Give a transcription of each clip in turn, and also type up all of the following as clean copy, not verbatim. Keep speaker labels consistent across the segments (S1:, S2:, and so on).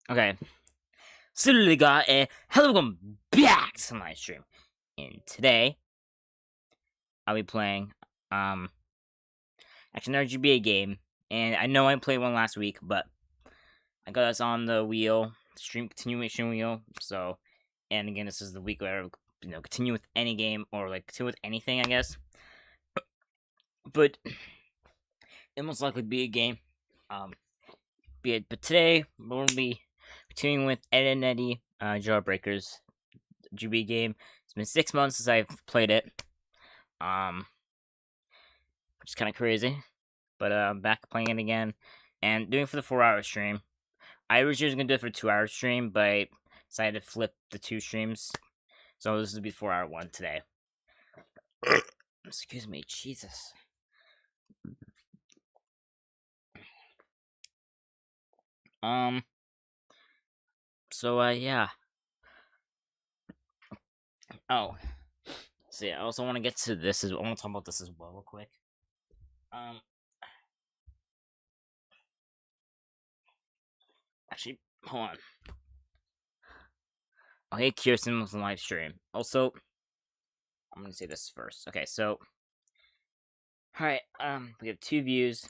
S1: Okay. Salut, gars, and hello, welcome back to my stream. And today, I'll be playing, actually another GBA game. And I know I played one last week, but I got us on the wheel, stream continuation wheel. So, and again, this is the week where I continue with any game or like continue with anything, I guess. But it most likely be a game. But today we'll be continuing with Ed and Eddy, Jawbreakers, GBA game. It's been 6 months since I've played it. Which is kind of crazy. But I'm back playing it again and doing it for the 4-hour stream. I originally was gonna do it for a 2-hour stream, but I decided to flip the 2 streams. So this will be the 4-hour one today. Excuse me, Jesus. So yeah. Oh. So yeah, I also want to get to this I want to talk about this as well real quick. Actually, hold on. Oh, hey, Kirsten was on live stream. Also, I'm gonna say this first. Okay, so, alright, we have 2 views,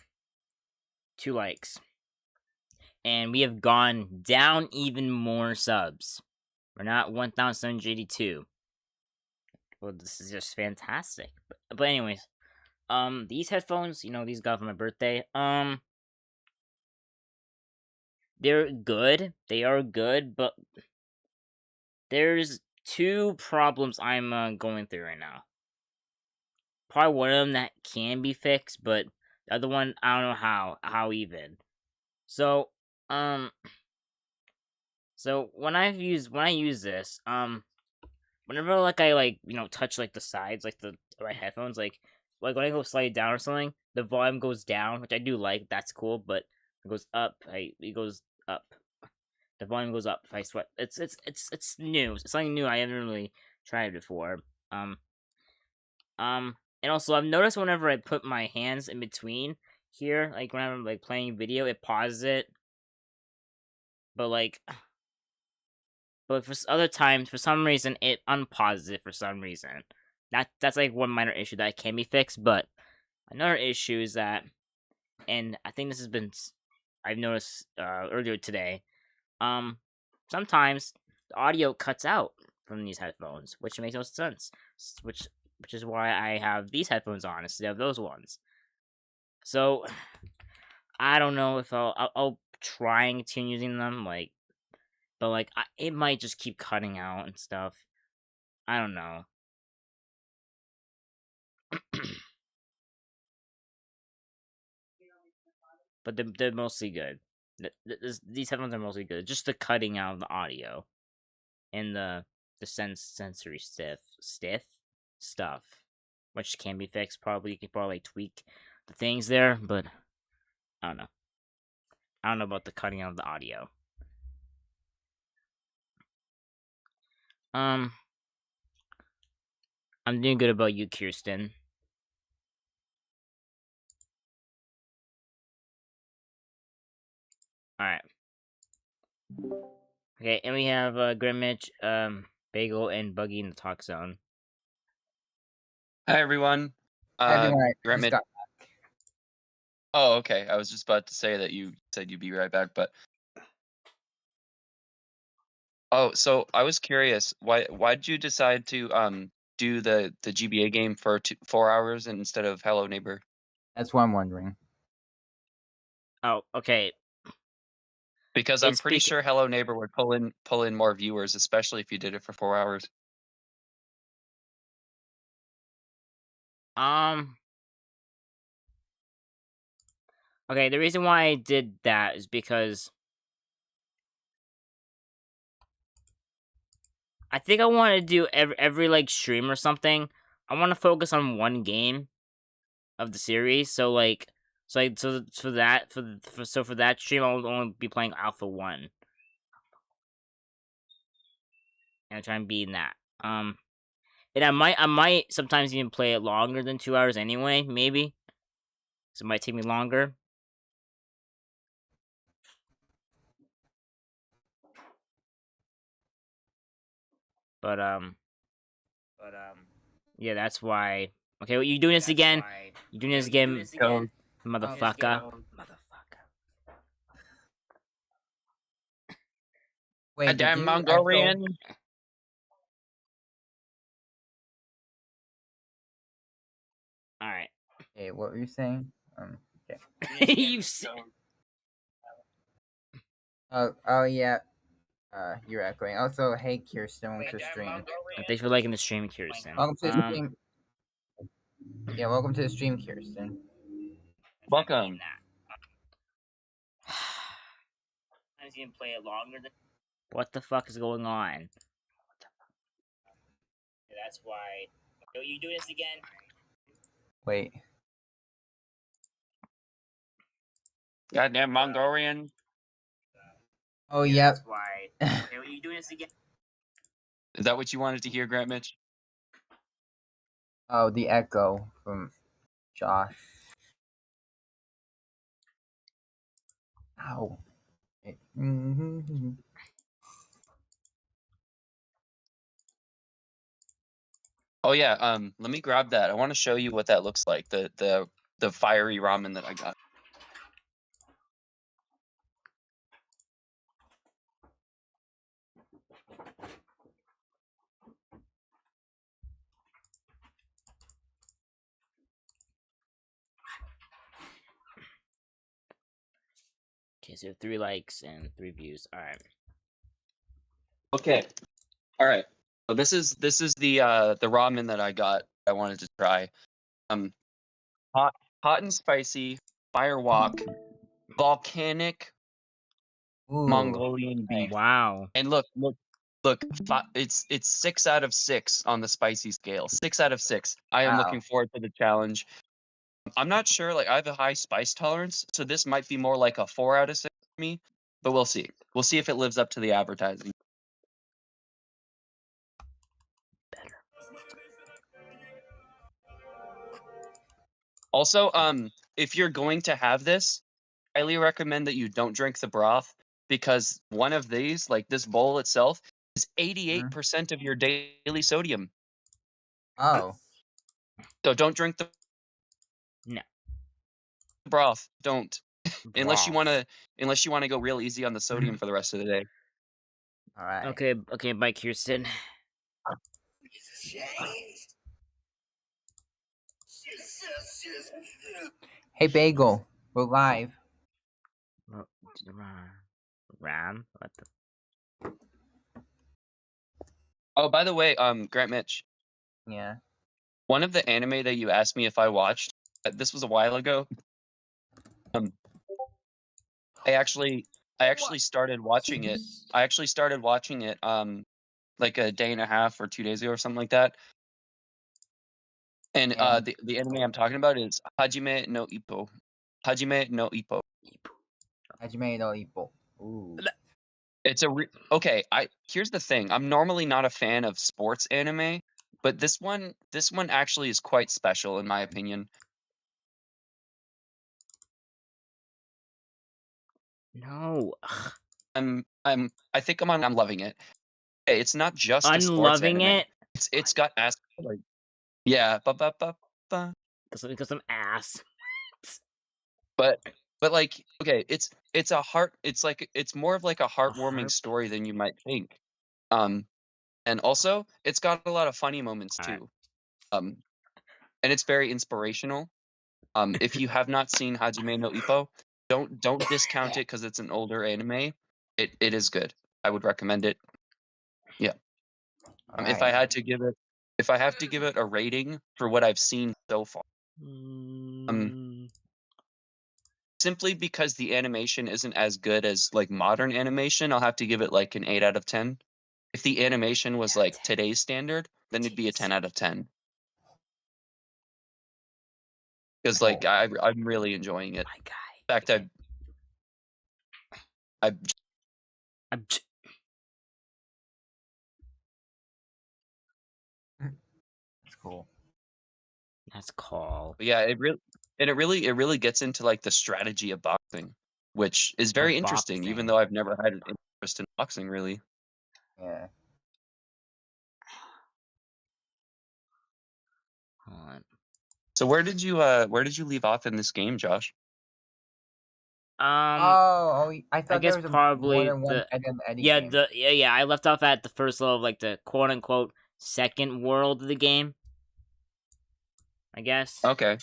S1: 2 likes, and we have gone down even more subs. We're not 1,782. Well, this is just fantastic. But anyways, these headphones, these got for my birthday. They're good. They are good, but there's 2 problems I'm going through right now. Probably one of them that can be fixed, but the other one I don't know how even. So so when I use this, whenever like I touch like the sides, like the right headphones, like when I go slide down or something, the volume goes down, which I do like. That's cool, but it goes up. It goes up. The volume goes up if I sweat. It's new. It's something new. I haven't really tried before. And also I've noticed whenever I put my hands in between here, like when I'm like playing video, it pauses it. But for other times, for some reason, it unpauses it for some reason. That's like one minor issue that can be fixed. But another issue is that, and I think this has been I've noticed earlier today. Sometimes the audio cuts out from these headphones, which makes no sense. Which is why I have these headphones on instead of those ones. So I don't know if I'll try and continue using them, but it might just keep cutting out and stuff. I don't know. But they're mostly good. These headphones are mostly good. Just the cutting out of the audio and the sensory stiff stuff, which can be fixed. Probably you can probably tweak the things there, but I don't know. I don't know about the cutting out of the audio. I'm doing good. About you, Kirsten? Alright. Okay, and we have GrantMitch, Bagel, and Buggy in the talk zone.
S2: Hi everyone. GrantMitch. Oh, okay. I was just about to say that you said you'd be right back, but oh, so I was curious. Why did you decide to do the GBA game for 4 hours instead of Hello Neighbor?
S3: That's what I'm wondering.
S1: Oh, okay.
S2: Because I'm pretty sure Hello Neighbor would pull in more viewers, especially if you did it for 4 hours.
S1: Okay, the reason why I did that is because I think I want to do every like stream or something. I want to focus on one game of the series. So for that stream, I'll only be playing Alpha 1. And try and beat that. And I might sometimes even play it longer than 2 hours anyway, maybe. So it might take me longer. But yeah, that's why. Okay, what you doing this again? You doing this again, motherfucker?
S3: Wait, did
S2: damn
S3: you
S2: Mongolian.
S1: All right.
S3: Hey, what were you saying? Okay.
S1: You.
S3: Oh yeah. You're echoing. Also, hey Kirsten, welcome to the stream.
S1: Thanks for liking the stream, Kirsten.
S3: Welcome to the stream. Yeah, welcome to the stream, Kirsten.
S2: Welcome.
S1: What the fuck is going on? That's why. Are you doing this again?
S3: Wait.
S2: Goddamn Mongolian.
S3: Oh yeah.
S1: That's why. Are you doing this again?
S2: Is that what you wanted to hear, GrantMitch?
S3: Oh, the echo from Josh. Ow.
S2: Oh yeah, let me grab that. I want to show you what that looks like. The fiery ramen that I got.
S1: Okay, so 3 likes and 3 views. All right.
S2: Okay. All right. So this is the ramen that I got. I wanted to try. Hot and spicy, fire wok, volcanic
S3: Ooh.
S2: Mongolian beef.
S1: Wow.
S2: And look, it's 6 out of 6 on the spicy scale. 6 out of 6. I am looking forward to the challenge. I'm not sure. Like, I have a high spice tolerance, so this might be more like a 4 out of 6 for me. But we'll see. We'll see if it lives up to the advertising. Also, if you're going to have this, I highly recommend that you don't drink the broth, because one of these, like this bowl itself, is 88% of your daily sodium.
S3: Oh.
S2: So don't drink the broth. Don't. Unless you want to go real easy on the sodium for the rest of the day.
S3: All right.
S1: Okay, bye, Kirsten.
S3: Hey Bagel, we're live.
S1: Ram? What the?
S2: Oh, by the way, GrantMitch.
S3: Yeah.
S2: One of the anime that you asked me if I watched, this was a while ago. I actually started watching it. I actually started watching it like a day and a half or 2 days ago or something like that. And the anime I'm talking about is Hajime no Ippo. Hajime no Ippo.
S3: Hajime no Ippo. Ooh.
S2: It's okay. Here's the thing. I'm normally not a fan of sports anime, but this one actually is quite special in my opinion.
S1: No.
S2: I think I'm loving it. Hey, it's not just a sports
S1: Unloving
S2: anime.
S1: it?
S2: It's got like, yeah,
S1: Because I'm ass.
S2: But like, okay, it's more of like a heartwarming story than you might think. And also it's got a lot of funny moments too. And it's very inspirational. If you have not seen Hajime no Ippo, don't discount it because it's an older anime. It is good. I would recommend it. Yeah. If I have to give it a rating for what I've seen so far, simply because the animation isn't as good as like modern animation, I'll have to give it like an 8 out of 10. If the animation was like today's standard, then it'd be a 10 out of 10. Because like I'm really enjoying it. In fact,
S3: That's cool.
S1: That's cool.
S2: Yeah, it really gets into like the strategy of boxing, which is very interesting, even though I've never had an interest in boxing really.
S3: Yeah.
S1: Hold on.
S2: So where did you leave off in this game, Josh?
S3: I thought
S1: guess
S3: there was
S1: probably
S3: more than one
S1: the-
S3: Ed and Eddy
S1: Yeah,
S3: game.
S1: yeah. I left off at the first level of like the quote unquote second world of the game. I guess.
S2: Okay.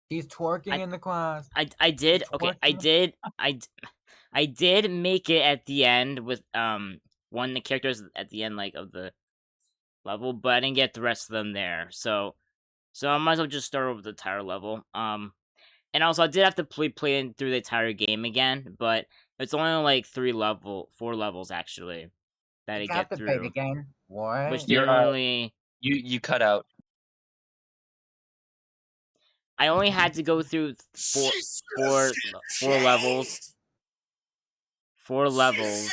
S3: He's twerking in the class.
S1: I did
S3: He's
S1: okay.
S3: twerking.
S1: I did make it at the end with one of the characters at the end like of the level, but I didn't get the rest of them there. So I might as well just start over the entire level. And also I did have to play through the entire game again, but it's only like 4 levels actually that I
S3: You have
S1: get
S3: to play it
S1: through.
S3: again. What?
S1: Which
S2: You're,
S1: generally
S2: You cut out.
S1: I only had to go through four levels. 4 levels.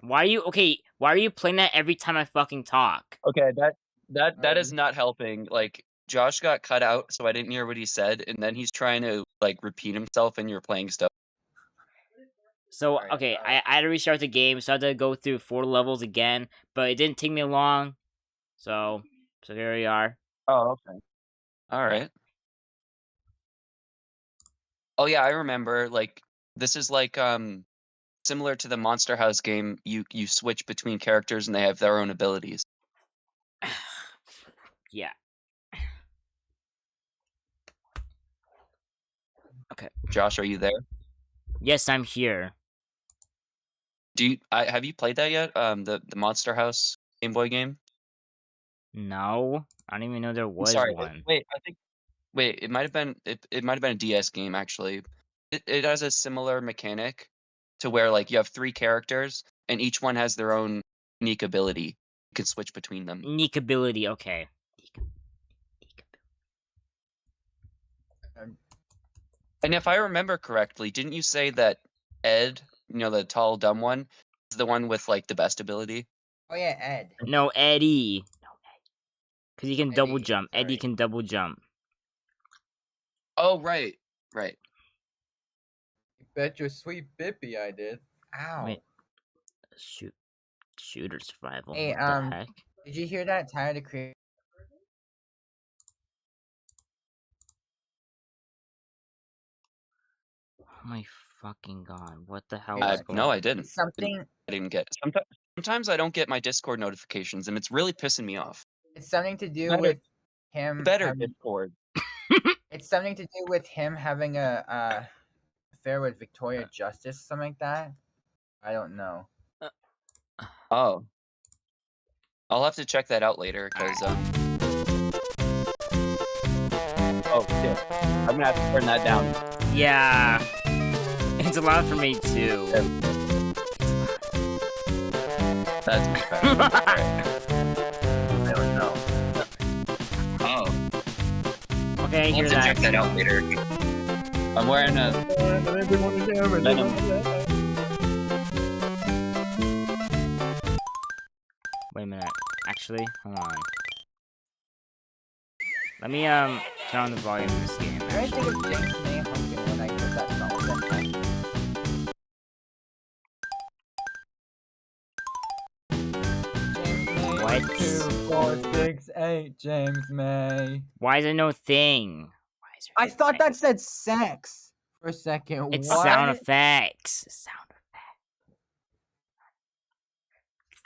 S1: Why are you playing that every time I fucking talk?
S2: Okay, that is not helping. Like Josh got cut out, so I didn't hear what he said, and then he's trying to like repeat himself, and you're playing stuff.
S1: So
S3: Alright,
S1: okay, I had to restart the game, so I had to go through 4 levels again, but it didn't take me long. So here we are.
S2: Oh, okay. All right. Oh yeah, I remember. Like this is like similar to the Monster House game. You switch between characters, and they have their own abilities.
S1: Yeah. Okay.
S2: Josh, are you there?
S1: Yes, I'm here.
S2: Have you played that yet? The Monster House Game Boy game.
S1: No, I didn't even know there
S2: I'm
S1: was
S2: sorry.
S1: one.
S2: Wait, it might have been a DS game actually. It has a similar mechanic to where like you have 3 characters and each one has their own unique ability. You can switch between them.
S1: Unique ability, okay.
S2: And if I remember correctly, didn't you say that Ed, the tall dumb one, is the one with like the best ability?
S3: Oh yeah, Ed.
S1: No, Eddy. Because he can double
S3: Eddy,
S1: jump. Eddy
S3: sorry.
S1: can double jump.
S2: Oh, right.
S3: Bet your sweet bippy I did. Ow.
S1: Wait. Shooter survival.
S3: Hey,
S1: what the heck?
S3: did you hear that Tyler the Creator?
S1: Oh my fucking god! What the hell is going?
S2: No, I didn't.
S3: Something.
S2: I didn't get. Sometimes I don't get my Discord notifications, and it's really pissing me off.
S3: It's something to do
S2: Better-
S3: with him.
S2: Better Discord.
S3: It's something to do with him having a affair with Victoria Justice, something like that. I don't know.
S2: Oh. I'll have to check that out later, because, Oh, shit. I'm gonna have to turn that down.
S1: Yeah. It's a lot for me too.
S2: That's incredible. Alright. I don't know. Oh.
S1: Okay,
S2: I'll
S1: here's
S2: have to
S1: that.
S2: check that out later. I'm wearing a Venom.
S1: Wait a minute. Actually, hold on. Let me turn on the volume of this game.
S3: I didn't think of James May Hunkin when I heard that song.
S1: What?
S3: 2, 4, 6, 8, James May.
S1: Why is there no thing? Why is there
S3: I
S1: no
S3: thought
S1: thing?
S3: that said sex for a second.
S1: It's
S3: what?
S1: sound effects. Sound effects.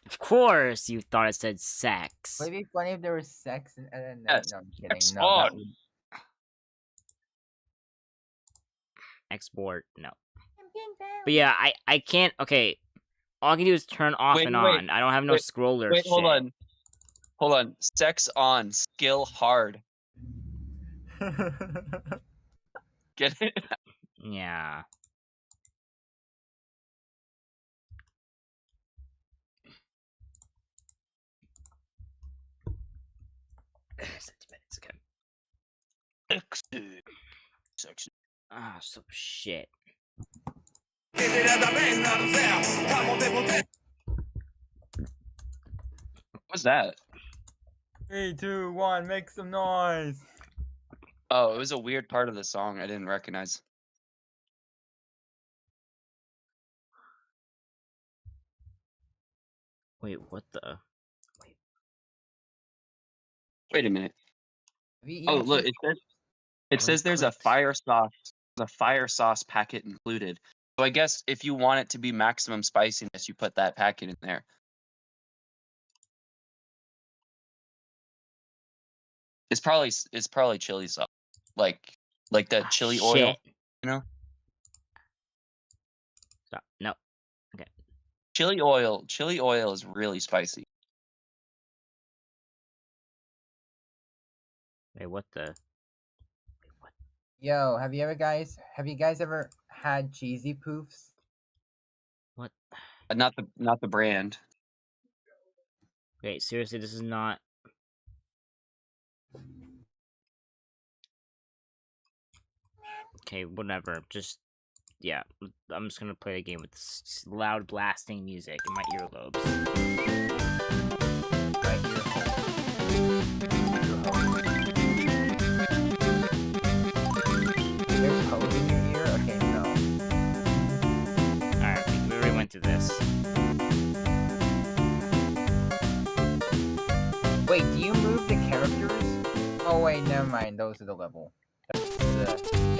S1: Of course, you thought it said sex.
S3: Would it be funny if there was sex and then
S2: Yes,
S3: no, I'm
S2: sex
S3: kidding. No, that
S2: on.
S3: would...
S1: Export, no. But yeah, I can't. Okay, all I can do is turn off
S2: Wait,
S1: and
S2: wait,
S1: on. I don't have no
S2: wait,
S1: scroller.
S2: Wait,
S1: shit.
S2: hold on. Sex on, skill hard. Get it?
S1: Yeah. Okay.
S2: Sexy.
S1: Ah, some shit.
S2: What's that?
S3: 3, 2, 1, make some noise.
S2: Oh, it was a weird part of the song I didn't recognize.
S1: Wait, what the?
S2: Wait a minute.
S3: Have you
S2: Oh,
S3: eaten
S2: look,
S3: cheese?
S2: it says there's a
S1: Clicks.
S2: fire sauce packet included. So I guess if you want it to be maximum spiciness, you put that packet in there. It's probably chili sauce, like that chili oil,
S1: Shit.
S2: you know?
S1: Stop. No.
S2: Chili oil is really spicy.
S1: Wait, what the? Wait, what?
S3: Yo, have you guys ever had cheesy poofs?
S1: What?
S2: Not the brand.
S1: Wait, seriously, this is not. Okay, whatever. Just yeah, I'm just gonna play the game with loud blasting music in my earlobes.
S3: Right here. There's code in your ear? Okay, no.
S1: Alright, we already went through this.
S3: Wait, do you move the characters? Oh wait, never mind. Those are the level.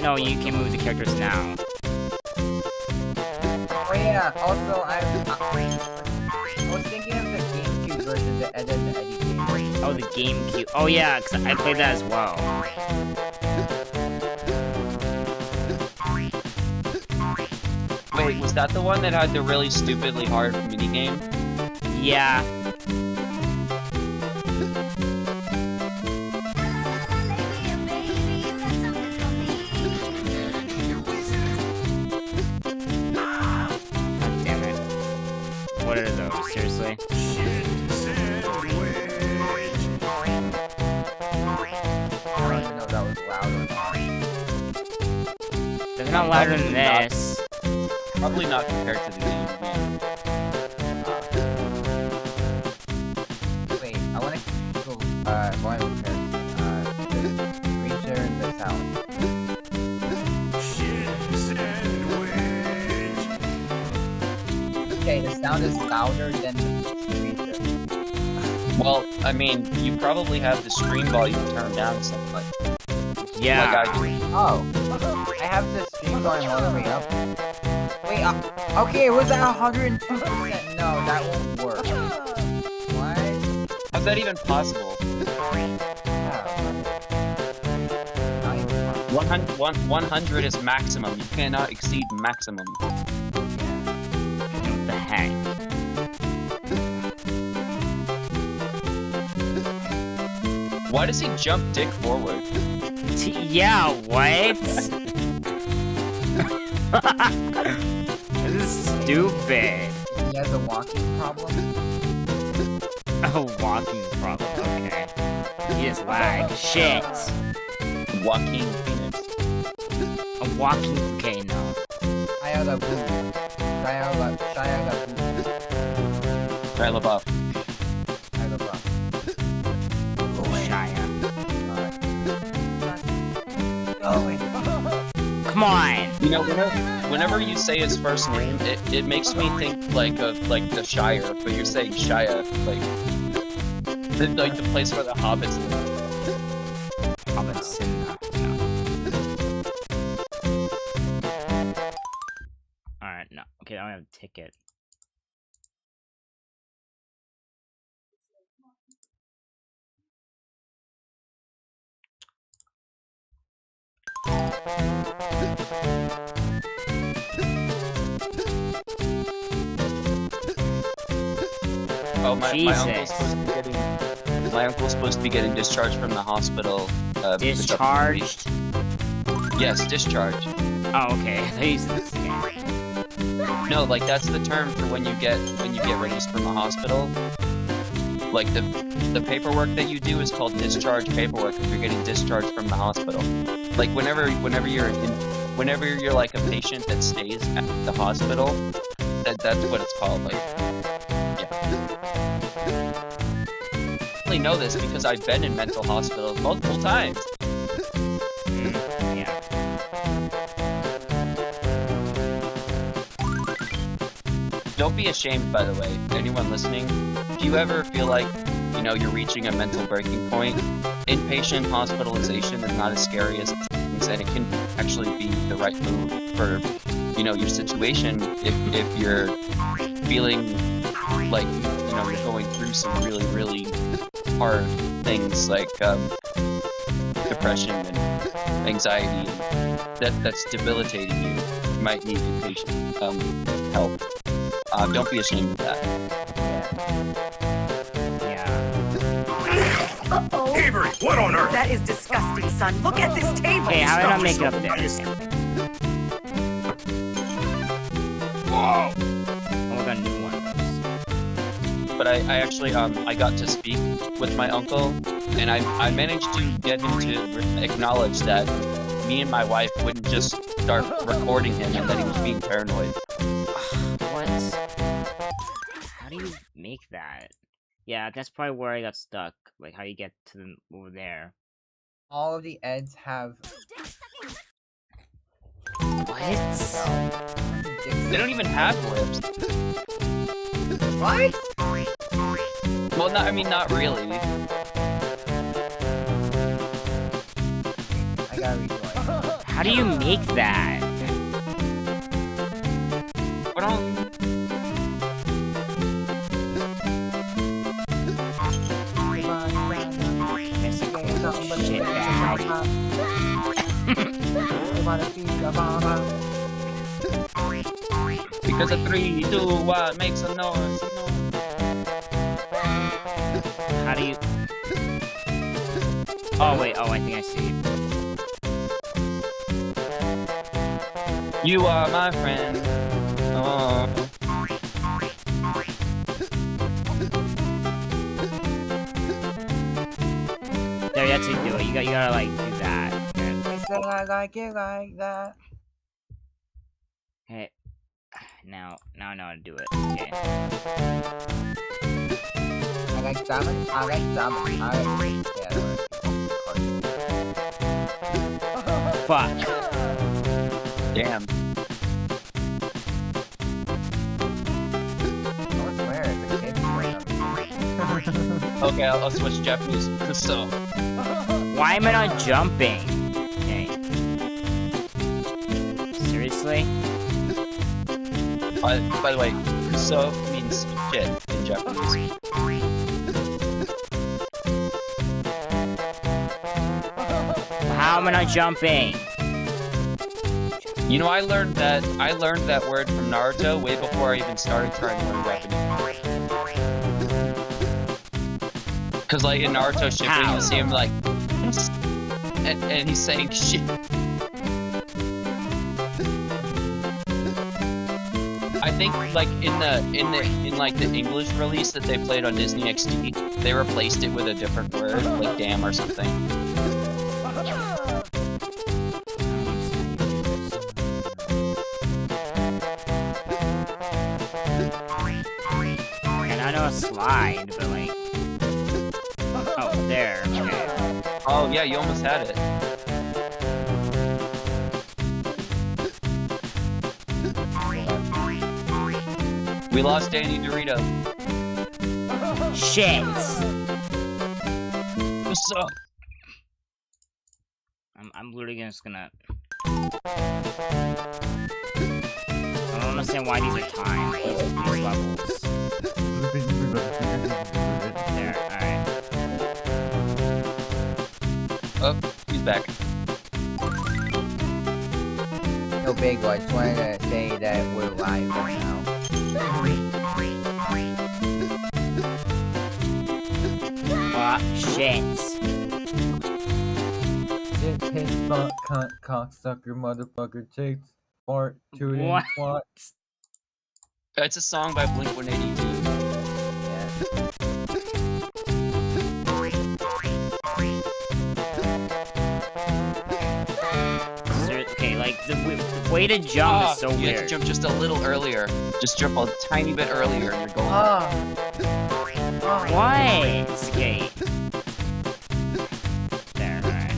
S1: No, you can move the characters now.
S3: Oh yeah. Also, I was thinking of the GameCube version, the Ed and the Eddy game.
S1: Oh, the GameCube. Oh yeah, cause I played that as well.
S2: Wait, was that the one that had the really stupidly hard minigame?
S1: Yeah. God damn it. What are those? Seriously?
S3: I don't even know if that was loud or not.
S1: They're not louder than this.
S2: Probably not compared to the game.
S3: Wait, I want to go volume comparison. The screen share and the sound. Okay, the sound is louder than the screen share.
S2: Well, I mean, you probably have the screen volume turned down somewhat.
S1: Yeah.
S2: Like I do.
S3: Oh, I have the stream volume all the way up. Wait, okay, it was at 102%. No, that won't work. What?
S2: How's that even possible?
S3: Oh.
S2: 100 is maximum. You cannot exceed maximum.
S1: What the heck?
S2: Why does he jump dick forward?
S1: Yeah, what? This is stupid.
S3: He has a walking problem.
S1: A walking problem, okay. He just lag. Shit.
S2: Joaquin Phoenix.
S1: A walking. Okay, no.
S3: Shia LaBeouf. Shia LaBeouf.
S2: Shia LaBeouf.
S3: Shia LaBeouf.
S1: Shia.
S3: Oh,
S1: Come on.
S2: You know, whenever you say his first name, it makes me think like of like the Shire, but you're saying Shia, like the place where the hobbits live.
S1: Hobbits in no. Alright, no. Okay, I don't have a ticket.
S2: Oh, my
S1: Jesus.
S2: uncle's supposed to be getting discharged from the hospital. this upcoming week.
S1: Discharged?
S2: Yes, discharged.
S1: Oh, okay. He's
S2: No, like that's the term for when you get released from a hospital. Like the paperwork that you do is called discharge paperwork if you're getting discharged from the hospital. Like whenever you're like a patient that stays at the hospital, that's what it's called. Like, yeah. I only know this because I've been in mental hospitals multiple times.
S1: Yeah.
S2: Don't be ashamed, by the way. Anyone listening, if you ever feel like, you know, you're reaching a mental breaking point, inpatient hospitalization is not as scary as it seems, and it can actually be the right move for, you know, your situation if you're feeling like, you know, you're going through some really, really hard things like depression and anxiety, and that's debilitating you. You might need inpatient help. Don't be ashamed of that.
S4: Uh-oh.
S5: Avery, what on earth?
S4: That is disgusting, son. Look at this table.
S1: Okay, how did I make it up there?
S5: Whoa!
S1: Oh, I got a new one of those.
S2: But I actually I got to speak with my uncle, and I managed to get him to acknowledge that me and my wife wouldn't just start recording him and that he was being paranoid.
S1: What? How do you make that? Yeah, that's probably where I got stuck. Like how you get to them over there.
S3: All of the Eds have.
S1: What?
S2: They don't even have lips.
S3: What?
S2: Well, I mean, not really.
S3: I gotta rejoin.
S1: How do you make that?
S2: What on?
S1: Shit bag.
S2: Because a 3, 2, 1 makes a noise.
S1: How do you? Oh wait. Oh, I think I see.
S2: You are my friend. Oh.
S1: There, that's how you do it. You gotta like do that.
S3: I said I like it like that.
S1: Okay. Now I know how to do it. Okay.
S3: I like diamond. I like diamond. I like. Yeah.
S1: Fuck.
S2: Damn.
S3: I swear, it's a kid's game.
S2: Okay, I'll switch Japanese. So.
S1: Why am I not jumping? Okay. Seriously?
S2: By the way, kuso means shit in Japanese.
S1: How am I not jumping?
S2: You know, I learned that word from Naruto way before I even started trying to learn Japanese. Cause like in Naruto Shippuden, you see him like, and he's saying shit. I think like in like the English release that they played on Disney XD, they replaced it with a different word, like damn or something.
S1: And I know a slide, but like, oh, there. Okay.
S2: Oh yeah, you almost had it. We lost Danny Dorito.
S1: Shit.
S2: What's up?
S1: I'm literally just gonna. I don't understand why these are timed. These levels. There. All right.
S2: Oh, he's back.
S3: No big one. I just wanted to say that we're live right now.
S1: Shit.
S3: Shit, piss, fuck, cunt, cocksucker, motherfucker, chicks, fart, tooting,
S1: What?
S3: twat.
S2: It's a song by Blink-182.
S1: Okay, like the way to jump is so
S2: you
S1: weird.
S2: have to jump just a little earlier. Just jump a tiny bit earlier and you're going.
S1: What? Okay. There, alright.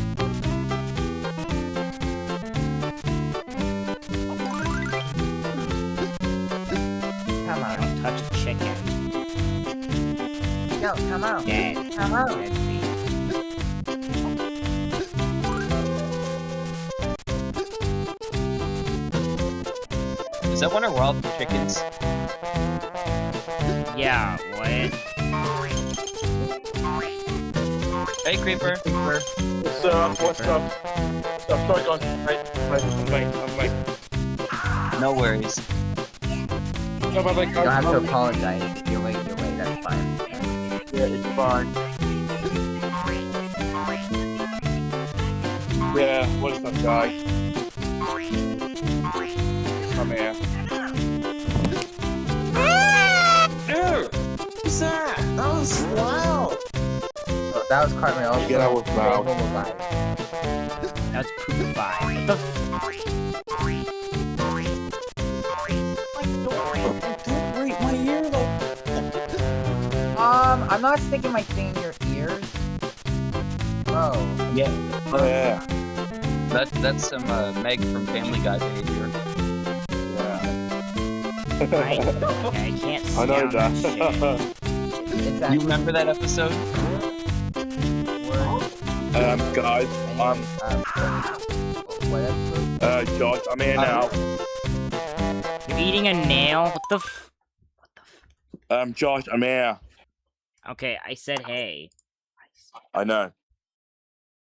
S3: Come on.
S1: Don't touch a chicken.
S3: out, come out.
S1: Dead.
S3: Come out.
S1: Dead feet.
S2: Is that one of Wild Chickens?
S1: Yeah, what?
S2: Hey, Creeper.
S5: What's up? What's up? Sorry, guys. I'm late.
S2: No worries.
S5: No, but like,
S3: You don't have to apologize. You're late, that's fine.
S5: Yeah, it's fine. Yeah, what is up, guy? Come here.
S6: Dude, what's that? That was loud.
S3: So that was Cartman also.
S5: Yeah, that was loud.
S1: That's poop 5. What the f-
S6: Don't break my ear though.
S3: I'm not sticking my thing in your ears. Bro.
S2: Yeah.
S5: Yeah.
S2: That's some Meg from Family Guy behavior.
S5: Yeah.
S1: I can't
S5: I know
S1: stand that shit.
S3: It's
S2: You
S3: actually
S2: remember that episode?
S5: Guys,
S3: whatever.
S5: Josh, I'm here now.
S1: You're eating a nail? What the f-
S5: Josh, I'm here.
S1: Okay, I said hey.
S5: I know.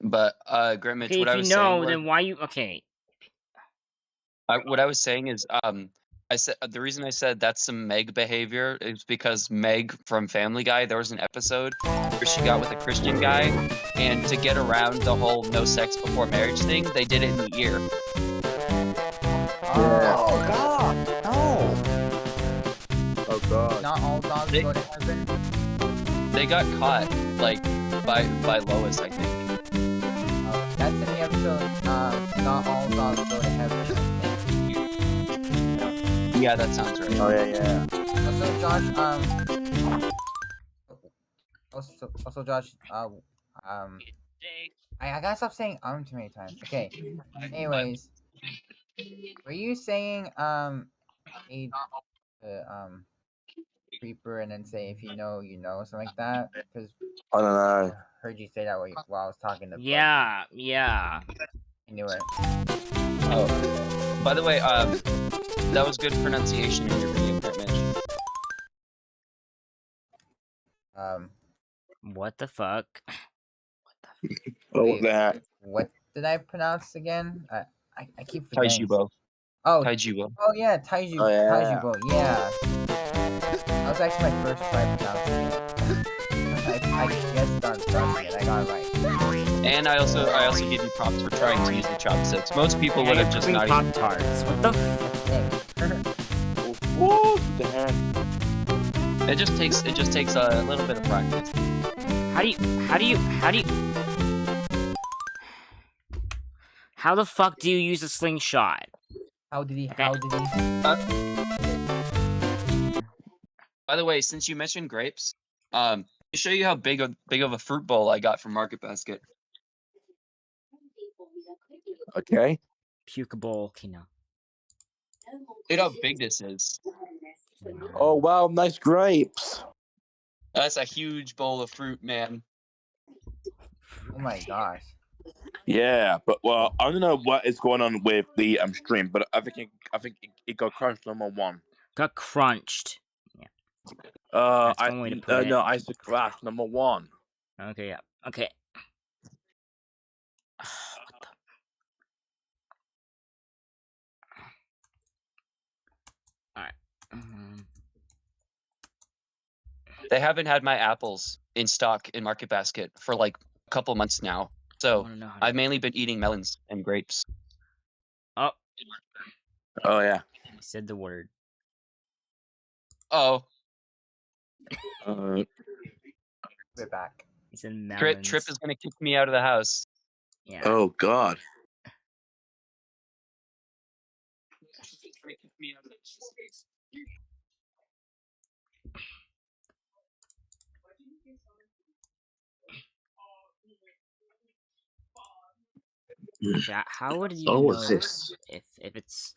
S2: But GrantMitch,
S1: Okay,
S2: what I
S1: if
S2: was
S1: you know,
S2: saying was,
S1: then why you... Okay.
S2: what I was saying is, I said the reason I said that's some Meg behavior is because Meg from Family Guy, there was an episode where she got with a Christian guy, and to get around the whole no sex before marriage thing, they did it in the ear.
S6: Oh God, no.
S5: Oh God.
S3: Not all dogs
S2: They-
S3: go to heaven.
S2: They got caught like by Lois, I think.
S3: That's in the episode. Not all dogs go to heaven.
S2: Yeah, that sounds right.
S5: Oh yeah.
S3: Also, Josh. Also, Josh. I gotta stop saying too many times. Okay. Anyways, were you saying creeper and then say if you know you know something like that? Because
S5: I don't
S3: I
S5: know.
S3: heard you say that while I was talking to.
S1: Yeah.
S3: I knew it.
S2: Oh, by the way, that was good pronunciation in your video, GrantMitch.
S1: What the fuck?
S5: Oh,
S3: Wait.
S5: what the heck?
S3: What did I pronounce again? I keep forgetting.
S2: Taijubo.
S3: Oh,
S2: Taijubo.
S3: oh yeah, Taiju.
S5: Oh, yeah.
S3: Taijubo. Yeah. That was actually my first try pronouncing it. I guessed on pronouncing it. I got it right.
S2: And I also give you props for trying to use the chopsticks. Most people would have just not even.
S1: Pop-Tarts. What the f-
S5: What the heck?
S2: It just takes a little bit of practice.
S1: How the fuck do you use a slingshot?
S3: How did he?
S2: By the way, since you mentioned grapes, let me show you how big of a fruit bowl I got from Market Basket.
S5: Okay.
S1: Puke bowl. Okay, no.
S2: Look how big this is.
S5: Oh wow, nice grapes.
S2: That's a huge bowl of fruit, man.
S3: Oh my gosh.
S5: Yeah, but well, I don't know what is going on with the stream, but I think it got crushed number 1.
S1: Got crunched.
S5: I
S1: one way to put
S5: no,
S1: it.
S5: I said crash number 1.
S1: Okay, yeah. Okay. Alright.
S2: They haven't had my apples in stock in Market Basket for like a couple months now. So I've mainly been eating melons and grapes.
S1: Oh,
S5: Oh yeah.
S1: I said the word.
S2: Oh,
S3: We're back.
S1: He said melons.
S2: Trip is gonna kick me out of the house.
S1: Yeah.
S5: Oh God.
S1: Chat, how would you
S5: Oh,
S1: know
S5: what's this?
S1: if it's...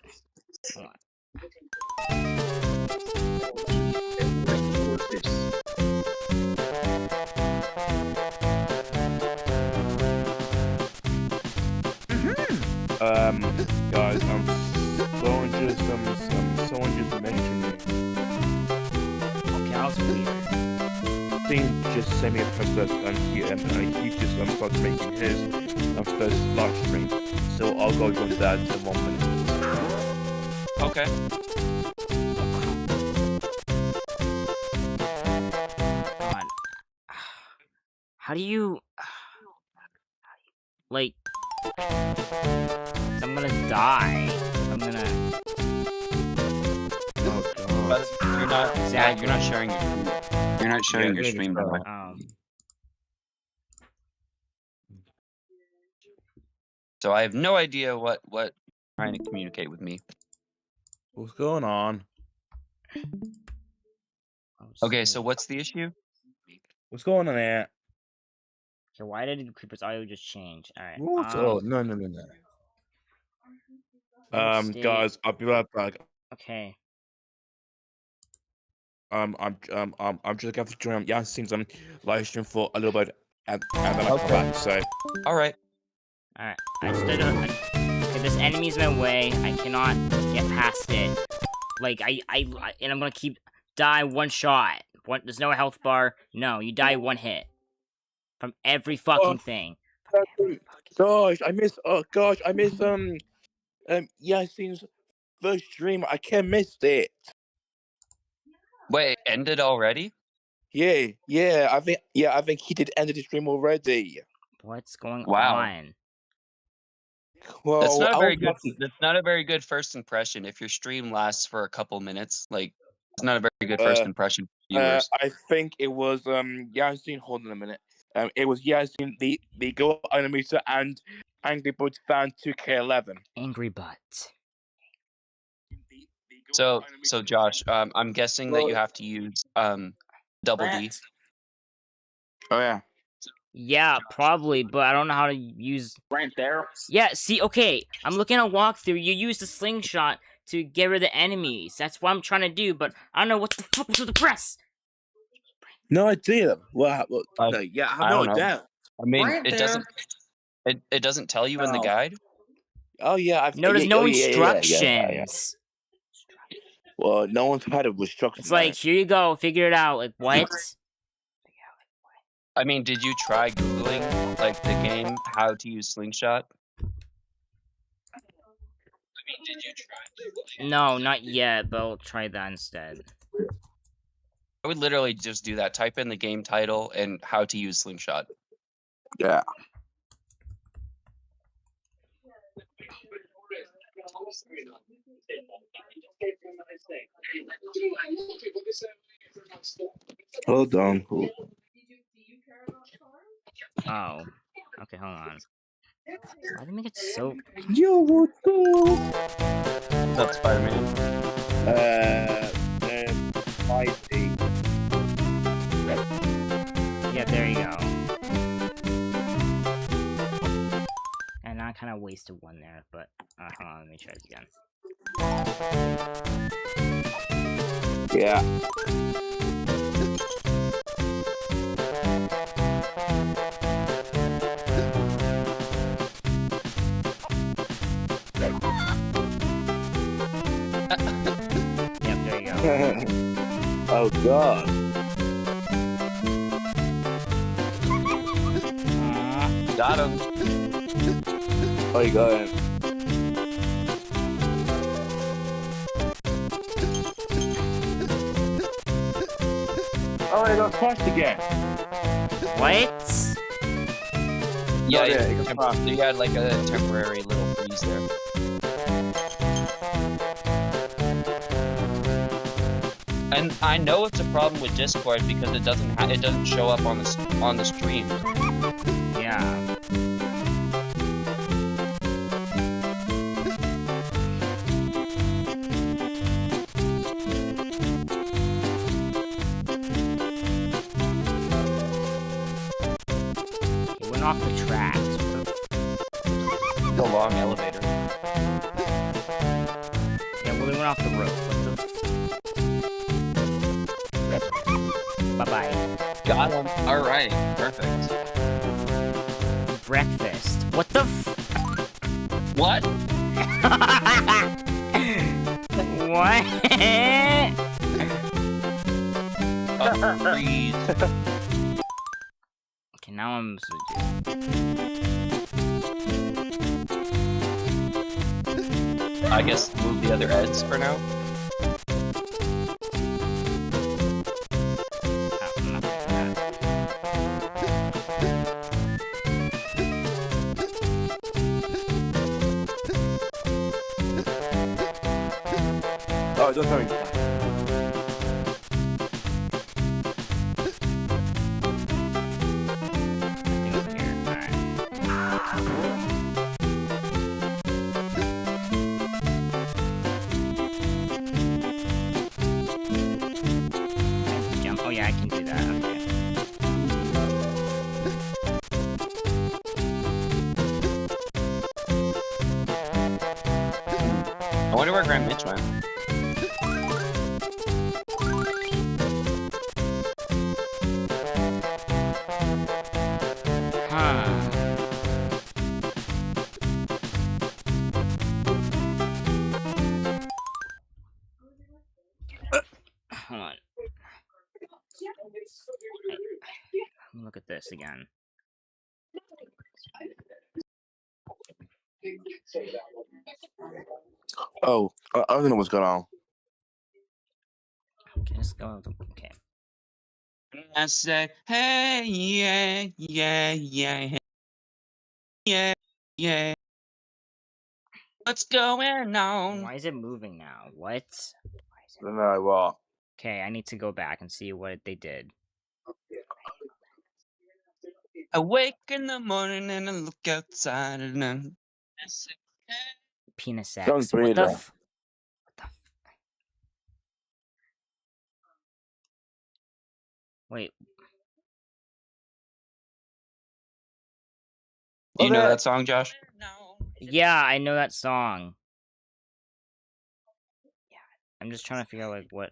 S1: Hold on.
S5: Guys, someone just mentioned me.
S1: Okay, I was weird.
S5: Thing just sent me a post and he just started making his first live stream. So I'll go join that in 1 minute.
S2: Okay.
S1: God. How do you... Like... I'm gonna die. I'm gonna...
S5: Oh god.
S2: But you're not.
S1: Exactly.
S2: You're not sharing your. You're not sharing your stream, by the way. So I have no idea what trying to communicate with me.
S5: What's going on?
S2: Okay, so what's the issue?
S5: What's going on here?
S1: So why did the creeper's audio just change? Alright.
S5: What? Oh no. Guys, I'll be right back.
S1: Okay.
S5: I'm just going to join Yasin's live stream for a little bit, and then I'll come back. So.
S2: All right.
S1: Alright. I just don't... Okay, this enemy's in my way. I cannot get past it. Like, and I'm gonna keep... Die one shot. There's no health bar. No, you die one hit. From every fucking thing.
S5: Gosh, I miss Yasin's first stream. I can't miss it.
S2: Wait, ended already?
S5: Yeah. I think he did end the stream already.
S1: What's going
S2: Wow.
S1: on?
S5: Well,
S2: That's not a very good. That's not a very good first impression. If your stream lasts for a couple minutes, like it's not a very good first impression for viewers.
S5: I think it was Yasin. Hold on a minute. It was Yasin, the Go Animator, and Angry Birds fan 2K11.
S1: Angry Butt.
S2: So Josh, I'm guessing that you have to use double D.
S5: Oh yeah.
S1: Yeah, probably, but I don't know how to use...
S6: Right there.
S1: Yeah, see, okay, I'm looking at walkthrough. You use the slingshot to get rid of the enemies. That's what I'm trying to do, but I don't know what the fuck was with the press.
S5: No idea. Well,
S2: I
S5: I have
S2: don't
S5: no
S2: know.
S5: idea.
S2: I mean,
S6: Right
S2: it
S6: there.
S2: doesn't. It doesn't tell you in the
S6: No.
S2: guide.
S5: Oh yeah.
S1: No, there's no
S5: yeah.
S1: instructions.
S5: Well, no one's had a instruction.
S1: It's like, here you go, figure it out. Like, what?
S2: I mean, did you try Googling like the game how to use slingshot?
S1: No, not yet, but I'll try that instead.
S2: I would literally just do that. Type in the game title and how to use slingshot.
S5: Yeah. Hold on.
S1: Oh. Okay, hold on. Why did they make it so...
S5: Yo, what's up?
S2: That's Spider-Man.
S5: 5D.
S1: Yeah, there you go. And I kind of wasted one there, but... hold on, let me try this again.
S5: Yeah.
S1: Yep, there you go.
S5: Oh god.
S2: Got him.
S5: Oh, you got him. Oh, I got crashed again.
S1: What?
S2: Yeah,
S5: Oh, yeah, it got crashed.
S2: you had like a temporary little freeze there. And I know it's a problem with Discord because it doesn't show up on the stream.
S1: Yeah. It went off the tracks.
S2: The long elevator.
S1: Yeah, well, it went off the road. Bye-bye.
S2: Got him. All right, perfect.
S1: Breakfast. What the f...
S2: What?
S1: What?
S2: Freeze.
S1: Okay, now I'm supposed to
S2: I guess move the other eds for now.
S1: I'm not gonna do
S5: Oh, don't tell me.
S1: that. Over here. Alright. Jump. Oh yeah, I can do that. Okay.
S2: I wonder where GrantMitch went.
S1: Huh. Hold on. Let me look at this again.
S5: Oh, I don't know what's going on.
S1: Okay, let's go. Okay.
S2: I say, hey, yeah, yeah, yeah, yeah, yeah. What's going on?
S1: Why is it moving now? What? Why is
S5: I
S1: it...
S5: don't know what.
S1: Okay, I need to go back and see what they did.
S2: I wake in the morning and I look outside and I say, hey.
S1: Penis sex.
S5: Sounds
S1: What
S5: weird,
S1: the
S5: though.
S1: f? What the f? Wait.
S2: Do you know
S5: Okay.
S2: that song, Josh?
S1: Yeah, I know that song. Yeah, I'm just trying to figure out like what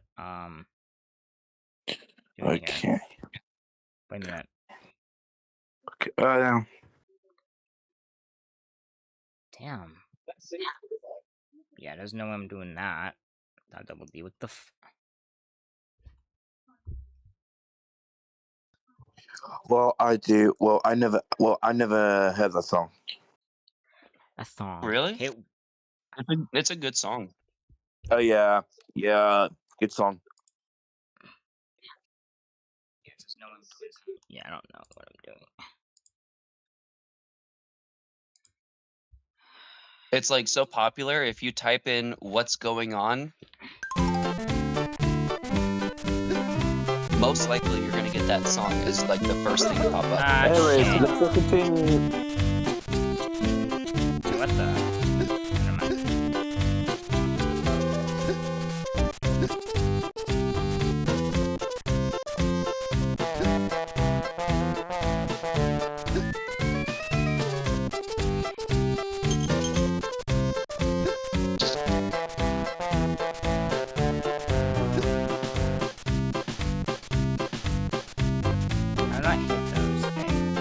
S1: doing here.
S5: Okay.
S1: Wait a minute.
S5: Okay. Now.
S1: Damn. Yeah, there's no way I'm doing that. That double D. What the f?
S5: Well, I do. Well, I never heard that song.
S1: A thong.
S2: Really?
S1: Okay.
S2: It's a good song.
S5: Oh yeah, yeah, good song.
S1: Yeah, I don't know what I'm doing.
S2: It's like so popular. If you type in "what's going on," most likely you're gonna get that song as like the first thing to pop up.
S1: Ah,
S5: Anyways,
S1: shit.
S5: let's go continue.
S1: Dude, what the? Never mind. How did I hit those things?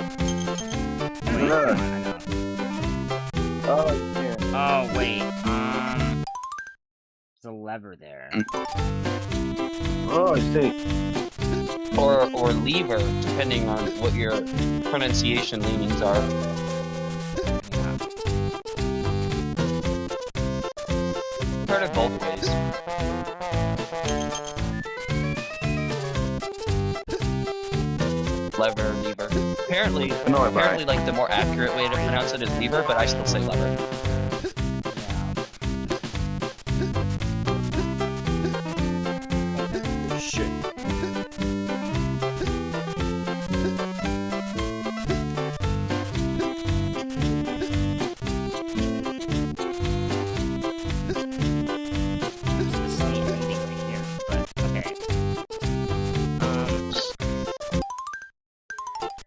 S1: Wait,
S5: know.
S1: come on, I know.
S5: Oh yeah.
S1: Oh wait, there's a lever there.
S5: Oh, I see.
S2: Or lever, depending on what your pronunciation leanings are.
S1: Yeah.
S2: Heard it both ways. Lever, lever. Apparently,
S5: No,
S2: apparently, like the more accurate way to pronounce it is lever, but I still say lever.
S1: Yeah. Shit.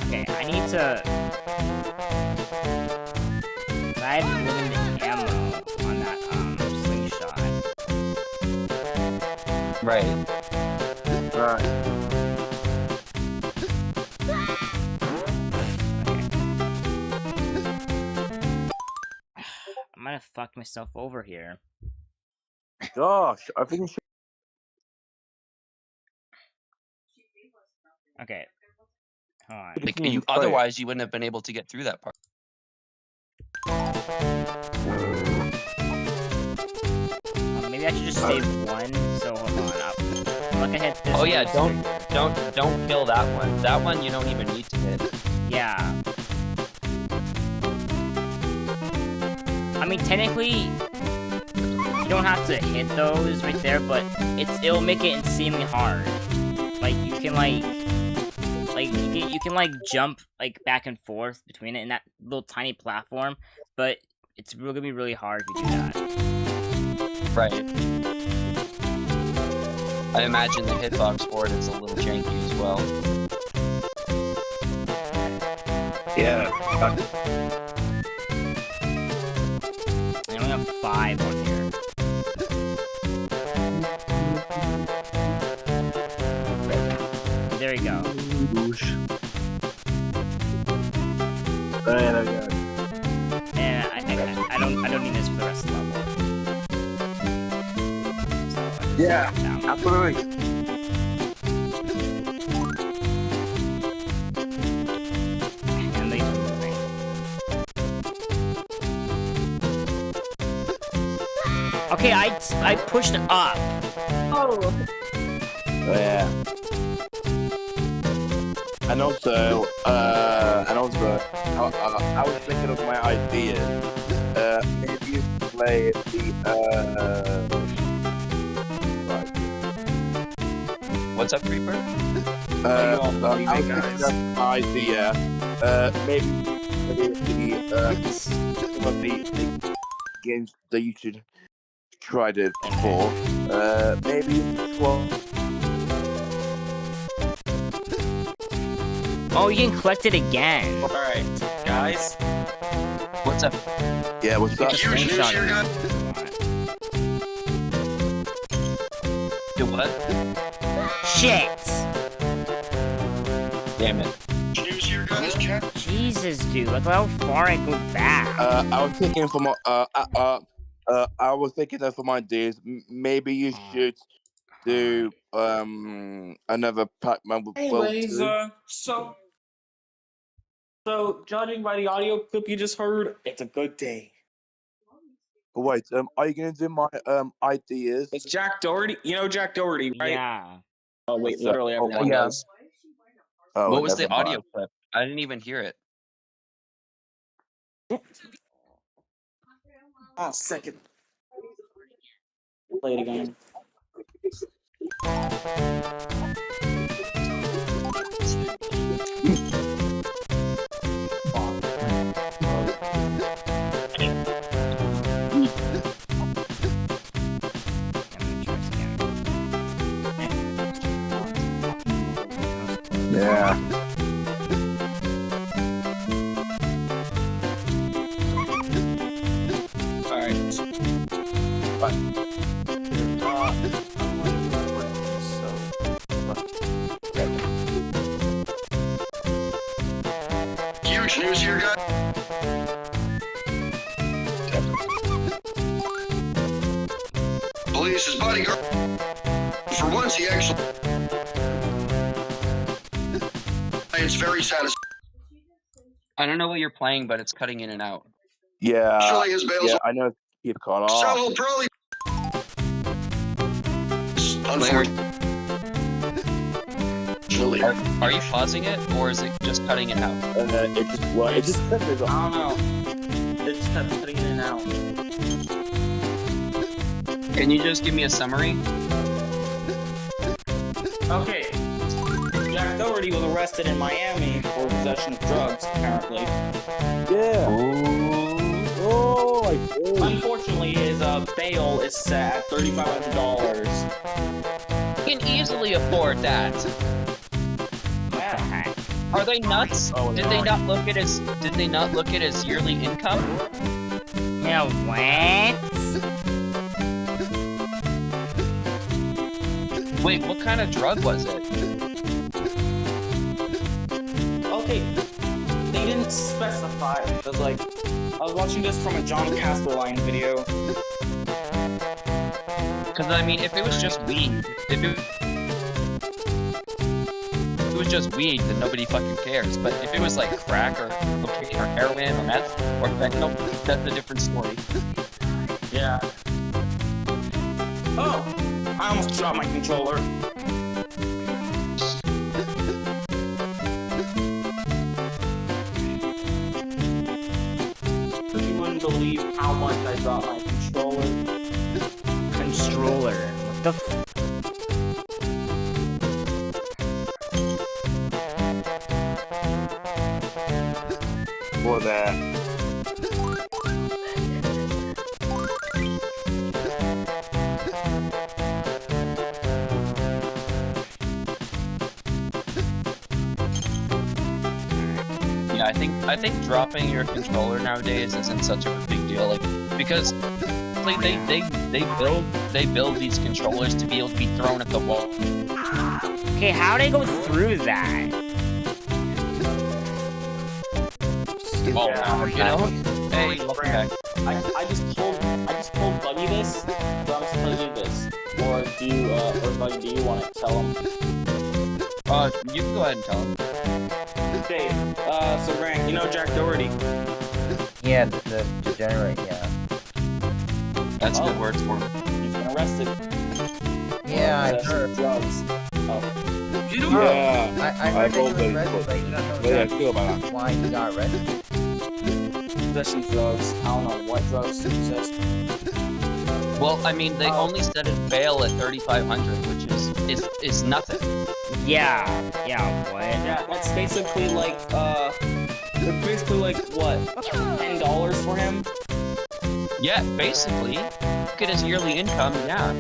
S1: Okay, I need to. I had limited ammo on that slingshot.
S2: Right.
S5: Right.
S1: Okay. I'm kind of fucked myself over here.
S5: Gosh, I think.
S1: Okay. Hold on.
S2: Like,
S5: Continue, play it.
S2: otherwise, you wouldn't have been able to get through that part.
S1: Maybe I should just save one. So hold on. Look ahead. This
S2: Oh yeah,
S1: one.
S2: don't kill that one. That one you don't even need to hit.
S1: Yeah. I mean, technically, you don't have to hit those right there, but it'll make it insanely hard. Like you can you can jump like back and forth between it in that little tiny platform, but it's gonna be really hard if you do that.
S2: Right. I imagine the hitbox for it is a little janky as well.
S5: Yeah.
S1: I only have 5 on here. There we go.
S5: There we go.
S1: And I don't need this for the rest of the level. So,
S5: Yeah,
S1: down.
S5: absolutely.
S1: And these are moving. Okay, I pushed up.
S5: Oh yeah. And also, I was thinking of my idea. Maybe you play the right.
S2: What's up, Reaper?
S5: I was thinking of my idea. Maybe some of the games that you should try it before. Maybe well.
S1: Oh, you can collect it again.
S6: Alright, guys.
S2: What's up?
S5: Yeah, what's
S1: Take
S5: up?
S1: a screenshot of it.
S2: Do what?
S1: Shit!
S2: Damn it.
S1: Jesus, dude, look how far I go back.
S5: I was thinking for my I was thinking of some ideas. Maybe you should do another Pac-Man with
S6: Anyways, so judging by the audio clip you just heard, it's a good day.
S5: Wait, are you gonna do my ideas?
S6: It's Jack Doherty. You know Jack Doherty, right?
S1: Yeah.
S6: Oh wait,
S5: What's that?
S6: literally everyone
S2: yeah.
S6: does.
S5: Oh,
S2: What was the
S5: never mind.
S2: audio clip? I didn't even hear it.
S6: Oh, second. Play it again.
S5: Yeah.
S6: Alright.
S7: Huge news here, guys. Police his bodyguard. For once, he actually. It's very satisfying.
S2: I don't know what you're playing, but it's cutting in and out.
S5: Yeah.
S7: Actually, his bail's
S5: Yeah, I know. Keep caught
S7: so
S5: off.
S7: he'll probably. Unfortunately.
S2: Are you pausing it, or is it just cutting it out?
S5: It just says
S6: I don't know. It just kept putting in and out.
S2: Can you just give me a summary?
S6: Okay. Jack Doherty was arrested in Miami for possession of drugs, apparently.
S5: Yeah. Oh, I see.
S6: Unfortunately, his bail is set at $3,500.
S2: You can easily afford that.
S6: Yeah.
S2: Are they nuts? Did they not look at his yearly income?
S1: Yeah, what?
S2: Wait, what kind of drug was it?
S6: Okay. They didn't didn't specify because like I was watching this from a John Casterline video.
S2: Because I mean, if it was just weed, if it was just weed, then nobody fucking cares. But if it was like crack or cocaine or heroin or meth or fentanyl, that's a different story.
S6: Yeah. Oh, I almost dropped my controller. You wouldn't believe how much I dropped my controller.
S1: Controller. What the f?
S5: For that.
S2: Yeah, I think dropping your controller nowadays isn't such a big deal. Like because like they build these controllers to be able to be thrown at the wall.
S1: Okay, how do they go through that?
S2: Oh,
S6: Yeah.
S2: you know? Hey, welcome back.
S6: I just told Buggy this, so I'm just telling you this. Or do you, or Buggy, do you want to tell him?
S2: You can go ahead and tell him.
S6: Okay, so Grant, you know Jack Doherty?
S3: Yeah, the degenerate, yeah.
S2: That's
S6: Oh.
S2: good words for him.
S6: He's been arrested.
S3: Yeah, I've
S6: Possession
S3: heard.
S6: of drugs. Oh.
S5: Yeah.
S3: I heard
S5: I've
S3: that he was
S5: always
S3: arrested,
S5: thought-
S3: but I do not know
S5: What do I
S3: exactly
S5: feel about that?
S3: why he got arrested.
S6: Possession of drugs. I don't know what drugs he possessed.
S2: Well, I mean, they only set his bail at 3,500, which is nothing.
S1: Yeah. Yeah, what?
S6: Yeah, that's basically like, it's basically like, what, $10 for him?
S2: Yeah, basically. Look at his yearly income, yeah.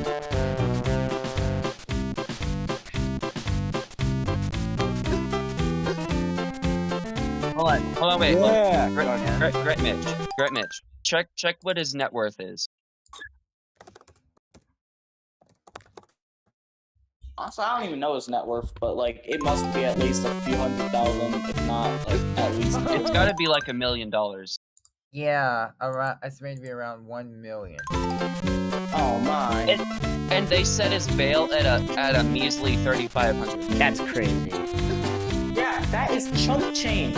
S2: Hold on, wait.
S5: Yeah.
S2: GrantMitch. Check what his net worth is.
S6: Honestly, I don't even know his net worth, but like, it must be at least a few $100,000, if not, like, at least.
S2: It's gotta be like $1 million.
S3: Yeah, around estimated to be around 1 million.
S6: Oh my.
S2: And they set his bail at a measly 3,500.
S1: That's crazy.
S6: Yeah, that is chump change.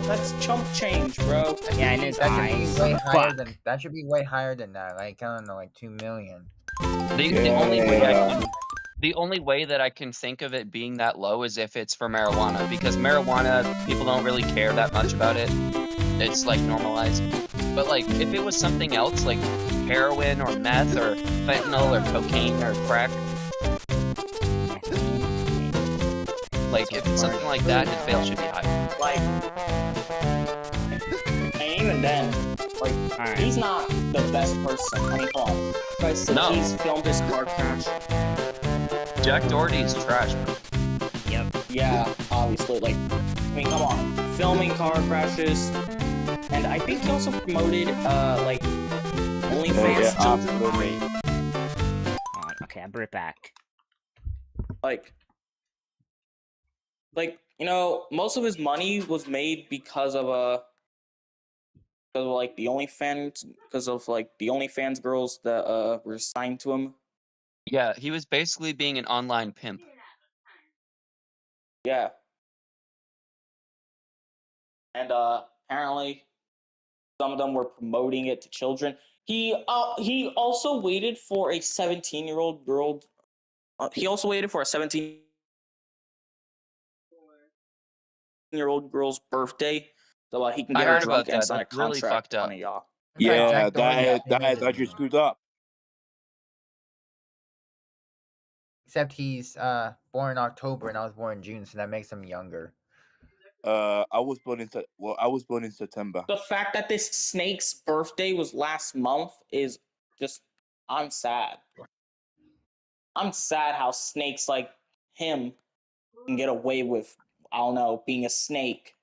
S6: That's chump change, bro.
S1: Yeah, in his
S3: That should
S1: eyes.
S3: be way higher
S1: Fuck.
S3: than that. Should be way higher than that. Like I don't know, like 2 million.
S2: The only way that I can think of it being that low is if it's for marijuana, because marijuana, people don't really care that much about it. It's like normalized. But like, if it was something else, like heroin or meth or fentanyl or cocaine or crack, like if it's something like that, his bail should be higher.
S6: Like, and even then, like,
S1: Alright.
S6: he's not the best person. I mean, come on. Guys, so
S2: No.
S6: he's filmed his car crash.
S2: Jack Doherty's trash.
S1: Yep.
S6: Yeah, obviously. Like, I mean, come on. Filming car crashes. And I think he also promoted, like, OnlyFans
S5: Yeah,
S6: children.
S5: absolutely.
S1: Hold on. Okay, I'll be right back.
S6: Like, you know, most of his money was made because of like the OnlyFans, because of like the OnlyFans girls that were assigned to him.
S2: Yeah, he was basically being an online pimp.
S6: Yeah. And apparently some of them were promoting it to children. He also waited for a 17-year-old girl. He also waited for a 17-year-old girl's birthday so he can
S2: I
S6: get her
S2: heard about
S6: drunk and
S2: that.
S6: sign a
S2: That's really
S6: contract
S2: fucked up.
S6: on a yacht.
S5: Yeah,
S3: Jack Doherty
S5: that
S3: got
S5: is
S3: paid.
S5: actually screwed up.
S3: Except he's born in October and I was born in June, so that makes him younger.
S5: I was born in September.
S6: The fact that this snake's birthday was last month is just, I'm sad. I'm sad how snakes like him can get away with, I don't know, being a snake.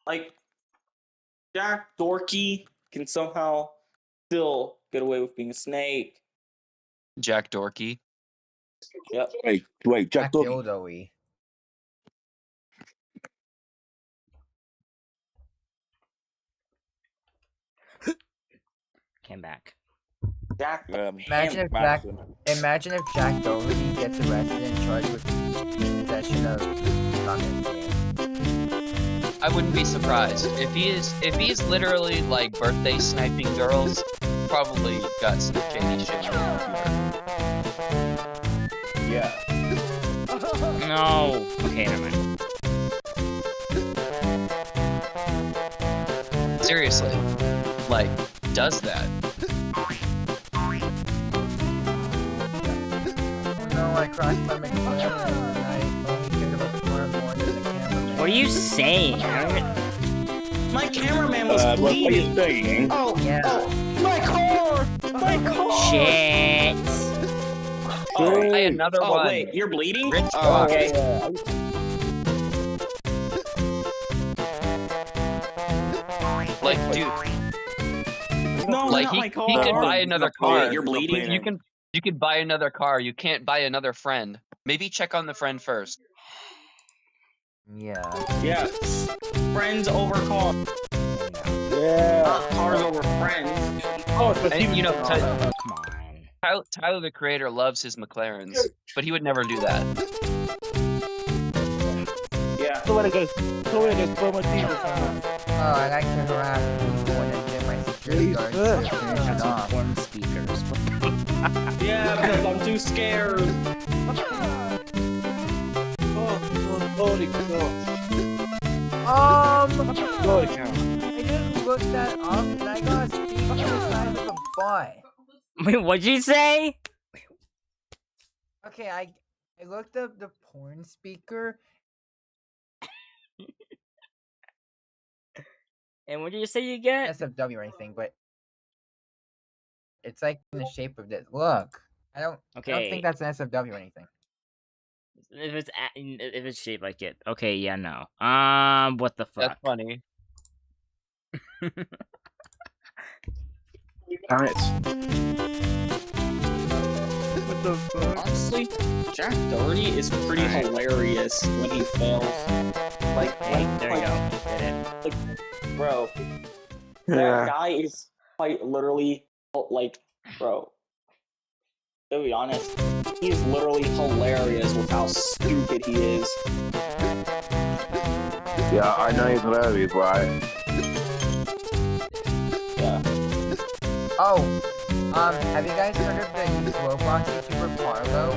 S6: Like, Jack Doherty can somehow still get away with being a snake.
S2: Jack Dorky.
S6: Yep.
S5: Wait, Jack Dog.
S3: dildo-y.
S1: Came back.
S6: Jack.
S3: Imagine if Jack Doherty gets arrested and charged with possession of
S2: I wouldn't be surprised if he's literally like birthday sniping girls. Probably got some shady shit on the computer.
S5: Yeah.
S1: No. Okay, never mind.
S2: Seriously, like, does that?
S3: No, I crashed my McLaren and I only cared about the car more than the cameraman.
S1: What are you saying? I don't even...
S6: My cameraman was
S5: What are you
S6: bleeding.
S5: saying?
S6: Oh,
S3: Yeah.
S6: oh, my car! My car!
S1: Shit.
S6: Oh,
S2: Hey, another
S6: oh
S2: one.
S6: wait, you're bleeding?
S2: Rich
S6: Oh,
S2: Rock.
S6: okay.
S2: Like, dude,
S6: No,
S2: like
S6: not
S2: he
S6: my car.
S2: could buy another car.
S6: Wait, you're bleeding?
S2: You can buy another car. You can't buy another friend. Maybe check on the friend first.
S3: Yeah.
S6: Yes. Friends over cars.
S5: Yeah.
S6: Not cars over friends.
S5: Oh, but
S2: And you know,
S1: Come on.
S2: Tyler the Creator loves his McLarens, but he would never do that.
S6: Yeah.
S5: so when it goes, throw my teeth.
S3: Oh, I like to harass people and then get my security guards to finish it
S1: That's
S3: off.
S1: important speakers.
S6: Yeah, because I'm too scared.
S5: Holy gosh. Holy cow.
S3: I just looked that up and I got a speaker the size of a butt.
S1: Wait, what'd you say?
S3: Okay, I looked up the porn speaker.
S1: And what did you say you get?
S3: SFW or anything, but it's like in the shape of this. Look, I don't
S1: Okay.
S3: think that's an SFW or anything.
S1: If it's shaped like it. Okay, yeah, no. What the fuck?
S2: That's funny.
S5: What the fuck?
S6: Honestly, Jack Doherty is pretty hilarious when he fails. Like,
S1: There you go. Did it.
S6: bro, that guy is quite literally like, bro. To be honest, he is literally hilarious with how stupid he is.
S5: Yeah, I know he's hilarious, right?
S6: Yeah.
S3: Oh, have you guys heard of the Roblox YouTuber Carlo?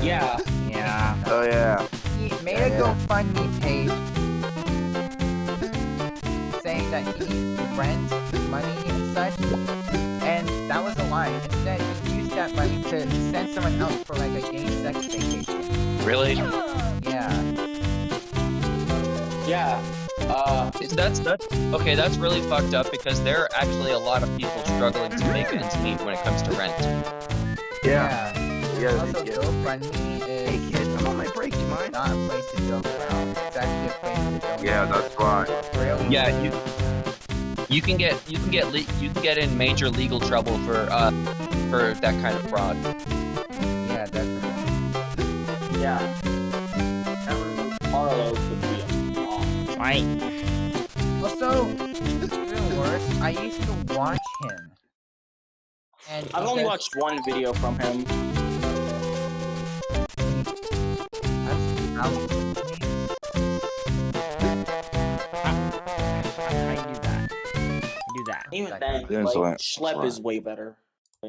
S6: Yeah.
S1: Yeah.
S5: Oh yeah.
S3: He made a GoFundMe page saying that he needs rent, money, and such, and that was a lie. Instead, he used that money to send someone else for like a gay sex vacation.
S2: Really?
S3: Yeah.
S6: Yeah.
S2: That's okay. That's really fucked up because there are actually a lot of people struggling to make ends meet when it comes to rent.
S5: Yeah.
S3: Also, GoFundMe is
S5: I'm on my break, do you mind?
S3: not a place to joke around. It's actually a place to donate.
S5: Yeah, that's right.
S3: Really?
S2: Yeah, you can get in major legal trouble for that kind of fraud.
S3: Yeah, definitely.
S6: Yeah. Carlo could be a mom.
S1: Right.
S3: Also, even worse, I used to watch him. And
S6: I've only watched one video from him.
S1: How do you do that? Do that.
S6: Even
S3: Like,
S6: then,
S5: yeah,
S6: like,
S5: so
S6: Schlepp is way better.
S5: Oh,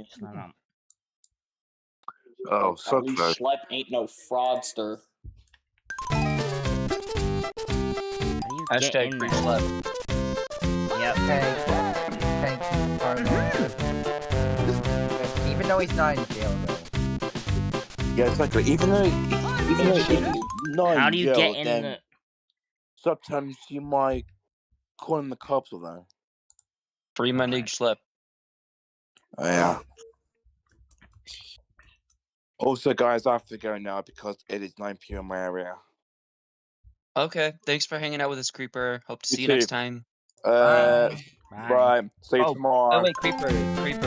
S6: At
S5: so
S6: least
S5: close.
S6: Schlepp ain't no fraudster.
S1: How do you get
S2: Hashtag
S1: in
S2: free
S1: there?
S2: schlep.
S1: Yep.
S3: Thank you, Carlo. Even though he's not in jail, though.
S5: Yeah, exactly. Even though he's not
S1: How
S5: in
S1: do you
S5: jail,
S1: get in
S5: then
S1: the...
S5: sometimes you might call in the cops with that.
S2: Free Monday schlep.
S5: Oh, yeah. Also, guys, I have to go now because it is 9 p.m. in my area.
S2: Okay, thanks for hanging out with us, Creeper. Hope to
S5: You
S2: see you next
S5: too.
S2: time.
S3: Bye.
S1: Bye.
S5: Bye. See you
S2: Oh,
S5: tomorrow.
S2: Oh wait, Creeper,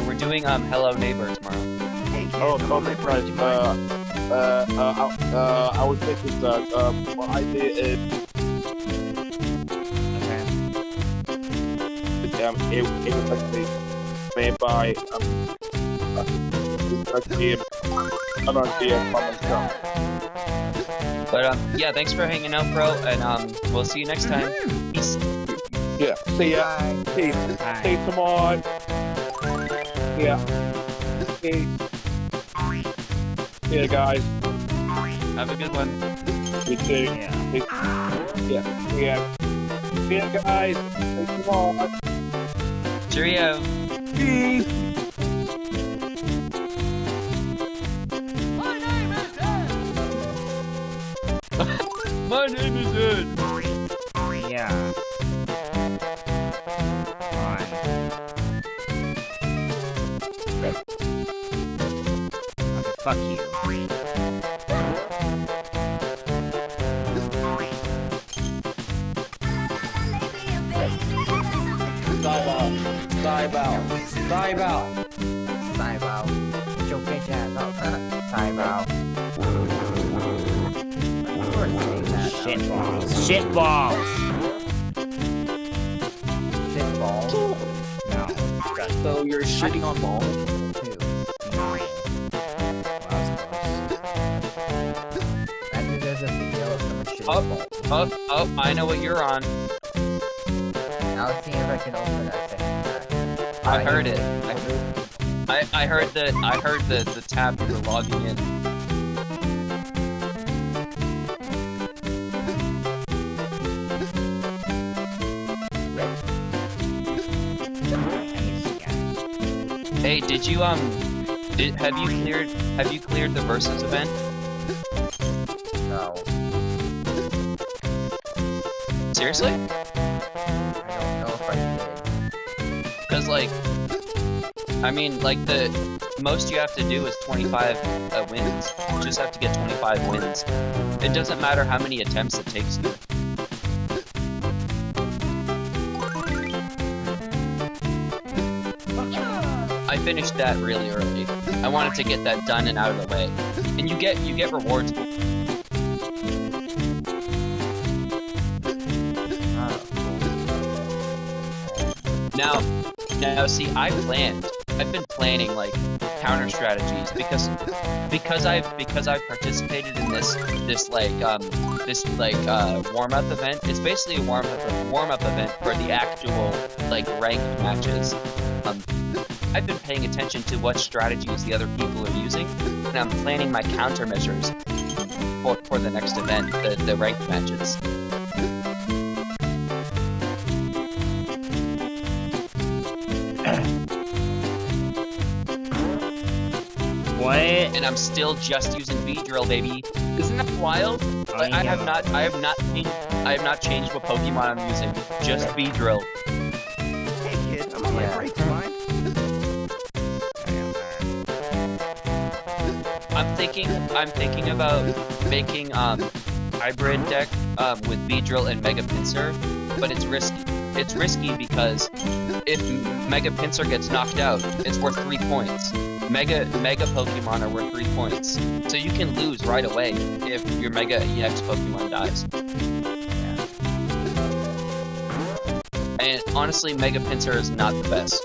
S2: we're doing Hello Neighbor tomorrow.
S7: Hey, kid,
S5: Oh,
S7: I'm on my break. Do you mind?
S5: I was thinking that what I did is it was actually made by it's actually an idea by myself.
S2: But yeah, thanks for hanging out, bro, and we'll see you next time. Peace.
S5: Yeah. See ya.
S3: Bye.
S5: Peace.
S1: Bye.
S5: See you tomorrow. Yeah. Peace. See ya, guys.
S2: Have a good one.
S5: You too.
S1: Yeah.
S5: Peace. Yeah. See ya. See ya, guys. See you tomorrow.
S2: Cheerio.
S5: Peace.
S2: My name is Ed.
S1: Yeah. Fine. Okay, fuck you.
S6: Dive out. Dive out. Dive out.
S3: Sai vào. Chụp cái cha tao. Sai vào.
S1: Shit balls. Shit balls.
S3: Sit ball.
S1: No.
S6: So you're shitting on balls?
S3: Two.
S1: No. Well, that was close.
S3: I think there's a video of someone shitting balls.
S2: Oh, I know what you're on.
S3: I'll see if I can open that second pack.
S2: I heard it. I heard the tab you were logging in. Hey, did you have you cleared the versus event?
S3: No.
S2: Seriously?
S3: I don't know if I did.
S2: Because like, I mean, like the most you have to do is 25 wins. You just have to get 25 wins. It doesn't matter how many attempts it takes you. I finished that really early. I wanted to get that done and out of the way. And you get rewards. Now see, I've been planning like counter strategies because I've participated in this warm up event. It's basically a warm up event for the actual like ranked matches. I've been paying attention to what strategies the other people are using, and I'm planning my countermeasures for the next event, the ranked matches.
S1: What?
S2: And I'm still just using V-Drill, baby. Isn't that wild? Like, I have not changed what Pokemon I'm using. Just V-Drill.
S7: Hey, kid, I'm on my break. Do you mind?
S2: I'm thinking about making hybrid deck with V-Drill and Mega Pinsir, but it's risky. It's risky because if Mega Pinsir gets knocked out, it's worth 3 points. Mega Pokemon are worth 3 points, so you can lose right away if your Mega EX Pokemon dies. And honestly, Mega Pinsir is not the best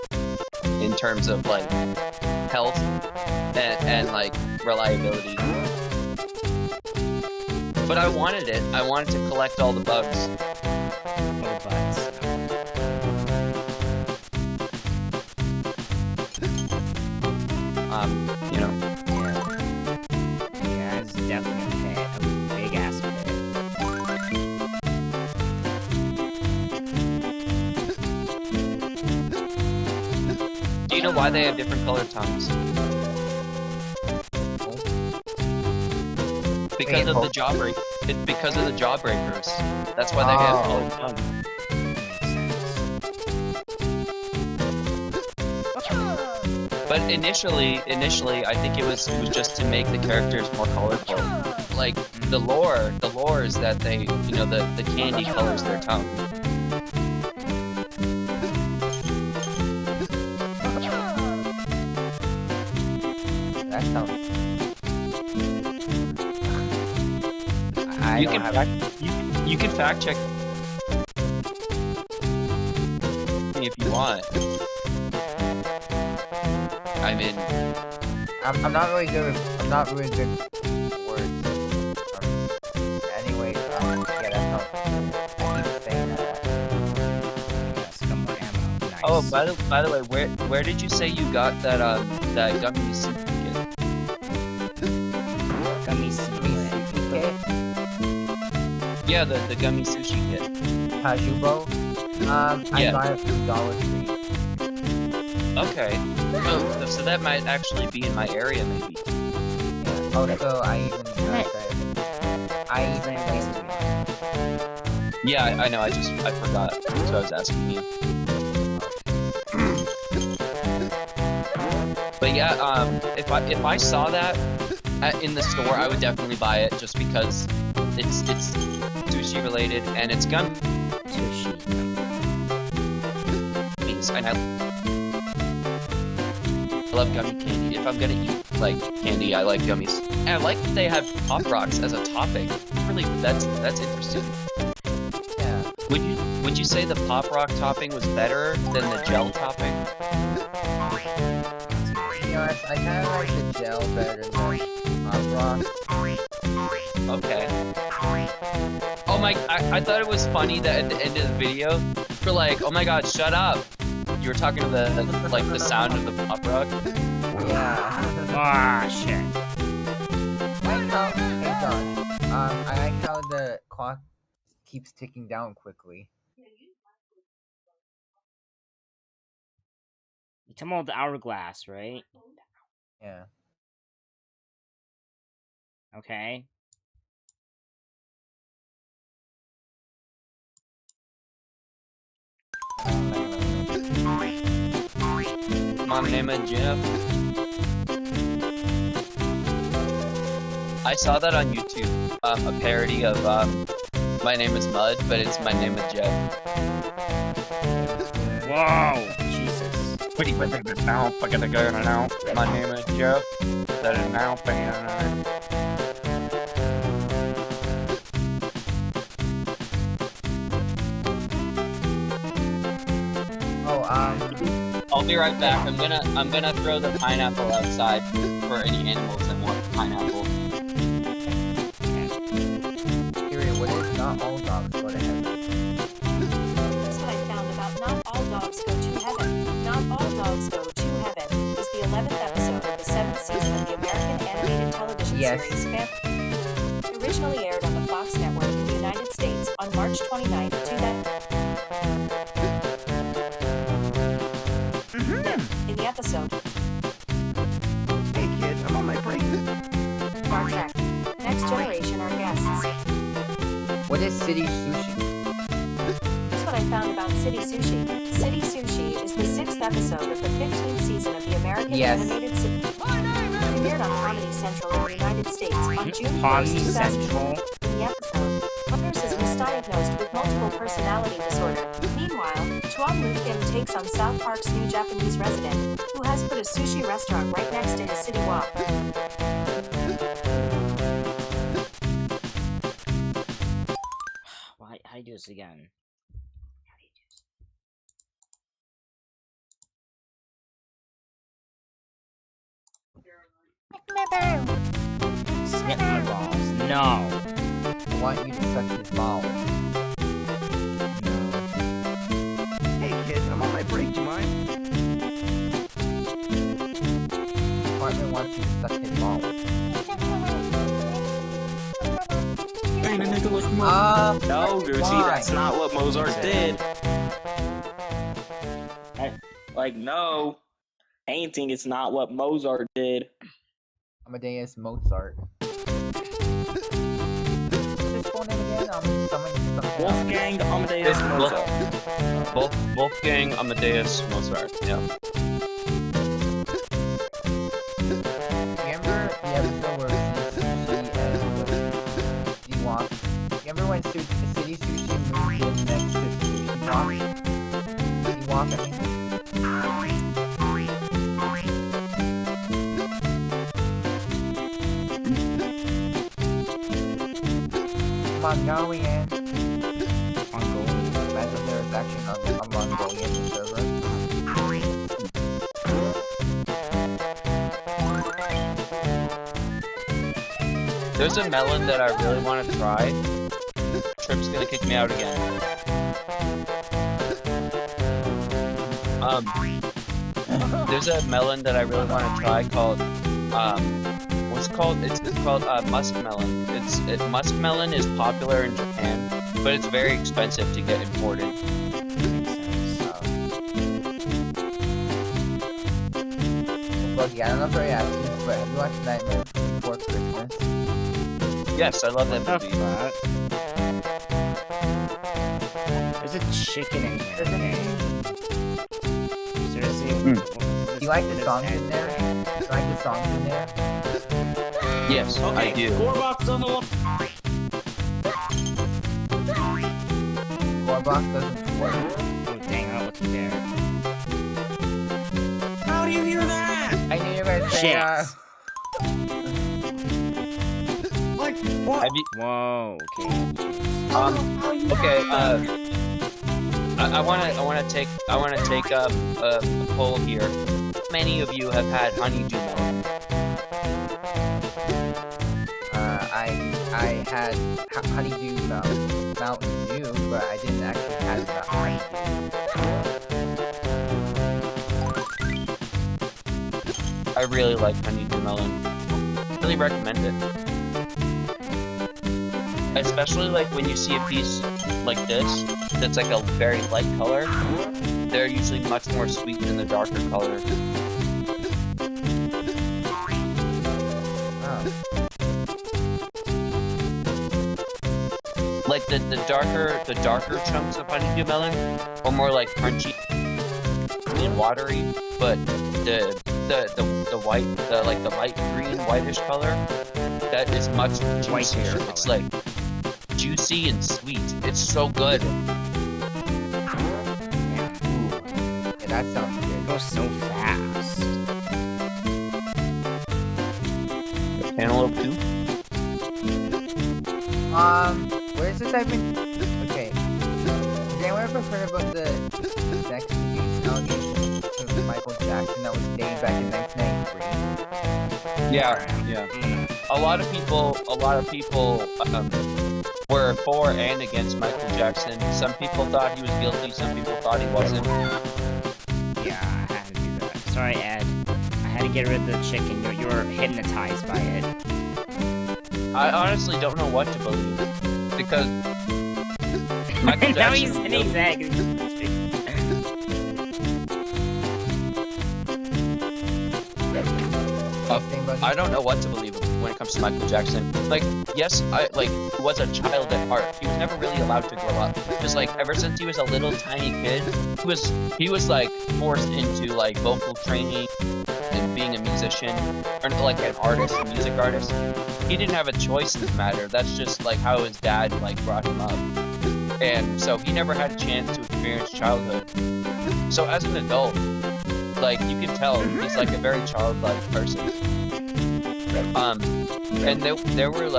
S2: in terms of like health and like reliability. But I wanted it. I wanted to collect all the bugs. You know.
S1: Yeah, it's definitely a pit. A big ass pit.
S2: Do you know why they have different colored tongues? Because of the Jawbreak. It's because of the Jawbreakers. That's why they have colored tongues. But initially, I think it was just to make the characters more colorful. Like the lore is that they, you know, the candy colors their tongue.
S3: That sounds. I
S2: You
S3: don't
S2: can
S3: have.
S2: you can fact check me if you want. I mean,
S3: I'm not really good with. I'm not really good with words. Anyways, yeah, that sounds. I keep saying that.
S1: Yes, got more ammo. Nice.
S2: oh, by the way, where did you say you got that that gummy soup kit?
S1: Gummy secret.
S3: Okay.
S2: Yeah, the gummy sushi kit.
S3: Pajubo. I
S2: Yeah.
S3: got it from Dollar Tree.
S2: Okay. Oh, so that might actually be in my area, maybe.
S3: Yeah. Also, I even got that. I even
S2: Yeah, I know. I forgot. So I was asking you. But yeah, if I saw that in the store, I would definitely buy it just because it's sushi related and it's gummies, and I love gummy candy. If I'm gonna eat like candy, I like gummies. And I like that they have Pop Rocks as a topping. Really, that's interesting.
S3: Yeah.
S2: Would you say the Pop Rock topping was better than the gel topping?
S3: You know, I kind of like the gel better than the Pop Rock.
S2: Okay. Oh my! I thought it was funny that at the end of the video, you're like, "Oh my God, shut up!" You were talking to the sound of the Pop Rock.
S3: Yeah.
S1: Ah, shit.
S3: Hey Josh, I like how the clock keeps ticking down quickly.
S1: You talking about the hourglass, right?
S3: Yeah.
S1: Okay.
S2: My name is Jeff. I saw that on YouTube. A parody of My Name is Mud, but it's My Name is Jeff.
S1: Whoa! Jesus.
S5: Pretty much now, fucking the girl now. My name is Jeff. That is now paying.
S3: Oh,
S2: I'll be right back. I'm gonna throw the pineapple outside for any animals that want pineapple.
S3: Period. What is not all dogs go to heaven?
S8: Here's what I found about Not All Dogs Go to Heaven. Not All Dogs Go to Heaven is the 11th episode of the 7th season of the American animated television series Family. Originally aired on the Fox network in the United States on March 29, 2000. In the episode,
S7: Hey kid, I'm on my break.
S8: Star Trek, Next Generation are guests.
S3: What is City Sushi?
S8: Here's what I found about City Sushi. City Sushi is the 6th episode of the 15th season of the American animated series. Premiered on Comedy Central in the United States on June 1st,
S1: Comedy
S8: 2000.
S1: Central.
S8: In the episode, Butters is misdiagnosed with multiple personality disorder. Meanwhile, 𝘑𝘢 takes on South Park's new Japanese resident, who has put a sushi restaurant right next to his city walk.
S1: Why? How do you do this again? How do you do this? Snip my balls. No.
S3: I want you to suck his balls.
S7: Hey kid, I'm on my break. Do you mind?
S3: Partner wants you to suck his balls.
S6: Ain't a nigga like
S3: No,
S6: Goosey,
S3: why?
S6: that's not what Mozart did. No. Painting is not what Mozart did.
S3: Amadeus Mozart. What's his full name again? I'm summoning something else.
S6: Wolfgang Amadeus Mozart.
S2: Wolfgang Amadeus Mozart. Yeah.
S3: Remember the episode where Sushi and 𝘠𝘢𝘥? Remember when City Sushi moved in next to 𝘠𝘠𝘠𝘠? 𝘠𝘠𝘠𝘠, I mean. Mongolian.
S1: Mongolian.
S3: Imagine there was actually a Mongolian server.
S2: There's a melon that I really want to try. Trip's gonna kick me out again. There's a melon that I really want to try called what's it called? It's called muskmelon. Muskmelon is popular in Japan, but it's very expensive to get imported.
S3: Look, I don't know if I asked you, but have you watched Nightmare Before Christmas?
S2: Yes, I love that
S1: What the
S2: movie.
S1: fuck? There's a chicken in here, okay? Seriously?
S2: Mm.
S3: Do you like the songs in there? Do you like the songs in there?
S2: Yes, I do.
S6: Gorbok doesn't want.
S3: Gorbok doesn't work.
S1: Oh dang, I'm looking there.
S6: How do you hear that?
S3: I knew you were gonna say,
S1: Shit.
S6: Like what?
S2: Have you,
S1: Whoa, okay.
S2: okay, I wanna take a poll here. How many of you have had honeydew melon?
S3: I had honeydew Mountain Dew, but I didn't actually have the honeydew.
S2: I really like honeydew melon. Really recommend it. Especially like when you see a piece like this, that's like a very light color. They're usually much more sweet than the darker color.
S3: Oh.
S2: Like the darker chunks of honeydew melon are more like crunchy and watery, but the white, the light green whitish color, that is much juicier.
S1: Whitish
S2: It's
S1: color.
S2: like juicy and sweet. It's so good.
S3: Yeah, that sounds
S1: It
S3: good.
S1: goes so fast.
S2: Cantaloupe too.
S3: Where's this I've been? Okay. Has anyone ever heard about the sex abuse allegations of Michael Jackson that was dated back in 1993?
S2: Yeah. A lot of people were for and against Michael Jackson. Some people thought he was guilty, some people thought he wasn't.
S1: Yeah, I had to do that. Sorry, Ed. I had to get rid of the chicken. You were hypnotized by it.
S2: I honestly don't know what to believe. Because Michael
S1: Now
S2: Jackson
S1: he's hitting his egg.
S2: I don't know what to believe when it comes to Michael Jackson. Like, yes, he was a child at heart. He was never really allowed to grow up. Just like ever since he was a little tiny kid, he was like forced into like vocal training and being a musician or like an artist, a music artist. He didn't have a choice in the matter. That's just like how his dad like brought him up. And so he never had a chance to experience childhood. So as an adult, like you can tell he's like a very childlike person. And there were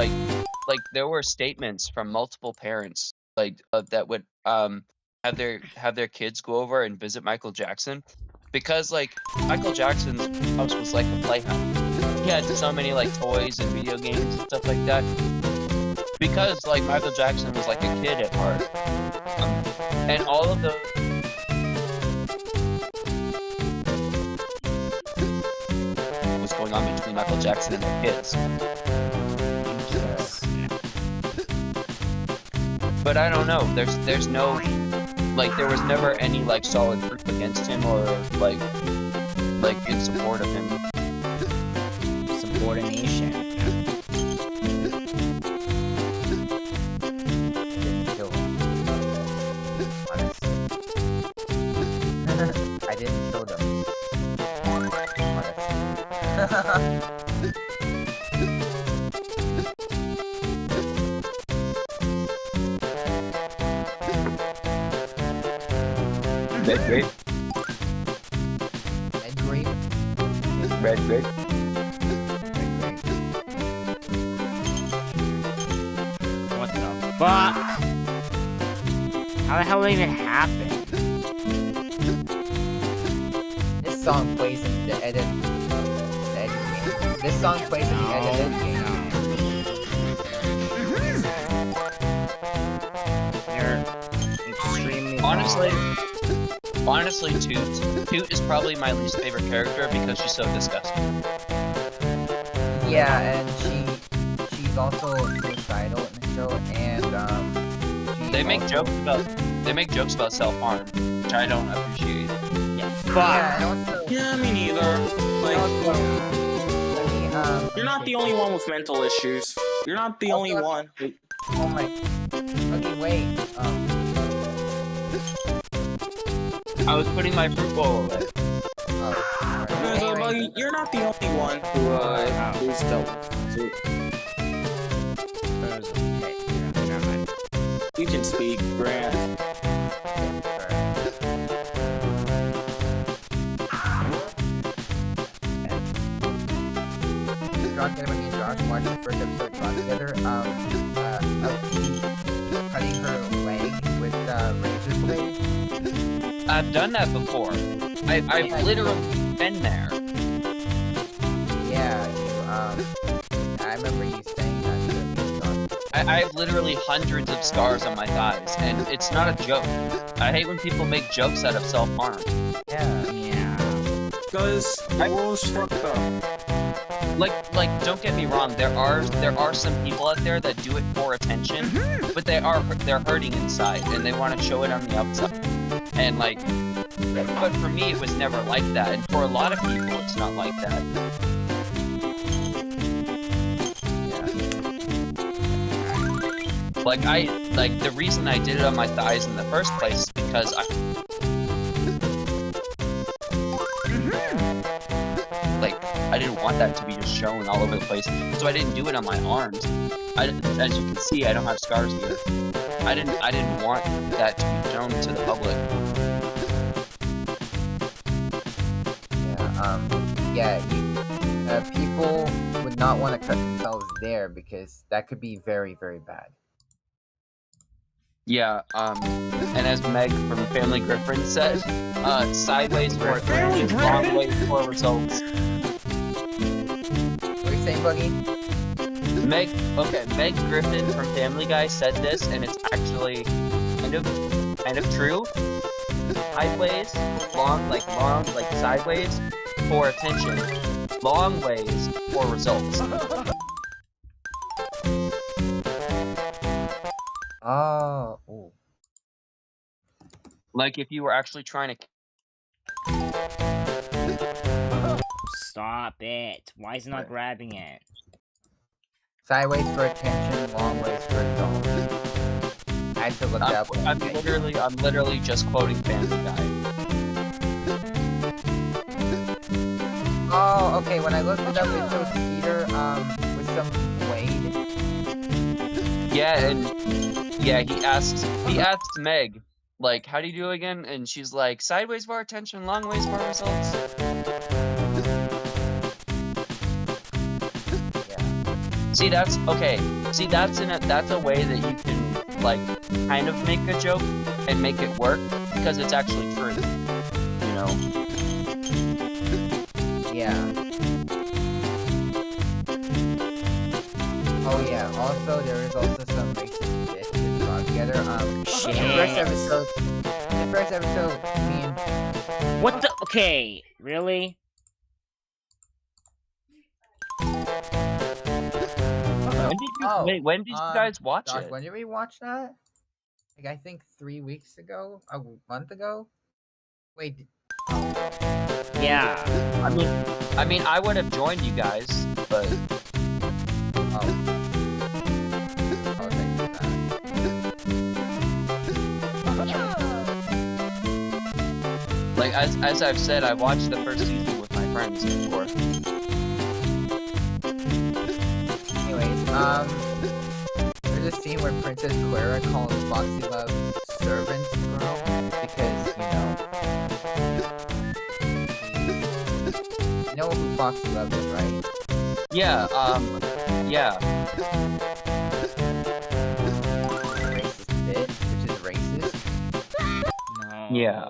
S2: there were statements from multiple parents that would have their kids go over and visit Michael Jackson, because like Michael Jackson's house was like a playhouse. He had so many like toys and video games and stuff like that, because like Michael Jackson was like a kid at heart, and all of the what's going on between Michael Jackson and the kids. But I don't know. There's no there was never any like solid proof against him or like in support of him.
S1: Subordination.
S3: Didn't kill him. Honestly. I didn't kill them. Honestly.
S2: Red grape.
S3: Red grape.
S2: Red grape.
S3: Red grape.
S1: What the fuck? How the hell did it even happen?
S3: This song plays in the edit. This song plays in the edited game.
S1: You're extremely
S2: Honestly, Toot is probably my least favorite character because she's so disgusting.
S3: Yeah, and she's also suicidal in the show, and
S2: They make jokes about self-harm, which I don't appreciate.
S1: Yeah, fuck.
S3: Yeah, and also,
S6: Yeah, me neither. Like,
S3: I
S6: you're not the only one with mental issues. You're not the only one.
S3: Oh my. Okay, wait.
S2: I was putting my fruit bowl away.
S3: Anyway,
S6: You're not the only one who's dealt with it. You can speak, Grant.
S3: Josh and Josh watched the first episode drawn together. Of cutting her leg with razor blade.
S2: I've done that before. I've literally been there.
S3: Yeah, I remember you saying that to me, Josh.
S2: I have literally hundreds of scars on my thighs, and it's not a joke. I hate when people make jokes out of self-harm.
S3: Yeah.
S6: Because the world's fucked up.
S2: Like, don't get me wrong. There are some people out there that do it for attention, but they're hurting inside, and they want to show it on the outside. And like, but for me, it was never like that, and for a lot of people, it's not like that. Like the reason I did it on my thighs in the first place is because I didn't want that to be just shown all over the place, so I didn't do it on my arms. As you can see, I don't have scars here. I didn't want that to be shown to the public.
S3: People would not want to cut themselves there because that could be very, very bad.
S2: Yeah, and as Meg from Family Griffin said, sideways for attention, long way for results.
S3: What are you saying, Buggy?
S2: Meg Griffin from Family Guy said this, and it's actually kind of true. Sideways, long, like sideways for attention, long ways for results.
S3: Oh. Ooh.
S2: Like if you were actually trying to.
S1: Stop it. Why is it not grabbing it?
S3: Sideways for attention, long ways for adults. I had to look that up.
S2: I'm literally just quoting Family Guy.
S3: Oh, okay. When I looked it up, it shows Peter with some blade.
S2: Yeah, and yeah, he asked Meg, like, how do you do again? And she's like, sideways for attention, long ways for results.
S3: Yeah.
S2: See, that's okay. See, that's a way that you can like kind of make a joke and make it work because it's actually true. You know.
S3: Yeah. Oh yeah. Also, there is also some racist shit that's brought together.
S1: Shit.
S3: The first episode, me and
S1: What the? Okay, really?
S2: When did you guys watch
S3: Josh,
S2: it?
S3: when did we watch that? Like I think 3 weeks ago, a month ago. Wait.
S1: Yeah.
S2: I mean, I would have joined you guys, but
S3: Oh, thank you for that.
S2: like as I've said, I watched the first season with my friends before.
S3: Anyways, there's a scene where Princess Clara calls Foxy Love servant girl because, you know who Foxy Love is, right?
S2: Yeah, yeah. Yeah.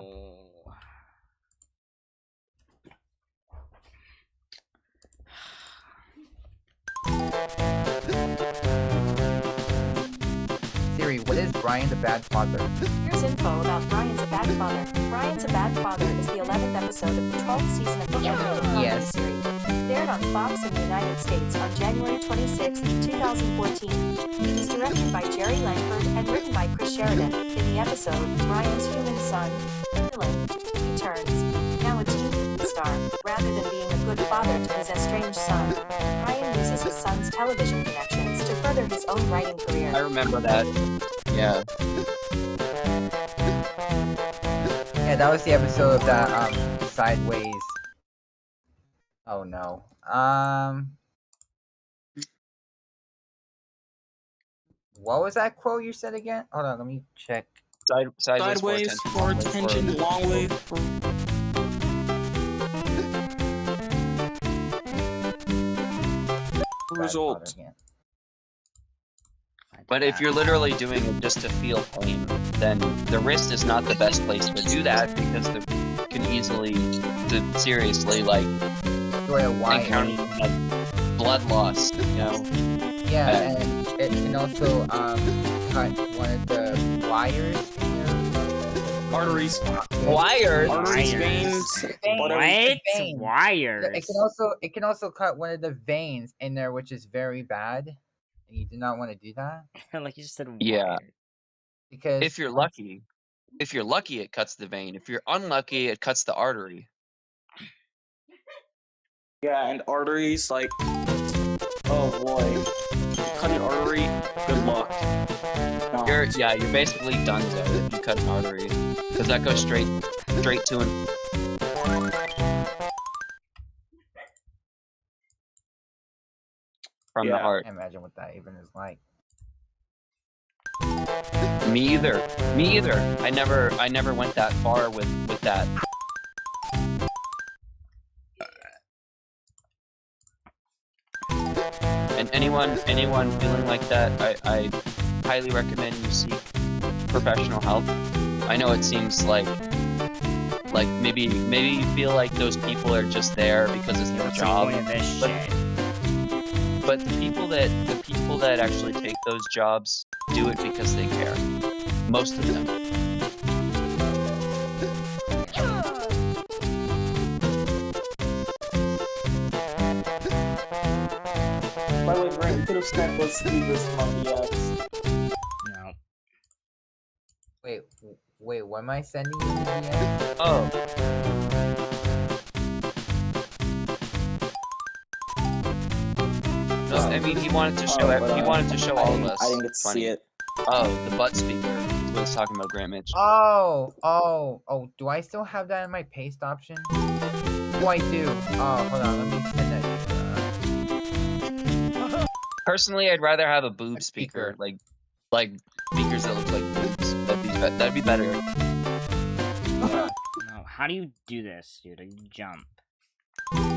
S3: Siri, what is Brian the Bad Father?
S8: Here's info about Brian's a Bad Father. Brian's a Bad Father is the 11th episode of the 12th season of the animated comedy
S3: Yes.
S8: series. Aired on Fox in the United States on January 26, 2014. It is directed by Jerry Langford and written by Chris Sheridan. In the episode, Brian's human son, Dylan, returns, now a teen star. Rather than being a good father to his estranged son, Brian uses his son's television connections to further his own writing career.
S2: I remember that. Yeah.
S3: Yeah, that was the episode of that Sideways. Oh no. What was that quote you said again? Hold on, let me check.
S2: Sideways
S6: for attention, long way for result.
S2: But if you're literally doing it just to feel pain, then the wrist is not the best place to do that because you can easily, seriously, like, encounter like, blood loss, you know?
S3: Yeah, and it can also cut one of the wires in your
S6: Arteries.
S2: Wires?
S6: Arteries, veins.
S1: What?
S3: Veins.
S1: Wires?
S3: It can also cut one of the veins in there, which is very bad. And you do not want to do that.
S1: Like you just said.
S2: Yeah.
S1: Wires.
S3: Because
S2: If you're lucky, it cuts the vein. If you're unlucky, it cuts the artery.
S6: Yeah, and arteries, like, oh boy, cut an artery. Good luck. No.
S2: You're basically done if you cut an artery, because that goes straight to an. From the heart.
S3: I can't imagine what that even is like.
S2: Me either. I never went that far with that. And anyone feeling like that, I highly recommend you seek professional help. I know it seems like maybe you feel like those people are just there because it's their
S1: What's the
S2: job.
S1: point of this shit?
S2: But the people that actually take those jobs do it because they care. Most of them.
S6: By the way, Grant, you could have spent those speakers from the
S1: No.
S3: Wait, what am I sending you in the DM?
S2: Oh. No, I mean he wanted to show all of us.
S6: I didn't get to see it.
S2: Oh, the butt speaker. That's what I was talking about, GrantMitch.
S3: Oh, do I still have that in my paste option? Oh, I do. Oh, hold on, let me send that to you.
S2: Personally, I'd rather have a boob speaker, like speakers that look like boobs. That'd be better.
S1: No. How do you do this, dude? You jump.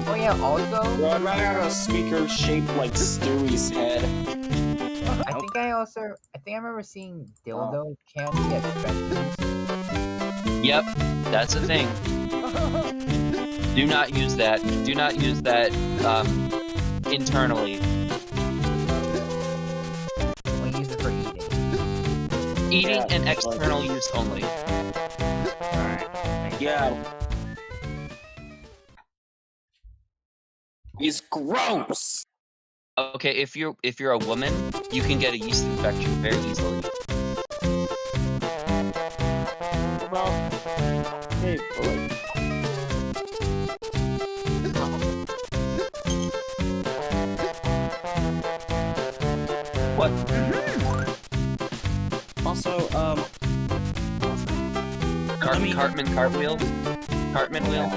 S3: Oh yeah, also...
S6: Well, I'd rather have a speaker shaped like Stewie's head.
S3: I think I remember seeing dildo candy at Spencer's.
S2: Yep, that's a thing. Do not use that. Do not use that internally.
S3: Only use it for eating.
S2: Eating
S6: Yeah,
S2: and external use only.
S1: Alright.
S6: Yeah. It's gross.
S2: Okay, if you're a woman, you can get a yeast infection very easily.
S6: Well, hey, boy.
S2: What?
S6: Also,
S2: Cartman wheel.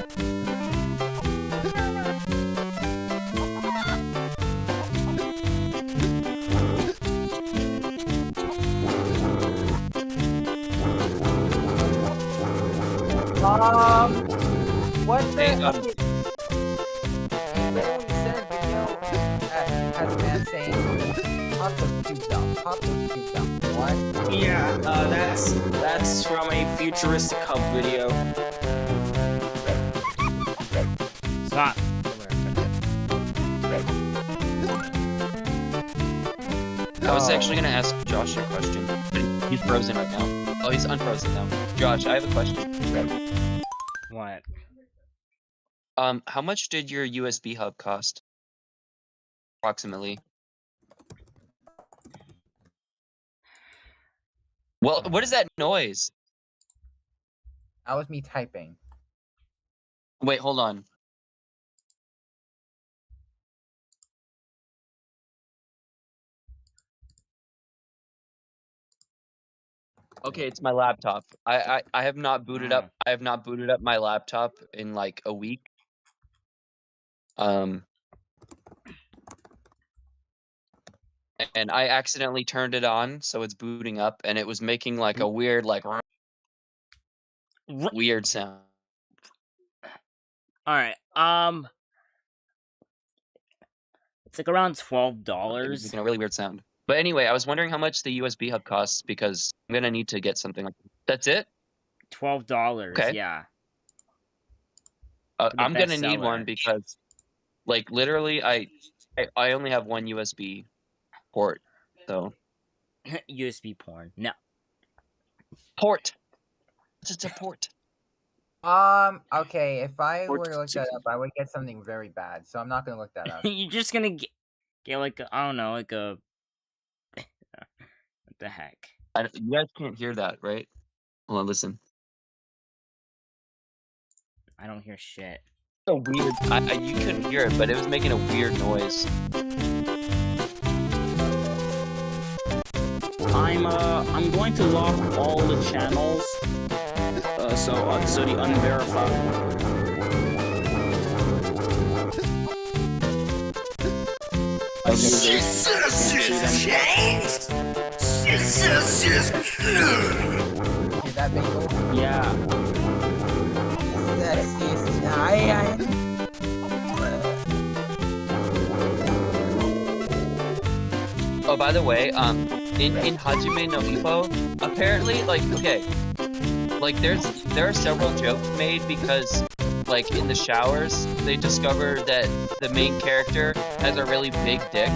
S3: What the?
S2: Hey,
S3: Okay. Literally sent a video as a man saying Pop those cubes out. Pop those cubes out. What?
S6: Yeah, that's from a futuristic hub video.
S1: Stop.
S2: I was actually gonna ask Josh a question. He's frozen right now. Oh, he's unfrozen now. Josh, I have a question.
S1: What?
S2: How much did your USB hub cost? Approximately. Well, what is that noise?
S3: That was me typing.
S2: Wait, hold on. Okay, it's my laptop. I have not booted up. I have not booted up my laptop in like a week. And I accidentally turned it on, so it's booting up, and it was making like a weird, like weird sound.
S1: All right. It's like around
S2: It was
S1: $12.
S2: making a really weird sound. But anyway, I was wondering how much the USB hub costs because I'm gonna need to get something like that. That's it?
S1: $12.
S2: Okay.
S1: Yeah. the
S2: I'm gonna need
S1: bestseller.
S2: one because, like, literally, I only have one USB port, so
S1: USB porn. No.
S2: port. It's a port.
S3: Okay, if I were to look that up, I would get something very bad, so I'm not gonna look that up.
S1: You're just gonna get like I don't know, like a what the heck?
S2: You guys can't hear that, right? Hold on, listen.
S1: I don't hear shit.
S2: So weird. You couldn't hear it, but it was making a weird noise.
S6: I'm going to lock all the channels. So the unverified.
S2: Okay.
S3: Hear that, Bagel?
S6: Yeah.
S2: Oh, by the way, in Hajime no Ippo, apparently, like, okay, like there are several jokes made because, like, in the showers they discover that the main character has a really big dick,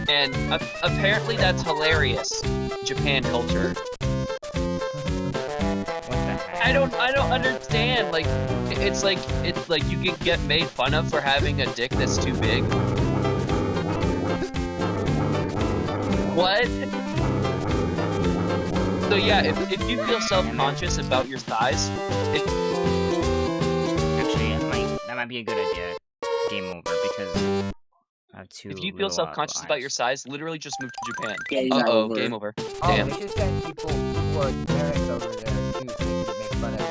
S2: and apparently that's hilarious. Japan culture. I don't understand. Like, it's like you can get made fun of for having a dick that's too big. What? So yeah, if you feel self-conscious about your size,
S1: Actually, that might be a good idea. Game over because I have two.
S2: if you feel self-conscious about your size, literally just move to Japan.
S6: Game
S2: Uh-oh,
S6: over.
S2: game over.
S3: Oh,
S2: Damn.
S3: we should send people who are parents over there too, so we can make fun of it.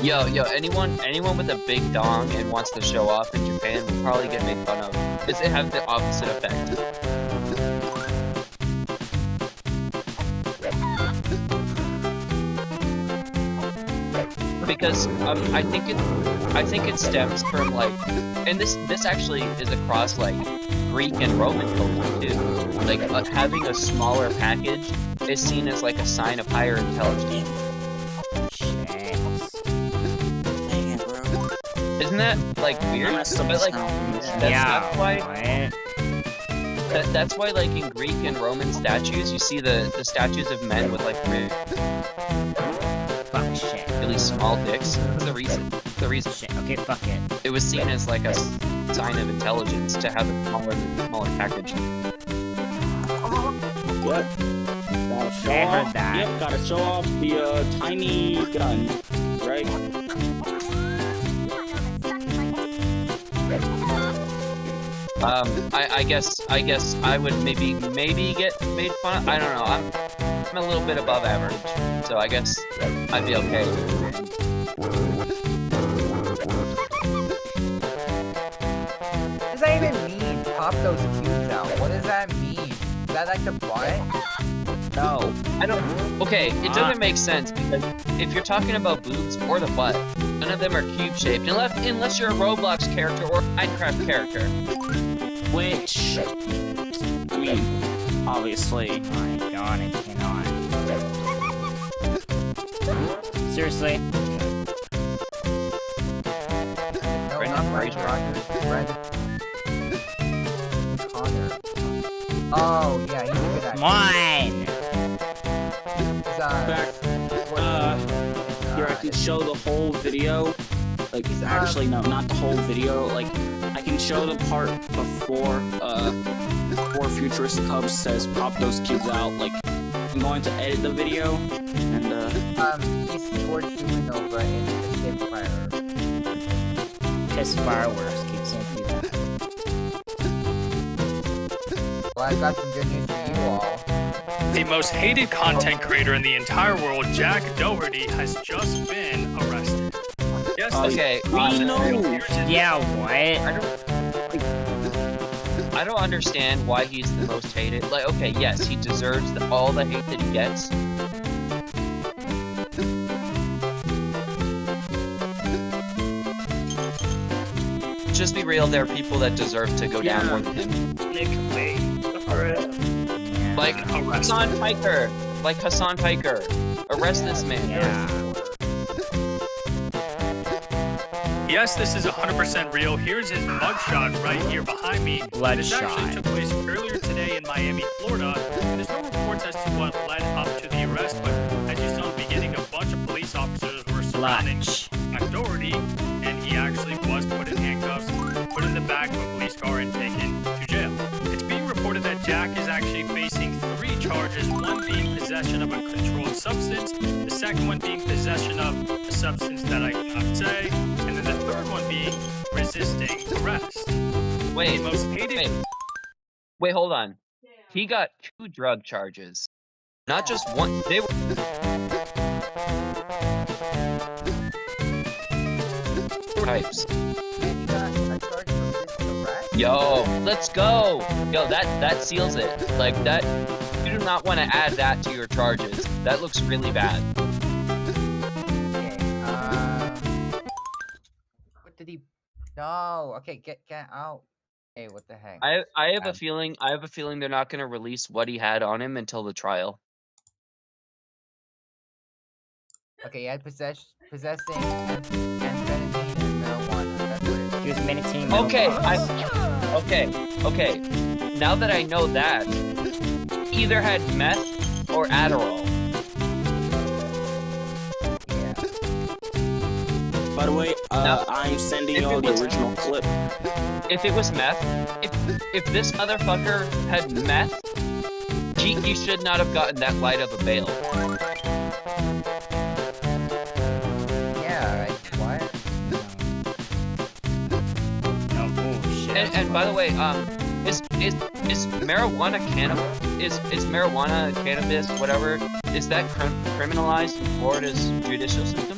S2: Yo, anyone with a big dong and wants to show off in Japan will probably get made fun of. It has the opposite effect. Because I think it stems from, like, and this actually is across, like, Greek and Roman culture too. Like, having a smaller package is seen as like a sign of higher intelligence. Isn't that, like, weird? But, like, that's why. That's why, like, in Greek and Roman statues, you see the statues of men with, like, really small dicks. That's the reason. The reason.
S1: Shit. Okay, fuck it.
S2: It was seen as like a sign of intelligence to have a smaller package.
S6: Yep. Gotta show
S1: I heard
S6: off.
S1: that.
S6: Yep. Gotta show off the tiny gun, right?
S2: I guess I would maybe get made fun of. I don't know. I'm a little bit above average, so I guess I'd be okay.
S3: What does that even mean? Pop those cubes out. What does that mean? Is that like the butt?
S6: No.
S2: I don't. Okay, it doesn't make sense because if you're talking about boobs or the butt, none of them are cube shaped unless you're a Roblox character or a Minecraft character.
S6: Which, I mean, obviously.
S1: Oh my god, I cannot. Seriously?
S3: No,
S2: Brendan
S3: not
S2: Fraser.
S3: Rogers. Brendan Connor. Oh, yeah, he's a good actor.
S1: Come on!
S3: He's,
S6: Here, I can show the whole video. Like, actually, no, not the whole video. Like, I can show the part before Futuristic Hubs says pop those cubes out. Like, I'm going to edit the video, and,
S3: he's scored supernova in the Spitfire.
S1: Piss fireworks keep saying to do that.
S3: Well, I've got some good news for you all.
S9: The most hated content creator in the entire world, Jack Doherty, has just been arrested. Yes,
S2: Okay,
S6: we know.
S1: Yeah, what?
S2: I don't understand why he's the most hated. Like, okay, yes, he deserves all the hate that he gets. Just be real, there are people that deserve to go down more than him. Like Hassan Piker. Like Hassan Piker. Arrest this man.
S1: Yeah.
S9: Yes, this is 100% real. Here's his mugshot right here behind me. This actually
S1: Bloodshot.
S9: took place earlier today in Miami, Florida. There's no reports as to what led up to the arrest, but as you saw in the beginning, a bunch of police officers were surrounding Jack Doherty, and he actually was put in handcuffs, put in the back of a police car, and taken to jail. It's being reported that Jack is actually facing 3 charges, one being possession of a controlled substance, the second one being possession of a substance that I cannot say, and then the third one being resisting arrest.
S2: Wait,
S9: The most hated.
S2: wait, hold on. He got 2 drug charges. Not just one. They were. Types.
S3: And he got a charge for resisting arrest?
S2: Yo, let's go. Yo, that seals it. Like that. You do not want to add that to your charges. That looks really bad.
S3: Okay, what did he... No, okay, get out. Hey, what the heck?
S2: I have a feeling. I have a feeling they're not going to release what he had on him until the trial.
S3: Okay, he had possessing amphetamine and marijuana. That's what it is.
S1: He was meditating.
S2: Okay, okay. Now that I know that, he either had meth or Adderall.
S3: Yeah.
S6: By the way,
S2: Now,
S6: I'm sending
S2: if
S6: y'all
S2: it
S6: the
S2: was-
S6: original clip.
S2: If it was meth, if this motherfucker had meth, he should not have gotten that light of a bail.
S3: Yeah, what?
S1: Oh, shit.
S2: And by the way, is marijuana is marijuana cannabis whatever? Is that criminalized in Florida's judicial system?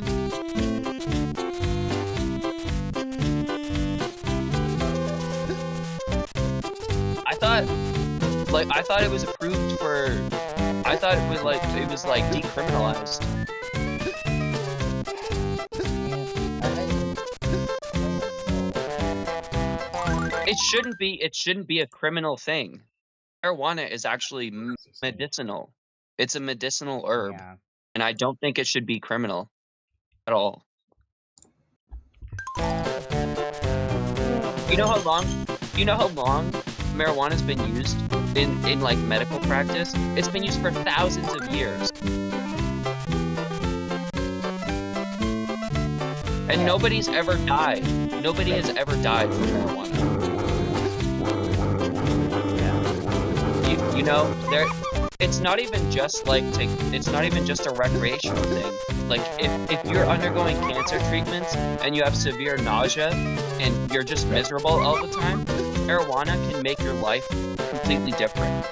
S2: I thought it was approved for. I thought it was like decriminalized. It shouldn't be a criminal thing. Marijuana is actually medicinal. It's a medicinal herb,
S1: Yeah.
S2: and I don't think it should be criminal at all. You know how long marijuana's been used in like medical practice? It's been used for thousands of years. And nobody's ever died. Nobody has ever died from marijuana. You know, it's not even just it's not even just a recreational thing. Like if you're undergoing cancer treatments and you have severe nausea and you're just miserable all the time, marijuana can make your life completely different.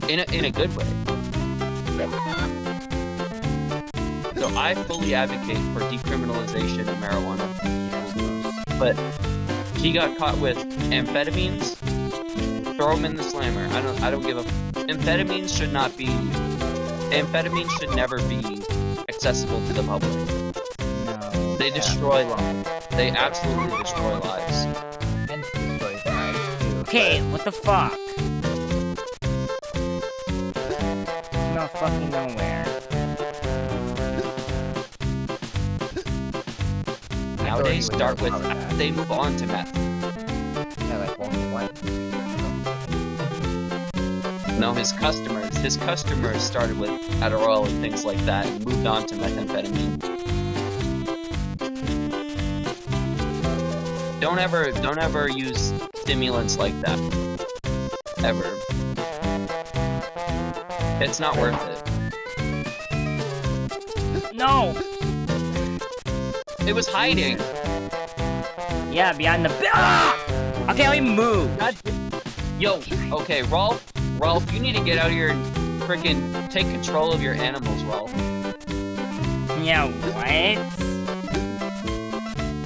S2: In a good way. So I fully advocate for decriminalization of marijuana. But he got caught with amphetamines, Throw them in the slammer. I don't give a. Amphetamines should not be. Amphetamines should never be accessible to the public.
S1: No.
S2: They destroy lives. They absolutely destroy lives.
S3: And destroys lives too.
S1: Okay, what the fuck? No fucking nowhere.
S2: Nowadays,
S3: would
S2: start with.
S3: overpower that.
S2: They move on to meth.
S3: Yeah, like one.
S2: No, his customers started with Adderall and things like that, and moved on to methamphetamine. Don't ever use stimulants like that. Ever. It's not worth it.
S1: No!
S2: It was hiding.
S1: Yeah, behind the ah! Okay, let me move.
S2: Yo, okay, Rolf, you need to get out here and freaking take control of your animals, Rolf.
S1: Yeah, what?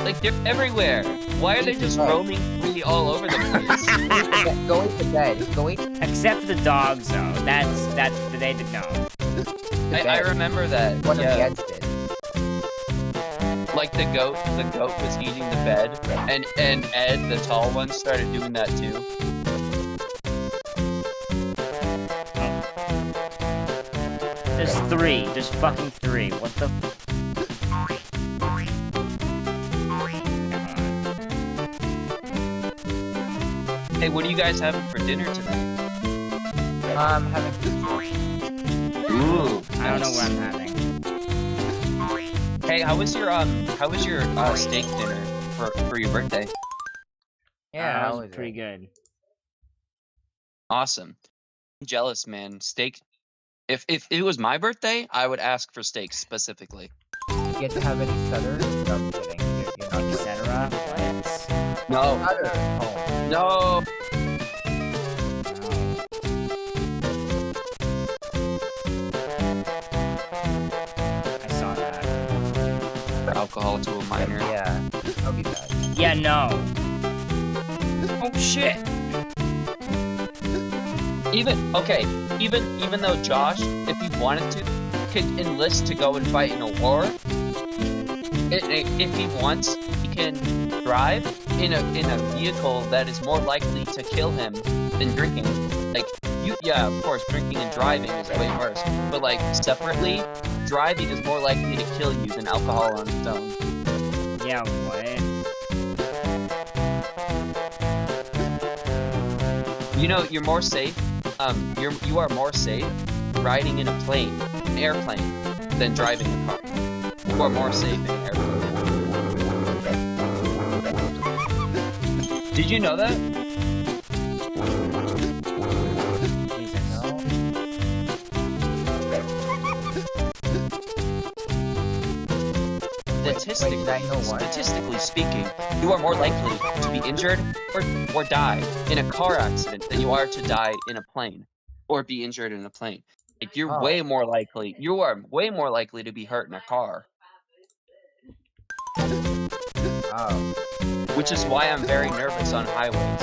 S2: Like, they're everywhere. Why are they just roaming free all over the place?
S3: Go eat the bed. Go eat
S1: Except for the dogs, though. That's they did know.
S3: the bed.
S2: I remember that.
S3: One of the
S2: Yeah.
S3: Eds did.
S2: Like the goat was eating the bed, and Ed, the tall one, started doing that too.
S1: There's three. There's fucking three. What the?
S2: Hey, what are you guys having for dinner tonight?
S3: Having
S2: Ooh,
S1: I don't know what I'm having.
S2: Hey, how was your steak dinner for your birthday?
S3: yeah,
S1: that
S3: how
S1: was
S3: was
S1: pretty
S3: it?
S1: good.
S2: Awesome. I'm jealous, man. Steak. If it was my birthday, I would ask for steak specifically.
S3: You get to have any stutter? No, I'm kidding. You're not
S1: Etc. What?
S2: No,
S3: stutter. Oh.
S2: no.
S1: I saw that.
S2: For alcohol to a minor.
S3: Yeah, that'll be bad.
S1: Yeah, no. Oh shit.
S2: Even though Josh, if he wanted to, could enlist to go and fight in a war. If he wants, he can drive in a vehicle that is more likely to kill him than drinking. Like yeah, of course, drinking and driving is way worse. But like separately, driving is more likely to kill you than alcohol on its own.
S1: Yeah, what?
S2: You know, you're more safe. You are more safe riding in a plane, an airplane, than driving a car. You are more safe in an airplane. Did you know that?
S1: Jesus.
S3: Wait, did I know what?
S2: Statistically speaking, you are more likely to be injured or die in a car accident than you are to die in a plane or be injured in a plane. Like you are way more likely to be hurt in a car.
S3: Oh.
S2: Which is why I'm very nervous on highways.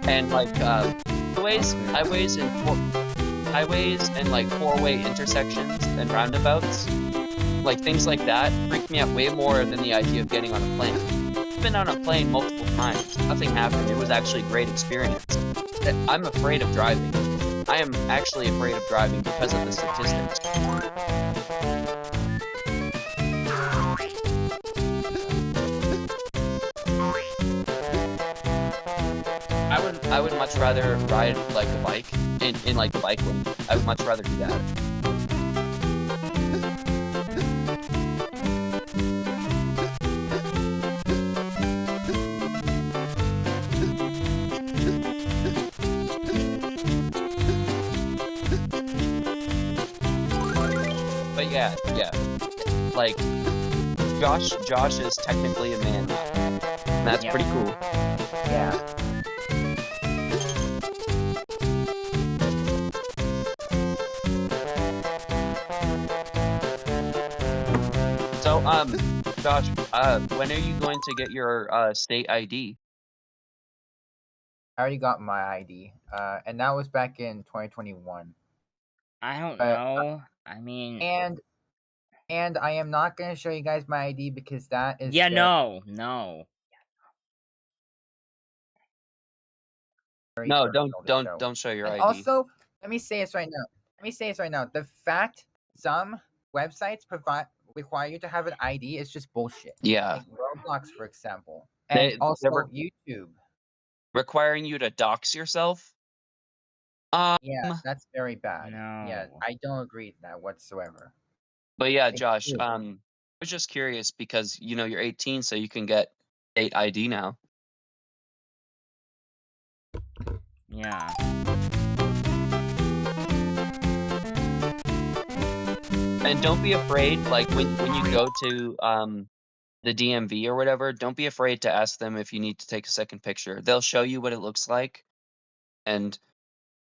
S2: And like highways and like four-way intersections and roundabouts, like things like that freak me out way more than the idea of getting on a plane. I've been on a plane multiple times. Nothing happened. It was actually a great experience. I'm afraid of driving. I am actually afraid of driving because of the statistics. I would much rather ride like a bike in like the bike lane. I would much rather do that. But yeah. Like Josh is technically a man now. And that's pretty cool.
S3: Yeah.
S2: So Josh, when are you going to get your state ID?
S3: I already got my ID, and that was back in 2021.
S1: I don't
S3: But,
S1: know. I mean,
S3: and I am not gonna show you guys my ID because that is
S1: yeah,
S3: very,
S1: no.
S3: very
S2: No,
S3: personal to show.
S2: don't show your
S3: And
S2: ID.
S3: also, let me say this right now. The fact some websites require you to have an ID is just bullshit.
S2: Yeah.
S3: Like Roblox, for example, and also YouTube.
S2: Requiring you to dox yourself?
S3: Yeah, that's very bad. Yeah,
S1: No.
S3: I don't agree with that whatsoever.
S2: But yeah,
S3: It's
S2: Josh,
S3: true.
S2: I was just curious because you know you're 18, so you can get state ID now.
S1: Yeah.
S2: And don't be afraid, like when you go to the DMV or whatever, don't be afraid to ask them if you need to take a second picture. They'll show you what it looks like, and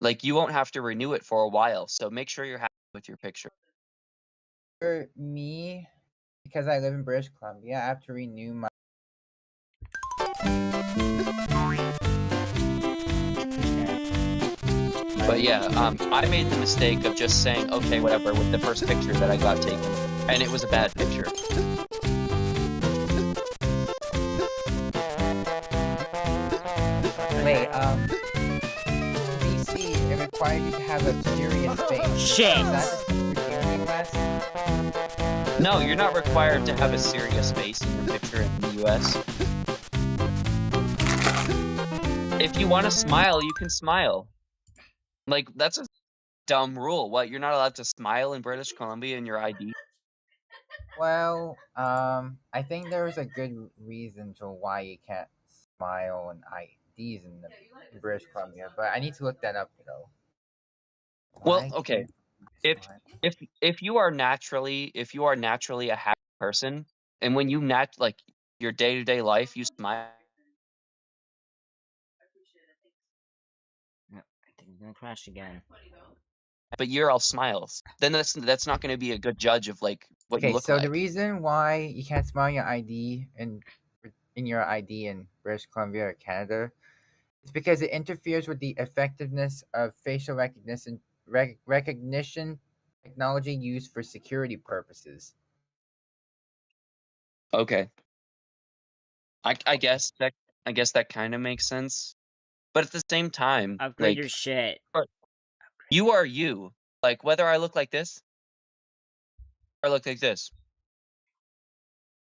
S2: like you won't have to renew it for a while. So make sure you're happy with your picture.
S3: For me, because I live in British Columbia, I have to renew my.
S2: But yeah, I made the mistake of just saying okay, whatever, with the first picture that I got taken, and it was a bad picture.
S3: Wait, BC, it requires you to have a serious face.
S1: Shit.
S3: Is that the US?
S2: No, you're not required to have a serious face in your picture in the US. If you want to smile, you can smile. Like, that's a dumb rule. What, you're not allowed to smile in British Columbia in your ID?
S3: Well, I think there's a good reason to why you can't smile in IDs in the British Columbia, but I need to look that up though.
S2: Well,
S3: Why
S2: okay.
S3: can't you smile?
S2: If you are naturally a happy person, and when you like your day-to-day life, you smile.
S1: I think I'm gonna crash again.
S2: But you're all smiles. Then that's not going to be a good judge of like what you
S3: Okay,
S2: look
S3: so
S2: like.
S3: the reason why you can't smile in your ID in your ID in British Columbia or Canada is because it interferes with the effectiveness of facial recognition technology used for security purposes.
S2: Okay. I guess that kind of makes sense. But at the same time,
S1: Upgrade your
S2: like
S1: shit.
S2: you are you. Like whether I look like this or look like this,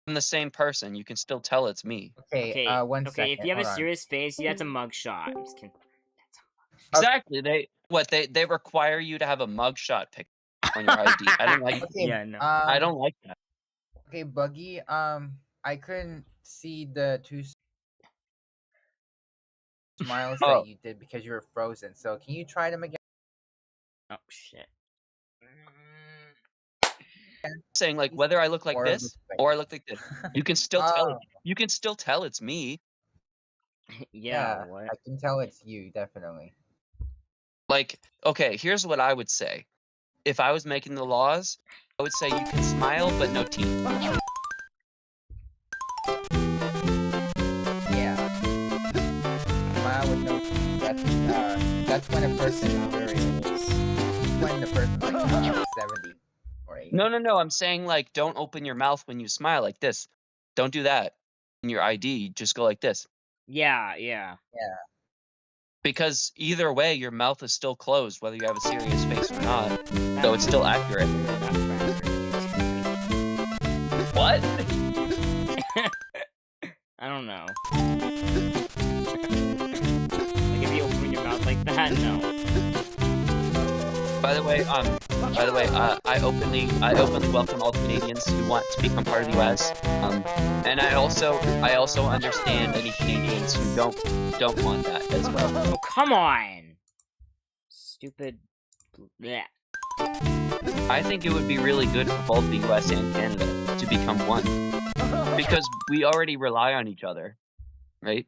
S2: I'm the same person. You can still tell it's me.
S3: Okay, one second.
S1: Okay, if you have a
S3: hold on.
S1: serious face, you have to mugshot. I'm just kidding.
S2: Exactly. They require you to have a mugshot pic on your ID. I don't like
S3: Okay,
S1: Yeah, no.
S2: I don't like that.
S3: Okay, Buggy, I couldn't see the two smiles
S2: Oh.
S3: that you did because you were frozen. So can you try them again?
S1: Oh shit.
S2: Saying like whether I look like
S3: Or
S2: this
S3: look like
S2: or I look like this, you can still tell it.
S3: Oh.
S2: You can still tell it's me.
S1: Yeah,
S3: I
S1: what?
S3: can tell it's you, definitely.
S2: Like, okay, here's what I would say. If I was making the laws, I would say you can smile but no teeth.
S3: Yeah. Smile with no teeth. That's when a person is very old. When the person's like 70 or 80.
S2: No, I'm saying like don't open your mouth when you smile like this. Don't do that. In your ID, just go like this.
S1: Yeah.
S2: Because either way, your mouth is still closed, whether you have a serious face or not. So it's still accurate. What?
S1: I don't know. Like if you open your mouth like that, no.
S2: By the way, I openly welcome all Canadians who want to become part of the U.S. And I also understand any Canadians who don't want that as well.
S1: Oh come on! Stupid. Yeah.
S2: I think it would be really good for both the U.S. and Canada to become one, because we already rely on each other, right?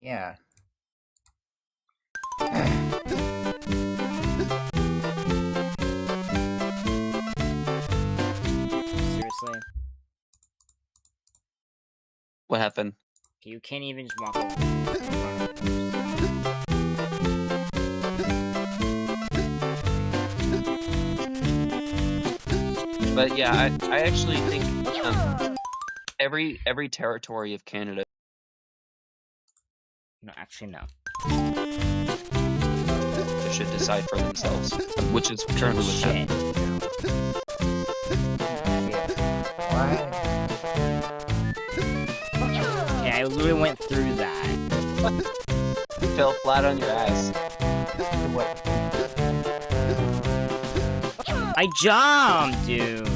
S3: Yeah.
S1: Seriously.
S2: What happened?
S1: You can't even just walk over.
S2: But yeah, I actually think every territory of Canada.
S1: No, actually, no.
S2: They should decide for themselves, which is currently what's happening.
S1: Okay, I literally went through that.
S2: You fell flat on your ass.
S3: What?
S1: I jumped, dude.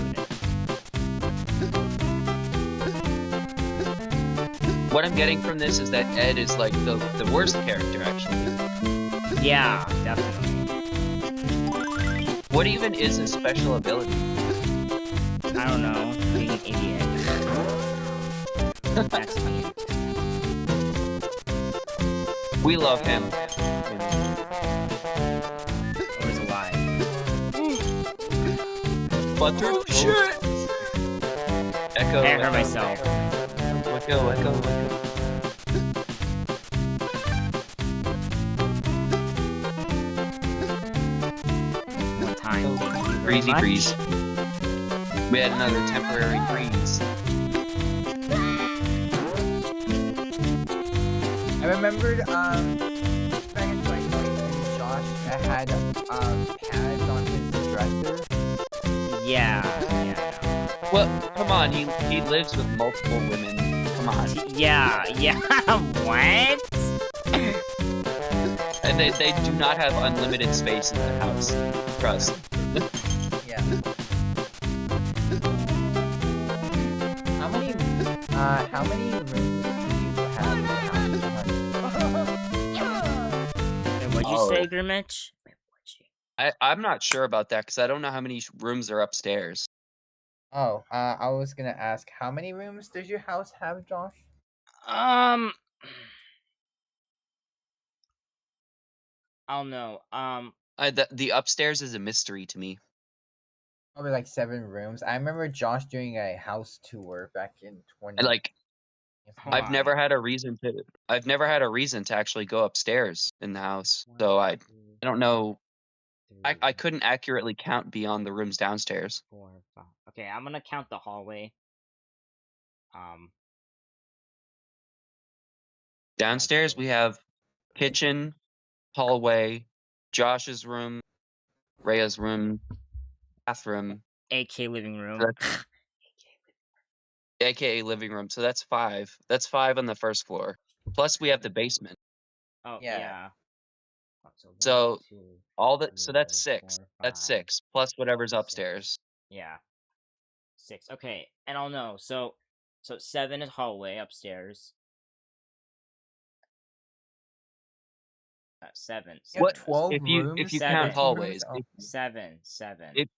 S2: What I'm getting from this is that Ed is like the worst character, actually.
S1: Yeah, definitely.
S2: What even is his special ability?
S1: I don't know. Being an idiot. That's me.
S2: We love him.
S1: Or is alive.
S2: Butter?
S1: Oh shit!
S2: Echo.
S1: I hurt myself.
S2: Echo.
S1: One time. Thank you very
S2: Breezy
S1: much.
S2: breeze. We had another temporary breeze.
S3: I remembered, back in 2020, Josh had, pads on his dresser.
S1: Yeah.
S2: Well, come on, he lives with multiple women. Come on.
S1: Yeah. What?
S2: And they do not have unlimited space in the house. Trust.
S3: Yeah. How many rooms do you have in the house?
S1: Wait, what'd you say, GrantMitch? Wait, what'd you...
S2: I'm not sure about that because I don't know how many rooms are upstairs.
S3: Oh, I was gonna ask, how many rooms does your house have, Josh?
S1: I don't know.
S2: The upstairs is a mystery to me.
S3: Probably like 7 rooms. I remember Josh doing a house tour back in 20.
S2: I've never had a reason to actually go upstairs in the house. So I don't know. I couldn't accurately count beyond the rooms downstairs.
S1: 4, 5. Okay, I'm gonna count the hallway.
S2: Downstairs we have kitchen, hallway, Josh's room, Rhea's room, bathroom,
S1: AK living room.
S2: aka living room. So that's 5. That's 5 on the first floor. Plus we have the basement.
S1: Oh
S3: Yeah.
S1: yeah.
S2: So
S1: One, two,
S2: all that. So
S1: three,
S2: that's 6.
S1: 4,
S2: That's
S1: 5,
S2: 6 plus whatever's
S1: 6.
S2: upstairs.
S1: Yeah. 6. Okay, and I'll know. So 7 is hallway upstairs. 7.
S3: You have 12
S2: if you
S3: rooms?
S2: count
S1: 7.
S2: hallways?
S3: Oh.
S1: 7.
S2: If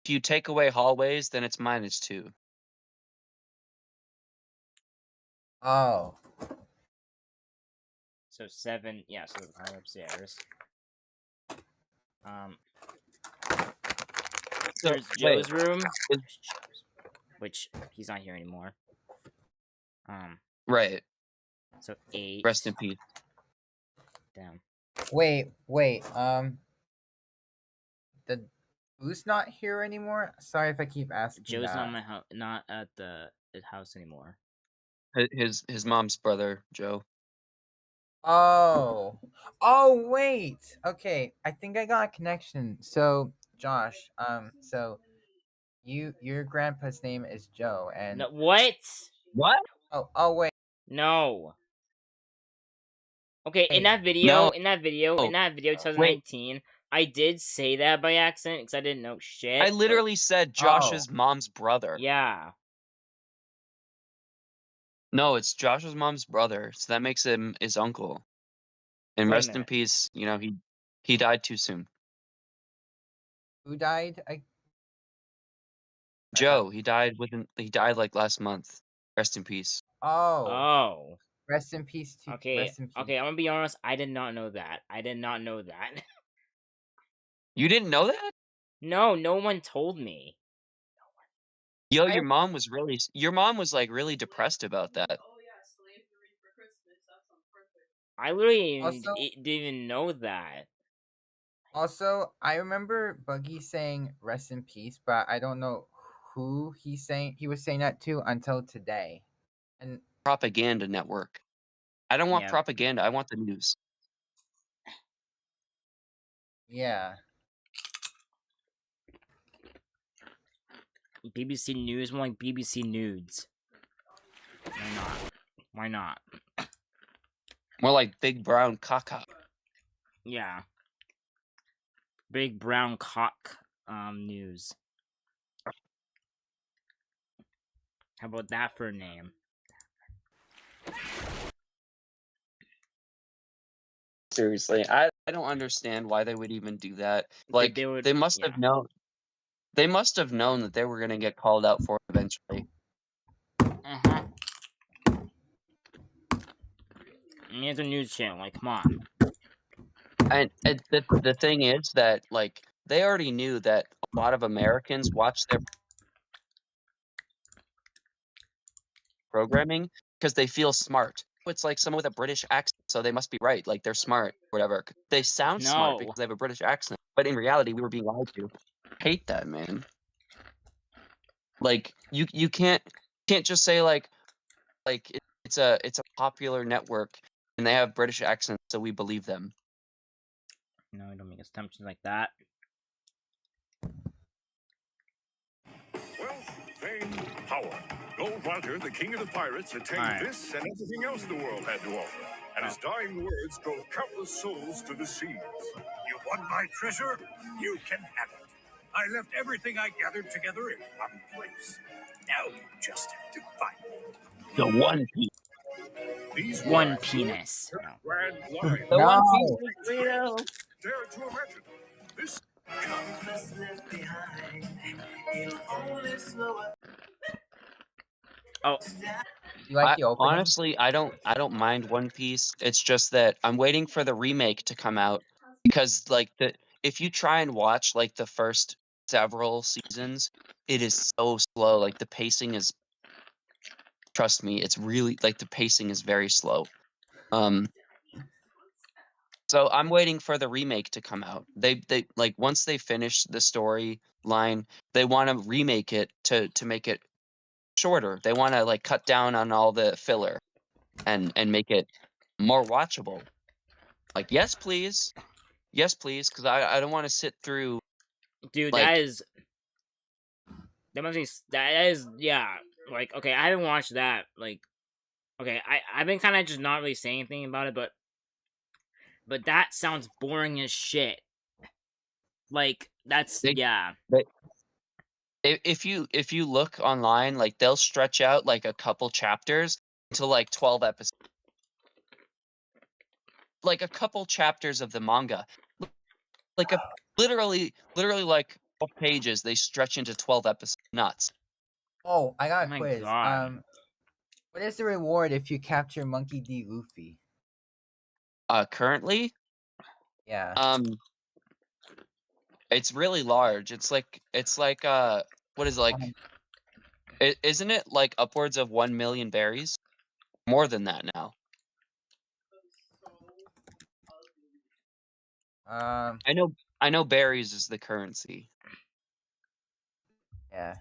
S2: you take away hallways, then it's -2.
S3: Oh.
S1: So 7. Yeah. So hallway upstairs.
S2: So,
S1: There's
S2: wait,
S1: Joe's room, which he's not here anymore.
S2: Right.
S1: So 8.
S2: Rest in peace.
S1: Damn.
S3: Wait. Who's not here anymore? Sorry if I keep asking.
S1: Joe's
S3: that.
S1: not at the house anymore.
S2: His mom's brother, Joe.
S3: Oh, wait. Okay, I think I got a connection. So, Josh, so your grandpa's name is Joe, and
S1: No, what?
S2: What?
S3: oh, wait.
S1: No. Okay, in
S3: Wait.
S1: that video,
S2: No.
S1: in that video, 2019, I did say that by accident because I didn't know shit.
S2: I literally said Josh's mom's brother.
S1: Yeah.
S2: No, it's Josh's mom's brother, so that makes him his uncle. And
S1: Wait a
S2: rest in
S1: minute.
S2: peace. You know, he died too soon.
S3: Who died?
S2: Joe, he died like last month. Rest in peace.
S3: Oh,
S1: Oh.
S3: rest in peace too.
S1: Okay.
S3: Rest in peace.
S1: Okay, I'm gonna be honest. I did not know that.
S2: You didn't know that?
S1: No one told me.
S2: Yo, your mom was like really depressed about that.
S1: I literally
S3: Also-
S1: didn't even know that.
S3: Also, I remember Buggy saying "rest in peace," but I don't know who he was saying that to until today. And
S2: Propaganda network. I don't want
S1: Yeah.
S2: propaganda. I want the news.
S3: yeah,
S1: BBC News, more like BBC Nudes. Why not? Why not?
S2: More like big brown caca.
S1: Yeah. Big brown cock news. How about that for a name?
S2: Seriously, I don't understand why they would even do that. Like
S1: they would-
S2: they must
S1: yeah.
S2: have known. They must have known that they were gonna get called out for it eventually.
S1: I mean, it's a news channel. Like, come on.
S2: And the thing is that like they already knew that a lot of Americans watch their programming because they feel smart. It's like someone with a British accent, so they must be right. Like they're smart, whatever. They sound smart
S1: No.
S2: because they have a British accent, but in reality, we were being lied to. I hate that, man. Like you can't just say like it's a popular network and they have British accents, so we believe them.
S1: No, don't make assumptions like that.
S10: Wealth, fame, power. Gold Roger, the king of the pirates, attained
S1: Alright.
S10: this and everything else the world had to offer. And his dying words drove countless souls to the seas. You want my treasure? You can have it. I left everything I gathered together in one place. Now you just have to find it.
S2: The One Piece.
S10: These
S1: One
S10: words
S1: penis. No.
S10: grand line.
S2: The
S3: No.
S2: One Piece is real.
S10: Dare to imagine this.
S1: Oh,
S3: you like the opening?
S2: Honestly, I don't mind One Piece. It's just that I'm waiting for the remake to come out because like if you try and watch like the first several seasons, it is so slow. Like the pacing is, trust me, it's really like the pacing is very slow. So I'm waiting for the remake to come out. They like once they finish the storyline, they want to remake it to make it shorter. They want to like cut down on all the filler and make it more watchable. Like yes please, because I don't want to sit through.
S1: dude,
S2: Like-
S1: that is yeah. Like, okay, I haven't watched that. Like, okay, I've been kind of just not really saying anything about it, but that sounds boring as shit. Like, that's yeah.
S2: If you look online, like they'll stretch out like a couple chapters to like 12 episodes. Like a couple chapters of the manga. Like literally like 12 pages they stretch into 12 episodes. Nuts.
S3: Oh, I got
S1: Oh
S3: a
S1: my
S3: quiz.
S1: God.
S3: What is the reward if you capture Monkey D. Luffy?
S2: Currently,
S3: Yeah.
S2: it's really large. It's like what is it, like isn't it like upwards of 1 million berries? More than that now. I know berries is the currency.
S3: Yeah.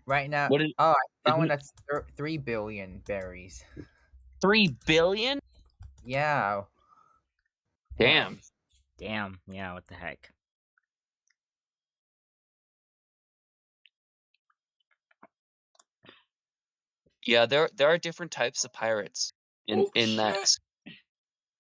S3: Right now,
S2: What is-
S3: I found one
S2: isn't-
S3: that's 3 billion berries.
S2: 3 billion?
S3: Yeah.
S2: Damn.
S1: Damn, yeah, what the heck?
S2: Yeah, there are different types of pirates in that.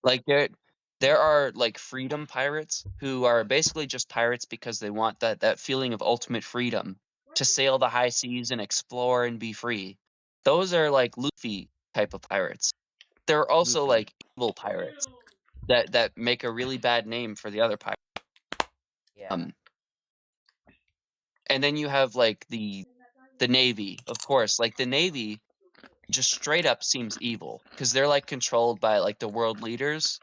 S2: Like there are like freedom pirates who are basically just pirates because they want that feeling of ultimate freedom to sail the high seas and explore and be free. Those are like Luffy type of pirates. There are also
S1: Luffy.
S2: like evil pirates that make a really bad name for the other pirates.
S3: Yeah.
S2: And then you have like the Navy, of course. Like the Navy just straight up seems evil because they're like controlled by like the world leaders.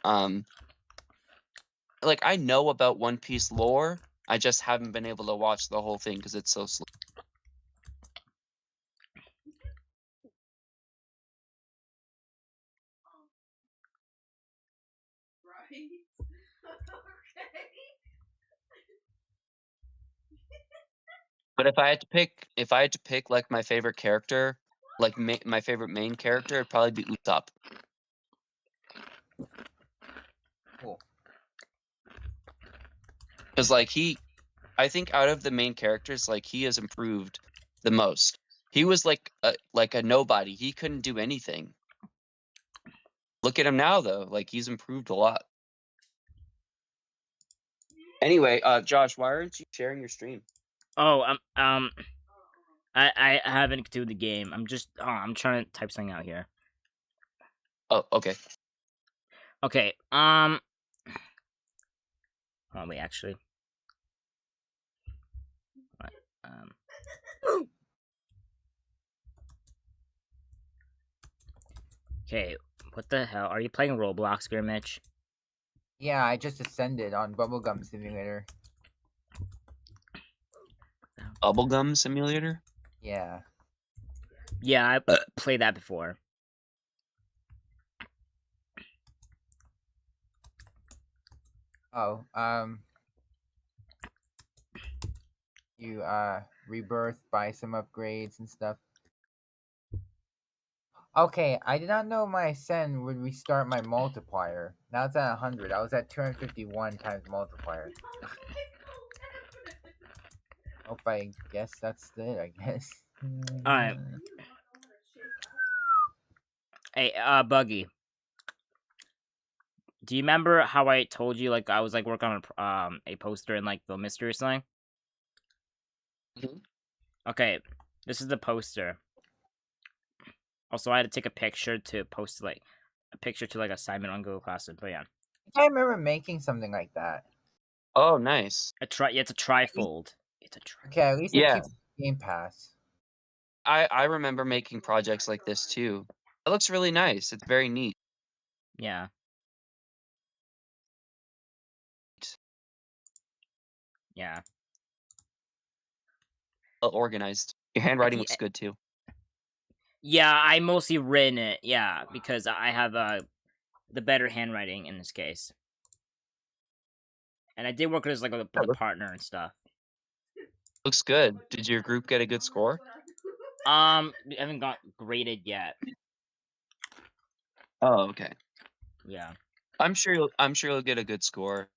S2: Like I know about One Piece lore. I just haven't been able to watch the whole thing because it's so slow. But if I had to pick like my favorite character, like my favorite main character, it'd probably be Usopp.
S3: Cool.
S2: Because like I think out of the main characters, like he has improved the most. He was like a nobody. He couldn't do anything. Look at him now though. Like he's improved a lot. Anyway, Josh, why aren't you sharing your stream?
S1: Oh, I haven't do the game. I'm trying to type something out here.
S2: Oh, okay.
S1: Okay. Oh wait, actually. What? Okay. What the hell? Are you playing Roblox, GrantMitch?
S3: Yeah, I just ascended on Bubblegum Simulator.
S2: Bubblegum Simulator?
S3: Yeah.
S1: Yeah, I played that before.
S3: Oh, you rebirth, buy some upgrades and stuff. Okay, I did not know my ascend would restart my multiplier. Now it's at 100. I was at 251 times multiplier. Hope I guess that's it, I guess.
S1: Alright. Hey, Buggy. Do you remember how I told you, like, I was, like, working on a poster in, like, the mystery thing?
S2: Mhm.
S1: Okay, this is the poster. Also, I had to take a picture to post, like, assignment on Google Classroom, but yeah.
S3: I remember making something like that.
S2: Oh, nice.
S1: Yeah, it's a trifold. It's a trifold.
S3: Okay, at least
S2: Yeah.
S3: it keeps Game Pass.
S2: I remember making projects like this too. It looks really nice. It's very neat.
S1: Yeah. Yeah.
S2: Well organized. Your handwriting looks good too.
S1: Yeah, I mostly written it, yeah, because I have the better handwriting in this case. And I did work as, like, with a partner and stuff.
S2: Looks good. Did your group get a good score?
S1: We haven't got graded yet.
S2: Oh, okay.
S1: Yeah.
S2: I'm sure you'll get a good score.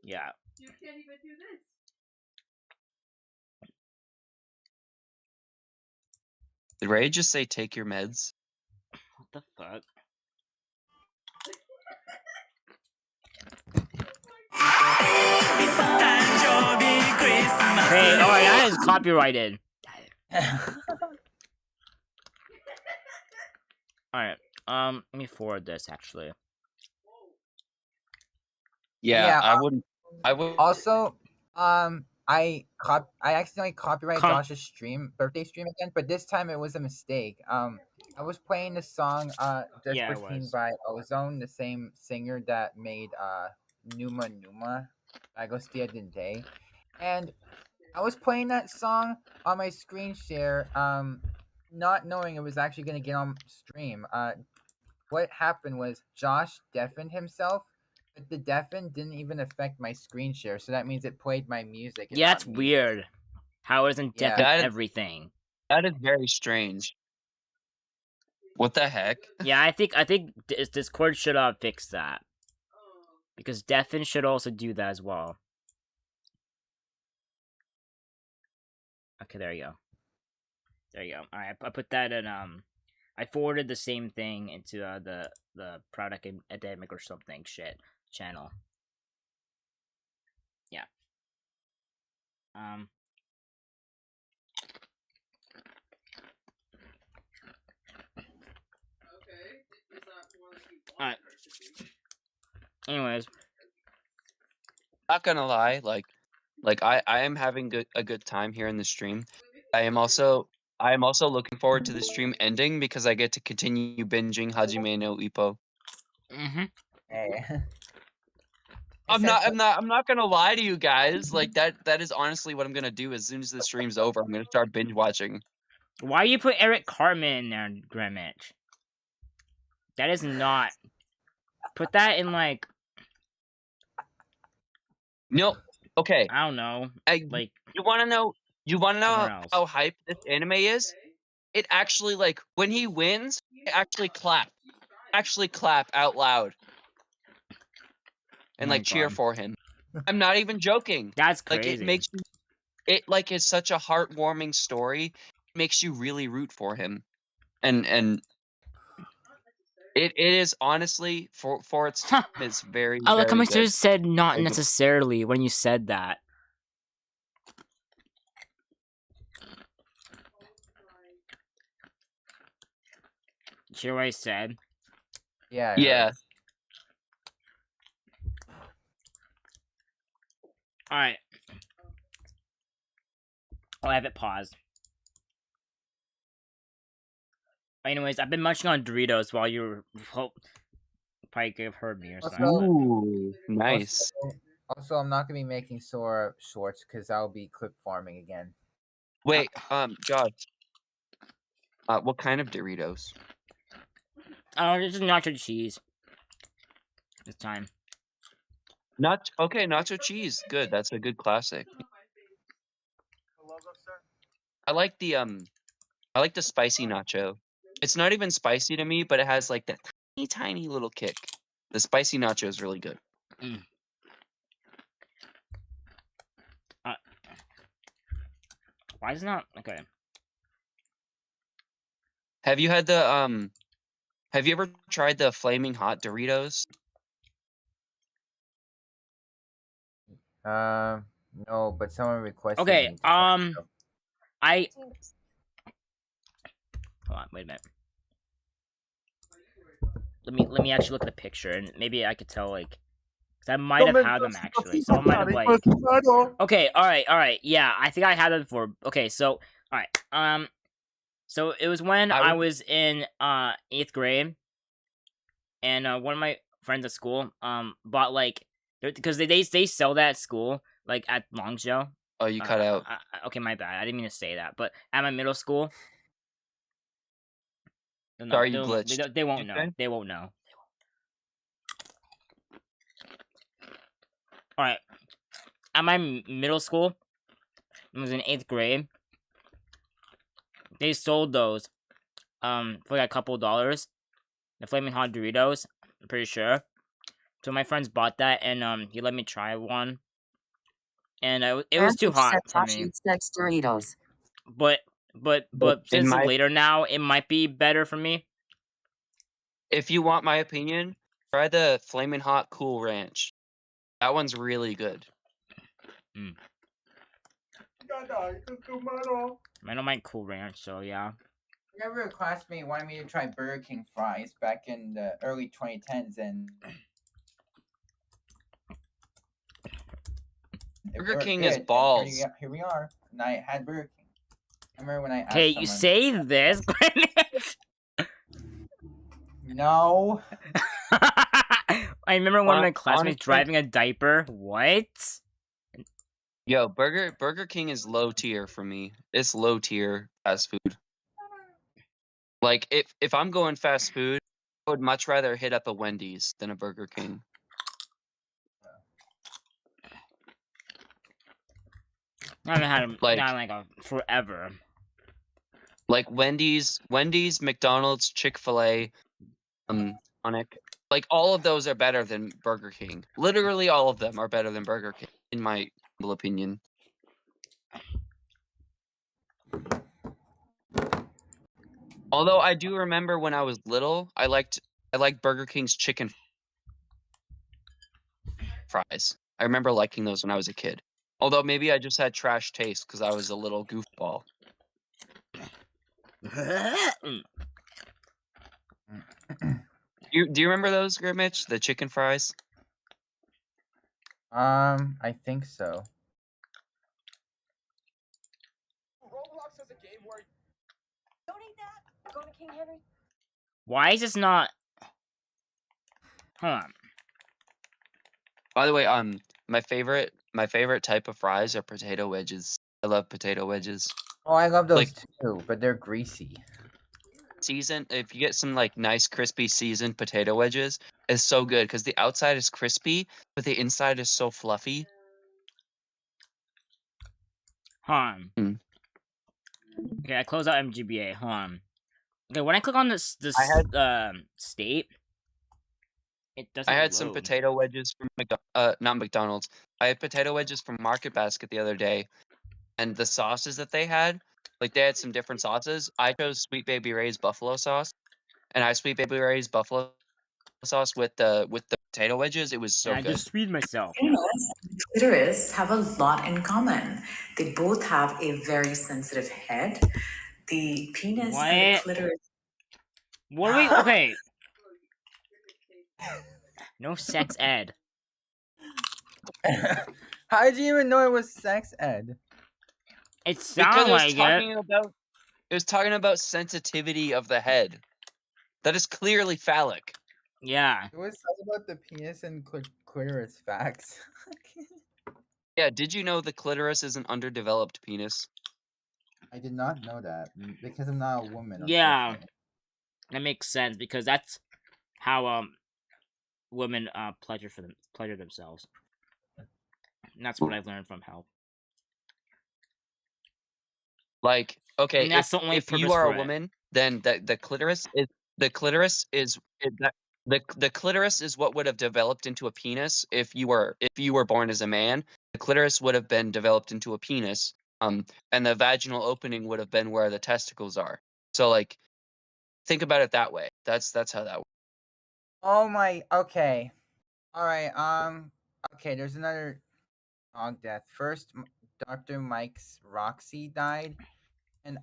S1: Yeah.
S11: You can't even do this.
S2: Did Ray just say take your meds?
S1: What the fuck? Hey, alright, that is copyrighted. Alright, let me forward this actually.
S2: Yeah, I wouldn't.
S3: Also, I accidentally copyrighted Josh's birthday stream again, but this time it was a mistake. I was playing the song Despertine by Ozone, the same singer that made 𝘠𝘢𝘠𝘢 Agostia Dente, and I was playing that song on my screen share, not knowing it was actually gonna get on stream. What happened was Josh deafened himself. The deafen didn't even affect my screen share, so that means it played my music.
S1: Yeah, it's weird. How it doesn't deafen everything.
S2: That is very strange. What the heck?
S1: Yeah, I think Discord should fix that. Because deafen should also do that as well. Okay, there you go. There you go. Alright, I put that in I forwarded the same thing into the product academic or something shit channel. Yeah. Alright. Anyways.
S2: Not gonna lie, like I am having a good time here in the stream. I am also looking forward to the stream ending because I get to continue binging Hajime no Ippo.
S1: Mm-hmm.
S3: Hey.
S2: I'm not gonna lie to you guys. Like that is honestly what I'm gonna do as soon as the stream's over. I'm gonna start binge watching.
S1: Why you put Eric Cartman in there, GrantMitch? That is not. Put that in like
S2: No, okay.
S1: I don't know. Like
S2: You wanna know
S1: somewhere else.
S2: how hype this anime is? It actually like when he wins, they actually clap. Actually clap out loud. And
S1: Oh my
S2: like cheer
S1: God.
S2: for him. I'm not even joking.
S1: That's
S2: Like
S1: crazy.
S2: it makes you it like is such a heartwarming story. It makes you really root for him. And it is honestly for its time it's very
S1: Oh, the
S2: very good.
S1: commenters said not
S2: Very good.
S1: necessarily when you said that. You hear what I said?
S3: Yeah.
S2: Yeah.
S1: Alright. I'll have it paused. Anyways, I've been munching on Doritos while you were probably could have heard me or something.
S2: Ooh, nice.
S3: Also, I'm not gonna be making Sora shorts because I'll be clip farming again.
S2: Wait, Josh. What kind of Doritos?
S1: Oh, this is nacho cheese. This time.
S2: Nacho cheese. Good. That's a good classic. I like the spicy nacho. It's not even spicy to me, but it has like that tiny little kick. The spicy nacho is really good.
S1: Mm. Why is it not okay?
S2: Have you had the have you ever tried the flaming hot Doritos?
S3: No, but someone requested
S1: Okay,
S3: me to try, so.
S1: Hold on, wait a minute. Let me actually look at the picture and maybe I could tell like, cause I might have had them actually. So I might have like. Okay, all right, yeah, I think I had them before. Okay, so all right, so it was when I was in 8th grade, and one of my friends at school bought like because they sell that at school like at Longzhou.
S2: Oh, you cut out.
S1: Okay, my bad. I didn't mean to say that, but at my middle school.
S2: Sorry, you glitched.
S1: They won't know. They won't know. All right. At my middle school, it was in 8th grade. They sold those, for like a couple $. The flaming hot Doritos. I'm pretty sure. So my friends bought that, and he let me try one, and it was too hot for me.
S4: Doritos.
S1: But since it's later now, it might be better for me.
S2: If you want my opinion, try the flaming hot Cool Ranch. That one's really good.
S1: Mm. I don't mind Cool Ranch, so yeah.
S3: I remember a classmate wanted me to try Burger King fries back in the early 2010s, and
S2: Burger King is balls.
S3: Here we are, and I had Burger King. I remember when I asked
S1: Okay, you say this.
S3: No.
S1: I remember one of my classmates driving a diaper. What?
S2: Yo, Burger King is low tier for me. It's low tier fast food. Like if I'm going fast food, I would much rather hit up a Wendy's than a Burger King.
S1: I haven't had them like forever.
S2: Like Wendy's, McDonald's, Chick-fil-A, Sonic. Like all of those are better than Burger King. Literally all of them are better than Burger King, in my humble opinion. Although I do remember when I was little, I liked Burger King's chicken fries. I remember liking those when I was a kid. Although maybe I just had trash taste because I was a little goofball. Do you remember those, GrantMitch? The chicken fries?
S3: I think so.
S8: Roblox has a game where don't eat that. Go to King Henry.
S1: Why is this not? Hold on.
S2: By the way, my favorite type of fries are potato wedges. I love potato wedges.
S3: Oh, I love those
S2: Like-
S3: too, but they're greasy.
S2: Seasoned, if you get some like nice crispy seasoned potato wedges, it's so good because the outside is crispy, but the inside is so fluffy.
S1: Hold on.
S2: Mm.
S1: Okay, I close out MGBA. Hold on. Okay, when I click on this state, it doesn't
S2: I had some
S1: load.
S2: potato wedges from not McDonald's. I had potato wedges from Market Basket the other day, and the sauces that they had, like they had some different sauces. I chose Sweet Baby Ray's buffalo sauce, and I Sweet Baby Ray's buffalo sauce with the potato wedges. It was so
S1: And I
S2: good.
S1: just feed myself.
S11: Penis and clitoris have a lot in common. They both have a very sensitive head. The penis and the
S1: What?
S11: clitoris.
S1: What are we? Okay. No sex ed.
S3: How did you even know it was sex ed?
S1: It
S2: Because
S1: sounded like it.
S2: it was talking about sensitivity of the head. That is clearly phallic.
S1: Yeah.
S3: It was talking about the penis and clitoris facts.
S2: Yeah, did you know the clitoris is an underdeveloped penis?
S3: I did not know that because I'm not a woman.
S1: Yeah.
S3: unfortunately.
S1: That makes sense because that's how women pleasure themselves. And that's what I've learned from Hell.
S2: Like, okay,
S1: And that's the only
S2: if you
S1: purpose
S2: are
S1: for
S2: a
S1: it.
S2: woman, then the clitoris is what would have developed into a penis if you were born as a man. The clitoris would have been developed into a penis, and the vaginal opening would have been where the testicles are. So like, think about it that way. That's how that works.
S3: Oh my. Okay. All right. Okay. There's another dog death. First, Dr. Mike's Roxy died, and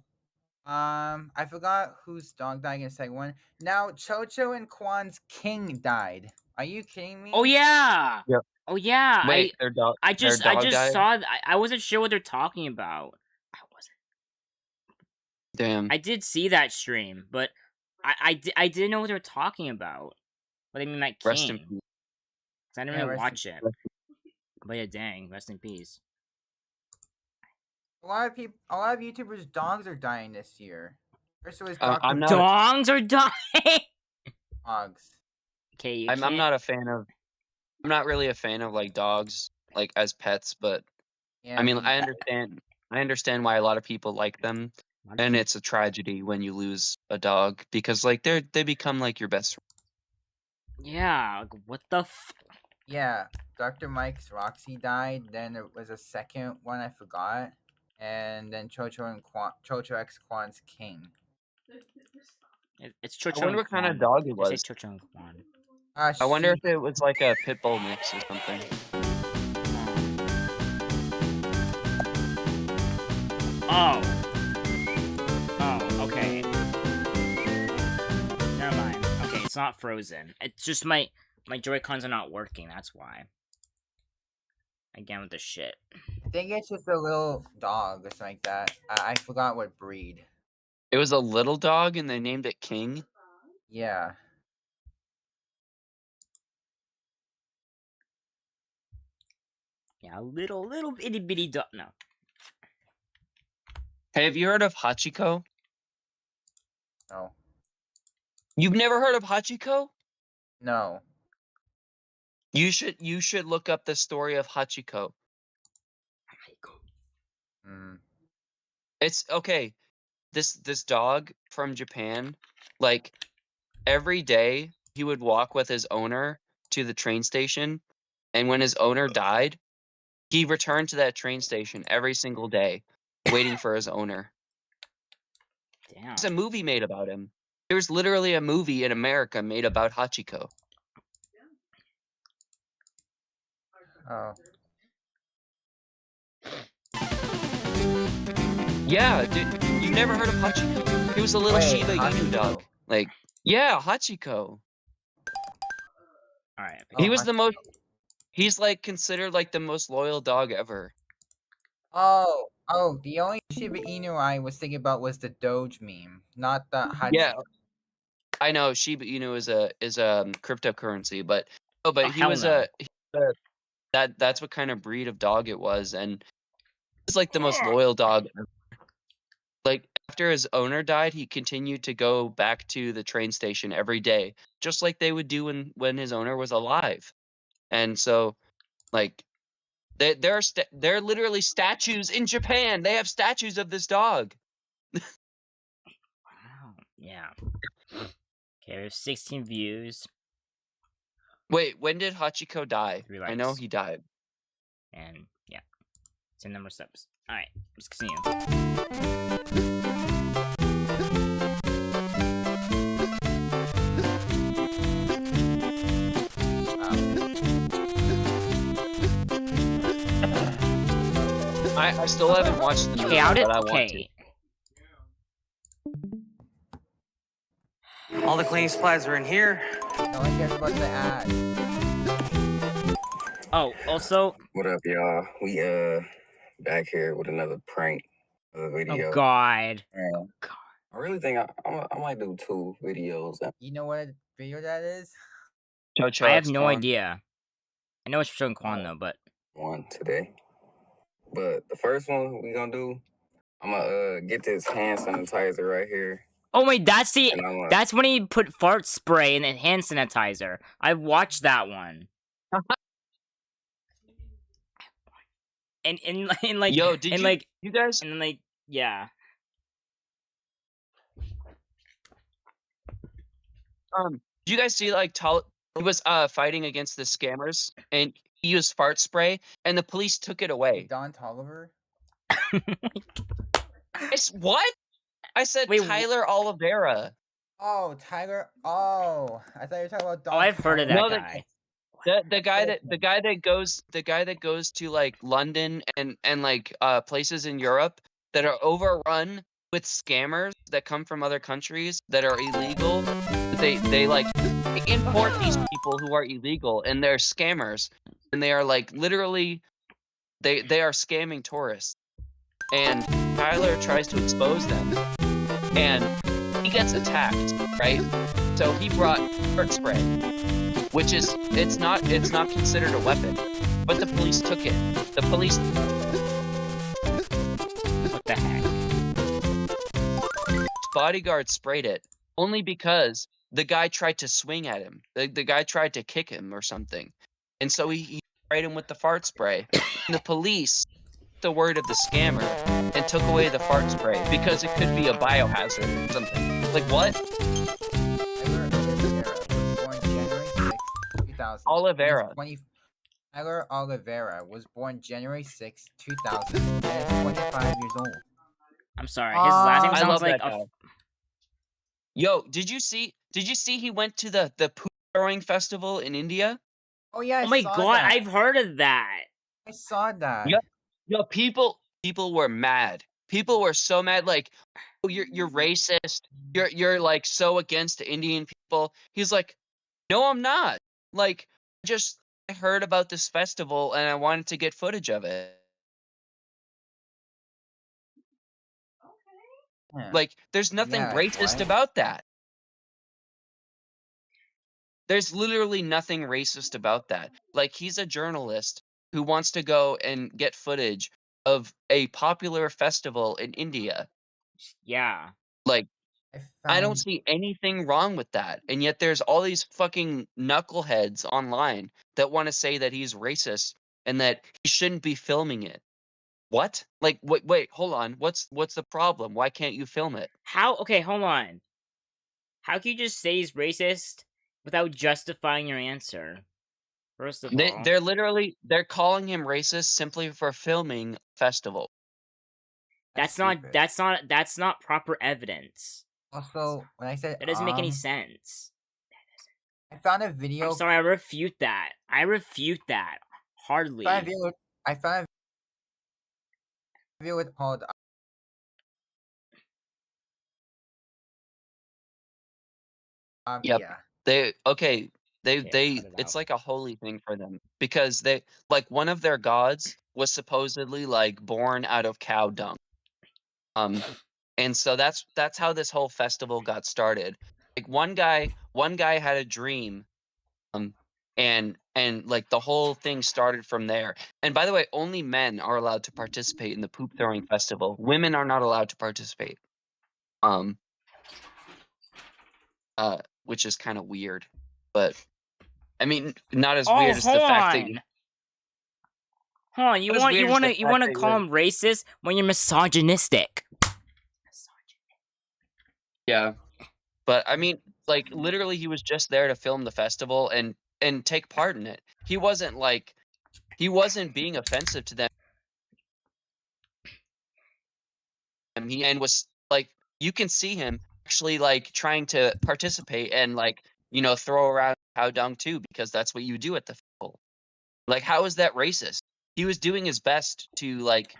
S3: I forgot whose dog died in the second one. Now, Chocho and Kwan's king died. Are you kidding me?
S1: Oh yeah.
S2: Yep.
S1: Oh yeah.
S2: Wait, their dog.
S1: I
S2: their
S1: just
S2: dog died?
S1: saw. I wasn't sure what they're talking about. I wasn't.
S2: Damn.
S1: I did see that stream, but I didn't know what they were talking about. But I mean, like
S2: Rest in
S1: king.
S2: peace.
S1: 'Cause I didn't
S3: Yeah,
S1: really
S3: rest
S1: watch
S3: in-
S1: it. But yeah, dang, rest in peace.
S3: A lot of YouTubers' dogs are dying this year. First it was
S2: I'm
S3: Dr.
S2: not-
S1: Dongs are dying.
S3: Dogs.
S1: Okay, you
S2: I'm
S1: can't.
S2: not a fan of. I'm not really a fan of like dogs like as pets, but
S3: Yeah,
S2: I mean,
S3: me
S2: I
S3: neither.
S2: understand. I understand why a lot of people like them, and it's a tragedy when you lose a dog because like they become like your best friend.
S1: Yeah, like, what the f?
S3: Yeah, Dr. Mike's Roxy died. Then there was a second one I forgot, and then Chocho X Kwan's king.
S1: It's Chocho
S2: I wonder
S1: and
S2: what kind of
S1: Kwan.
S2: dog it
S1: They say
S2: was.
S1: Chocho and Kwan.
S2: I wonder if it was like a pit bull mix or something.
S1: Oh. Oh, okay. Never mind. Okay, it's not frozen. It's just my Joy-Cons are not working, that's why. Again with the shit.
S3: I think it's just a little dog or something like that. I forgot what breed.
S2: It was a little dog, and they named it King.
S3: Yeah.
S1: Yeah, a little itty bitty dog. No.
S2: Hey, have you heard of Hachiko?
S3: No.
S2: You've never heard of Hachiko?
S3: No.
S2: You should look up the story of Hachiko.
S3: Mm.
S2: It's okay. This dog from Japan, like every day he would walk with his owner to the train station, and when his owner died, he returned to that train station every single day, waiting for his owner.
S1: Damn.
S2: There's a movie made about him. There's literally a movie in America made about Hachiko.
S3: Oh.
S2: Yeah, dude, you never heard of Hachiko? He was a little
S3: Wait,
S2: Shiba Inu
S3: Hachiko.
S2: dog. Like, yeah, Hachiko.
S1: Alright.
S2: He was the most. He's like considered like the most loyal dog ever.
S3: Oh, the only Shiba Inu I was thinking about was the Doge meme, not the Hachiko.
S2: Yeah. I know Shiba Inu is a cryptocurrency, but
S1: Oh,
S2: he
S1: hell
S2: was
S1: no.
S2: that's what kind of breed of dog it was, and it's like the most loyal dog ever. Like after his owner died, he continued to go back to the train station every day, just like they would do when his owner was alive. And so, like, there are literally statues in Japan. They have statues of this dog.
S1: Wow. Yeah. Okay, there's 16 views.
S2: Wait, when did Hachiko die?
S1: 3
S2: I know
S1: likes.
S2: he died.
S1: And yeah, 10 number of subs. All right, let's continue.
S2: I still haven't watched the movie,
S1: Okay, how did
S2: but I want to.
S1: okay?
S7: All the cleaning supplies are in here.
S3: No one cares about the ad.
S1: Oh, also,
S12: What up, y'all? We back here with another prank video.
S1: oh god,
S12: And I really think I might do 2 videos.
S3: You know what video that is?
S2: Cho
S1: I have no
S2: X-Con.
S1: idea. I know it's showing Quan though, but
S12: One today, but the first one we gonna do, I'm gonna get this hand sanitizer right here.
S1: oh wait, that's the
S12: And I'm
S1: that's when he put fart spray in a hand sanitizer. I've watched that one. and like
S2: Yo, did
S1: and
S2: you
S1: like
S2: you guys
S1: and then like yeah.
S2: did you guys see like he was fighting against the scammers and he used fart spray and the police took it away.
S3: Don Tolliver?
S2: What? I said
S1: Wait,
S2: Tyler Oliveira.
S3: Oh, Tiger. Oh, I thought you were talking about Don.
S1: Oh, I've heard of that
S2: No,
S1: guy.
S2: The guy that goes to like London and like places in Europe that are overrun with scammers that come from other countries that are illegal. They like import these people who are illegal and they're scammers and they are like literally they are scamming tourists. And Tyler tries to expose them and he gets attacked, right? So he brought fart spray, which is it's not considered a weapon, but the police took it. The police.
S1: What the heck?
S2: Bodyguard sprayed it only because the guy tried to swing at him. The guy tried to kick him or something, and so he sprayed him with the fart spray. And the police took the word of the scammer and took away the fart spray because it could be a biohazard or something. Like what? Oliveira.
S3: Tyler Oliveira was born January 6, 2000, and is 25 years old.
S1: I'm sorry, his last name
S2: I
S1: sounds
S2: love
S1: like
S2: that guy. Yo, did you see he went to the poo throwing festival in India?
S3: Oh yeah,
S1: oh my god, I've heard of that.
S3: I saw that.
S2: Yo, people were mad. People were so mad, like, oh, you're racist. You're like so against Indian people. He's like, no, I'm not. Like, I heard about this festival and I wanted to get footage of it.
S3: Yeah.
S2: Like, there's nothing
S3: Yeah,
S2: racist
S3: what?
S2: about that. There's literally nothing racist about that. Like, he's a journalist who wants to go and get footage of a popular festival in India.
S1: Yeah.
S2: Like, I don't
S3: found-
S2: see anything wrong with that. And yet there's all these fucking knuckleheads online that want to say that he's racist and that he shouldn't be filming it. What? Like, wait, hold on. What's the problem? Why can't you film it?
S1: How? Okay, hold on. How can you just say he's racist without justifying your answer? First of all,
S2: They're calling him racist simply for filming a festival.
S1: that's not proper evidence.
S3: Also, when I said
S1: That doesn't make any sense.
S3: I found a video.
S1: I'm sorry, I refute that. Hardly.
S3: I found a video with called.
S2: Yep.
S3: Yeah.
S2: It's like a holy thing for them because they like one of their gods was supposedly like born out of cow dung. And so that's how this whole festival got started. Like one guy had a dream, and like the whole thing started from there. And by the way, only men are allowed to participate in the poop throwing festival. Women are not allowed to participate. Which is kind of weird, but I mean, not as weird as the fact that
S1: Hold on, you want to call him racist when you're misogynistic.
S2: Yeah. But I mean, like literally he was just there to film the festival and take part in it. He wasn't being offensive to them. He was like, you can see him actually like trying to participate and like, you know, throw around cow dung too, because that's what you do at the festival. Like, how is that racist? He was doing his best to like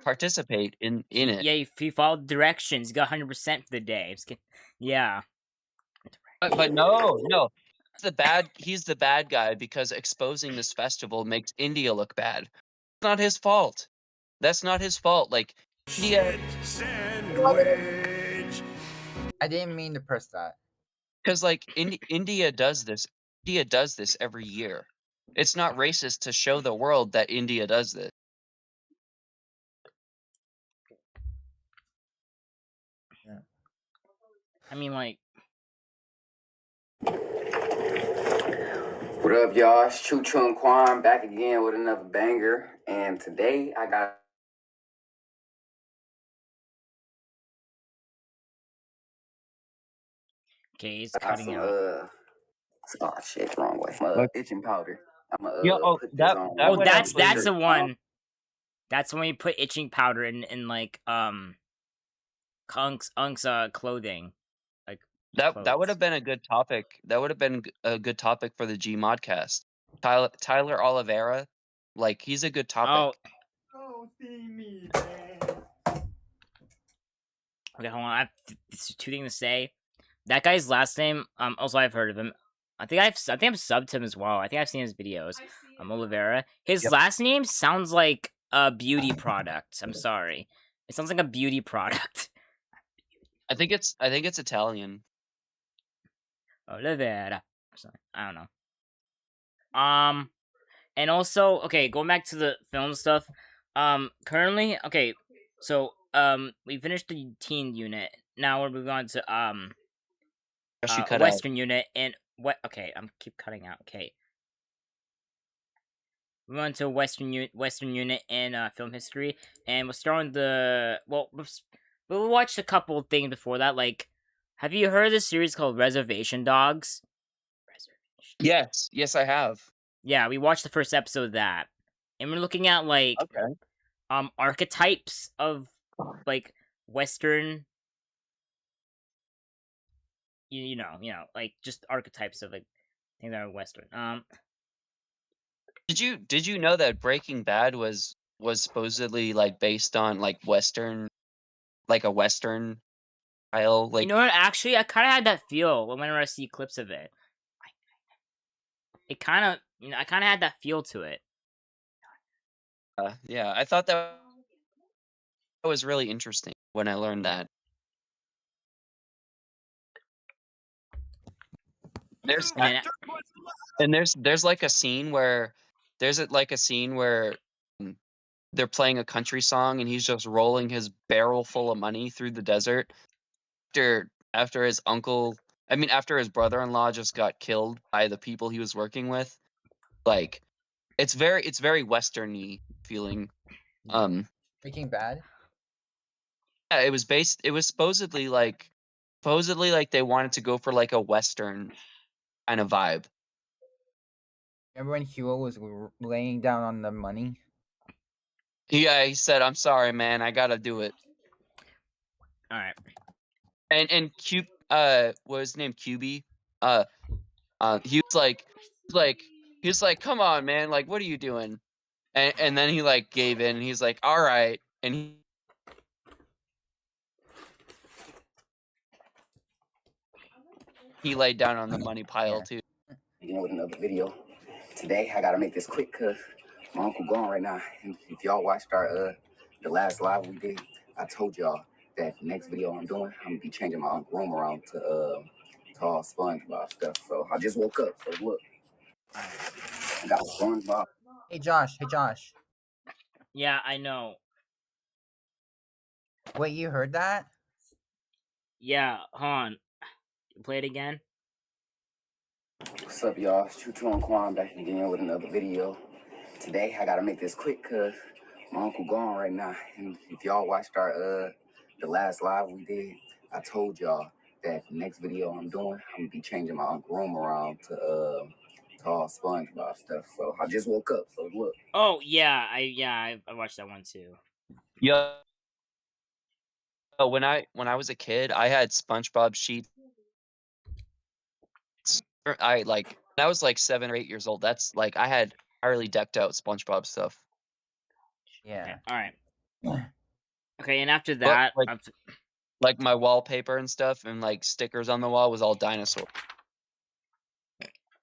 S2: participate in it.
S1: Yeah, he followed directions. He got 100% for the day. Yeah.
S2: But no. He's the bad guy because exposing this festival makes India look bad. It's not his fault. That's not his fault. Like India
S3: sandwich. I didn't mean to press that.
S2: Because like India does this. India does this every year. It's not racist to show the world that India does this.
S3: Yeah.
S1: I mean, like.
S12: What up, y'all? It's 𝘍𝘢𝘍 back again with another banger, and today I got.
S1: Okay, it's cutting out.
S12: Oh shit, wrong way. Itching powder.
S1: That's the one. That's when you put itching powder in like Unk's clothing. Like
S2: that would have been a good topic. That would have been a good topic for the Gmodcast. Tyler Oliveira, like he's a good topic.
S3: Oh, see me.
S1: Okay, hold on. I have two things to say. That guy's last name. Also I've heard of him. I think I've subbed him as well. I think I've seen his videos. Oliveira. His last name sounds like a beauty product. I'm sorry. It sounds like a beauty product.
S2: I think it's Italian.
S1: Oliveira. I don't know. And also, okay, going back to the film stuff. Currently, okay, so we finished the teen unit. Now we're moving on to Western unit and what? Okay, I'm keep cutting out. Okay, we're on to Western unit and film history, and we'll start on the we'll watch a couple of things before that. Like, have you heard of this series called Reservation Dogs?
S2: Yes, I have.
S1: Yeah, we watched the first episode of that, and we're looking at like archetypes of like Western. You know, like just archetypes of like things that are Western.
S2: Did you know that Breaking Bad was supposedly like based on like Western, like a Western style? Like,
S1: you know what? Actually, I kind of had that feel whenever I see clips of it. It kind of, I kind of had that feel to it.
S2: Yeah, I thought that was really interesting when I learned that. There's like a scene where they're playing a country song and he's just rolling his barrel full of money through the desert after his brother-in-law just got killed by the people he was working with. Like, it's very Western-y feeling.
S3: Breaking Bad?
S2: Yeah, it was supposedly like they wanted to go for like a Western kind of vibe.
S3: Remember when 𝘍𝘢 was laying down on the money?
S2: Yeah, he said, "I'm sorry, man, I gotta do it."
S1: All right.
S2: And what was his name? QB. He was like, "Come on, man, like, what are you doing?" And then he like gave in. And he's like, "All right," and he laid down on the money pile too.
S12: You know, with another video. Today I gotta make this quick because my uncle gone right now. And if y'all watched our the last live we did, I told y'all that the next video I'm doing, I'm gonna be changing my uncle's room around to tall SpongeBob stuff. So I just woke up. So look, I got SpongeBob.
S3: Hey Josh. Hey Josh.
S1: Yeah, I know.
S3: Wait, you heard that?
S1: Yeah, Han. Play it again.
S12: What's up, y'all? It's 𝘑𝘢𝘥 back again with another video. Today I gotta make this quick cause my uncle gone right now. And if y'all watched our the last live we did, I told y'all that the next video I'm doing, I'm gonna be changing my uncle room around to tall SpongeBob stuff. So I just woke up. So look.
S1: Oh yeah, I watched that one too.
S2: Yeah. When I was a kid, I had SpongeBob sheets. I was like 7 or 8 years old. That's like I had entirely decked out SpongeBob stuff.
S3: Yeah.
S1: All right. Okay, and after
S2: But,
S1: that,
S2: like my wallpaper and stuff, and like stickers on the wall was all dinosaur.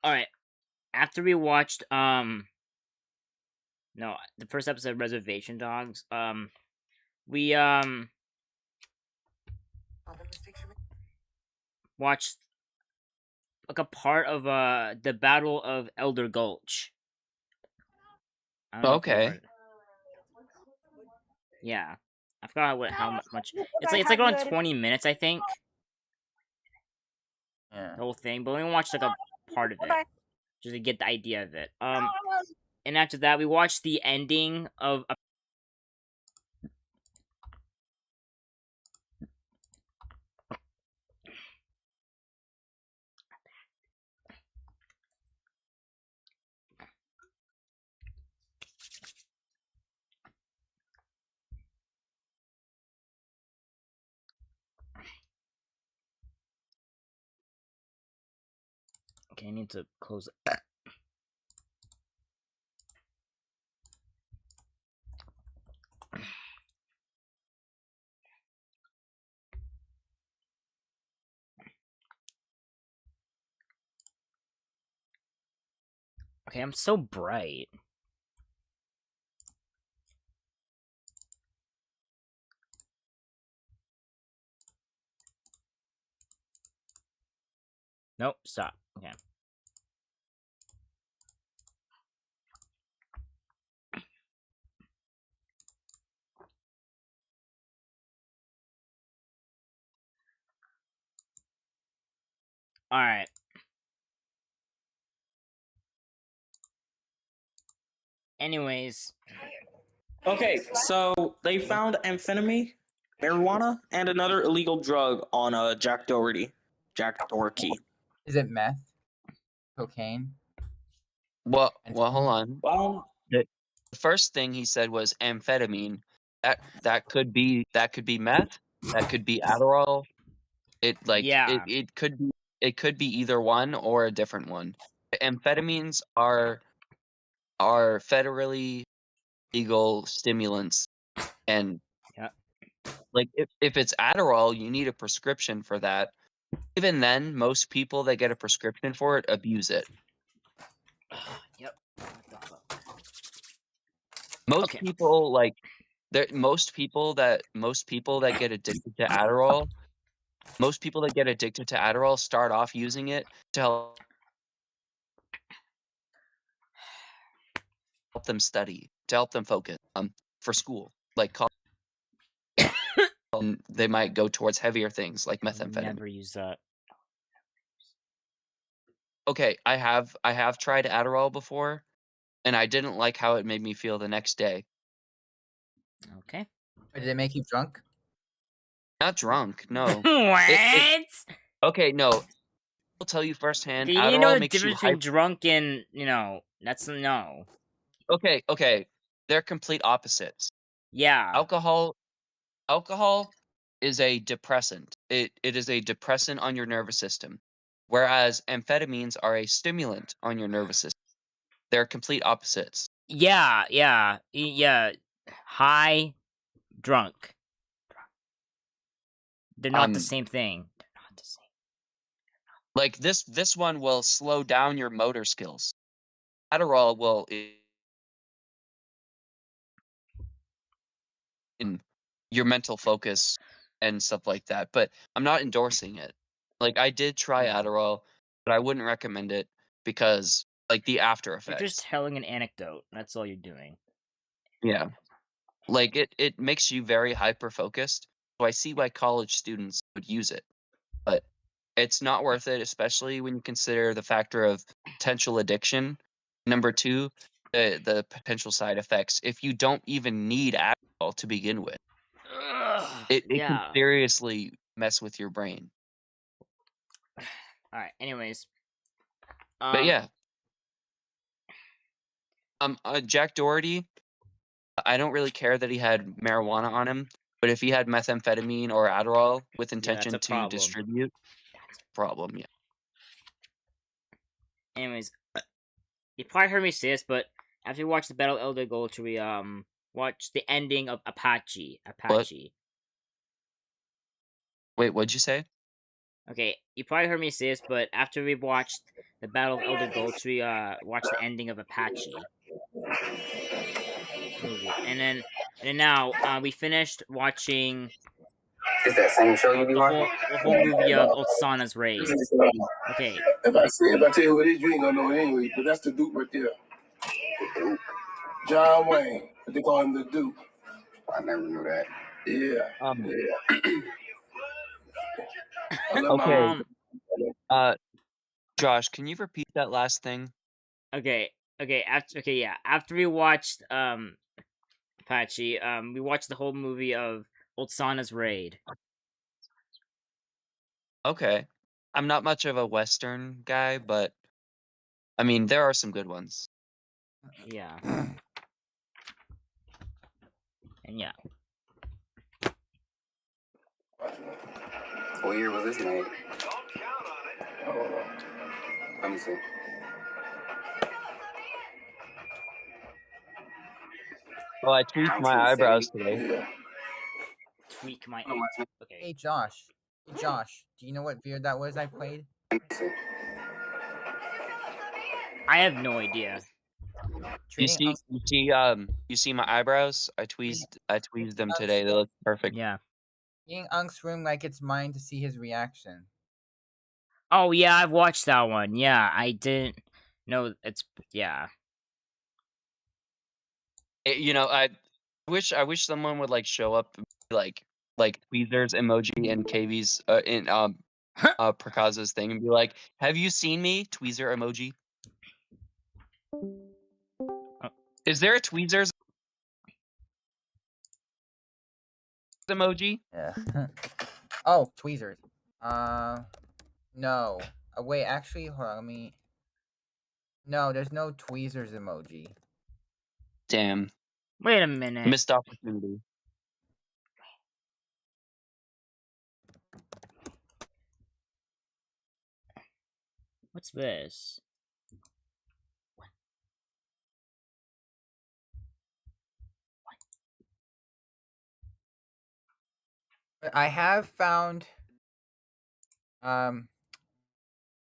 S1: all right. After we watched no, the first episode of Reservation Dogs, we watched like a part of the Battle of Elder Gulch. I don't know if you
S2: Okay.
S1: heard it. Yeah, I forgot how much. It's like around 20 minutes, I think.
S3: Yeah.
S1: The whole thing, but we only watched like a part of it, just to get the idea of it. And after that, we watched the ending of. Okay, I need to close it. Okay, I'm so bright. Nope, stop. Okay. Alright. Anyways.
S6: Okay, so they found amphetamine, marijuana, and another illegal drug on Jack Doherty.
S3: Is it meth? Cocaine?
S2: Well, hold on.
S6: Well,
S2: the first thing he said was amphetamine. That could be meth. That could be Adderall.
S1: Yeah.
S2: It could be either one or a different one. Amphetamines are federally legal stimulants, and like if it's Adderall, you need a prescription for that. Even then, most people that get a prescription for it abuse it.
S1: Yep.
S2: Most people most people that get addicted to Adderall, start off using it to help them study, to help them focus for school, like college. They might go towards heavier things like methamphetamine.
S1: Never use that.
S2: Okay, I have tried Adderall before, and I didn't like how it made me feel the next day.
S1: Okay.
S3: Did it make you drunk?
S2: Not drunk, no.
S1: What?
S2: Okay, no. I'll tell you firsthand.
S1: You
S2: Adderall
S1: didn't know the
S2: makes
S1: difference
S2: you
S1: between drunk and, that's no.
S2: Okay. They're complete opposites.
S1: Yeah.
S2: Alcohol is a depressant. It is a depressant on your nervous system, whereas amphetamines are a stimulant on your nervous system. They're complete opposites.
S1: Yeah. High, drunk. They're not the same thing. They're not the same.
S2: Like this one will slow down your motor skills. Adderall will in your mental focus and stuff like that, but I'm not endorsing it. Like I did try Adderall, but I wouldn't recommend it because like the after
S1: You're
S2: effects.
S1: just telling an anecdote. That's all you're doing.
S2: Yeah. Like it makes you very hyper focused. So I see why college students would use it. But it's not worth it, especially when you consider the factor of potential addiction. Number 2, the potential side effects. If you don't even need alcohol to begin with, it can
S1: Yeah.
S2: seriously mess with your brain.
S1: All right. Anyways.
S2: But yeah, Jack Doherty. I don't really care that he had marijuana on him, but if he had methamphetamine or Adderall with
S1: Yeah, that's
S2: intention
S1: a
S2: to
S1: problem.
S2: distribute, that's a problem. Yeah.
S1: Anyways, you probably heard me say this, but after we watched the Battle of Elder Gold, we watched the ending of Apache.
S2: Wait, what'd you say?
S1: Okay, you probably heard me say this, but after we watched the Battle of Elder Gold, we watched the ending of Apache movie, and then now we finished watching
S12: It's that same show you be watching?
S1: the whole movie of Osana's Raid. Okay.
S13: If I tell you who it is, you ain't gonna know it anyway. But that's the Duke right there. John Wayne, but they call him the Duke.
S12: I never knew that.
S13: Yeah.
S2: Okay. Josh, can you repeat that last thing?
S1: Okay. After we watched Apache, we watched the whole movie of Osana's Raid.
S2: Okay. I'm not much of a Western guy, but I mean there are some good ones.
S1: Yeah. And yeah.
S12: What year was this made? Let me see.
S2: Oh, I tweaked my eyebrows today.
S1: Tweak my. Okay.
S3: Hey Josh, do you know what beard that was I played?
S1: I have no idea.
S2: You see my eyebrows? I tweezed them today. They look perfect.
S1: Yeah.
S3: Being Unk's room like it's mine to see his reaction.
S1: Oh yeah, I've watched that one. Yeah, I didn't know it's yeah.
S2: I wish someone would like show up like Tweezer's emoji and KV's in Prakaza's thing and be like, "Have you seen me, Tweezer emoji?" Is there a Tweezer's emoji?
S3: Yeah. Oh, tweezers. No. Wait, actually, hold on, let me... No, there's no tweezers emoji.
S2: Damn.
S1: Wait a minute.
S2: Missed opportunity.
S1: What's this?
S3: I have found 2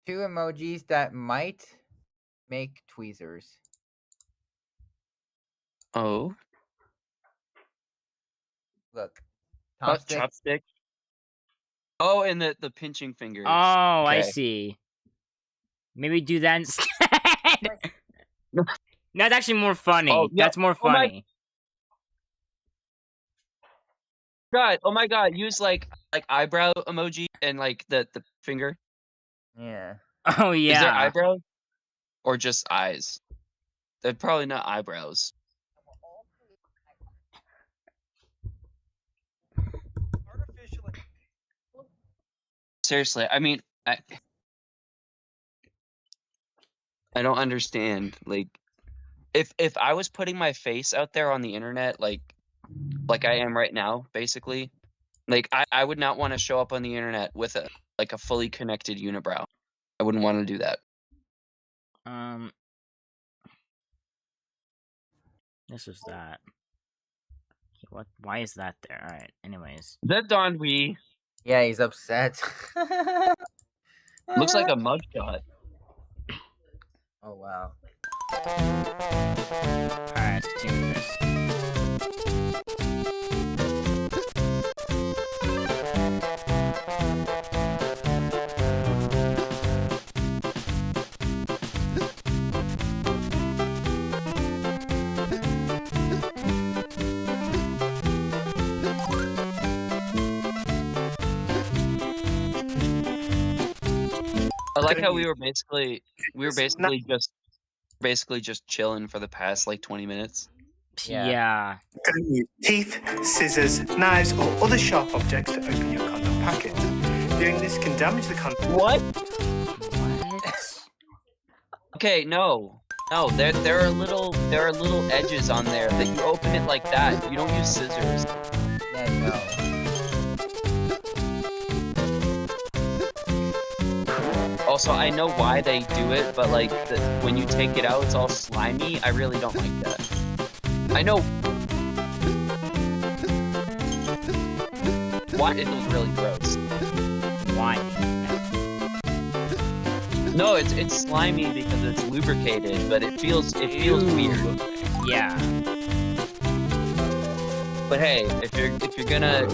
S3: emojis that might make tweezers.
S2: Oh.
S3: Look.
S2: Chopstick. Oh, and the pinching fingers.
S1: Oh,
S2: okay.
S1: I see. Maybe do that instead. That's actually more funny.
S2: Oh, yeah.
S1: That's more funny.
S2: Oh my god, use like eyebrow emoji and like the finger.
S3: Yeah.
S1: Oh yeah.
S2: Is there eyebrows? Or just eyes? They're probably not eyebrows. Seriously, I mean I don't understand. Like if I was putting my face out there on the internet like I am right now, basically, like I would not want to show up on the internet with a fully connected unibrow. I wouldn't want to do that.
S1: This is that. What? Why is that there? All right. Anyways.
S2: Is that Don Wee?
S3: Yeah, he's upset.
S2: Looks like a mugshot.
S3: Oh wow.
S1: All right, let's continue this.
S2: like how we were basically just chilling for the past like 20 minutes.
S1: Yeah.
S14: Don't use teeth, scissors, knives, or other sharp objects to open your condom packet. Doing this can damage the condom.
S2: What? Okay, no. No, there are little edges on there that you open it like that. You don't use scissors.
S3: Yeah, no.
S2: Also, I know why they do it, but like when you take it out, it's all slimy. I really don't like that. I know. Why it was really gross.
S1: Why?
S2: No, it's slimy because it's lubricated, but it feels weird.
S1: Yeah.
S2: But hey, if you're gonna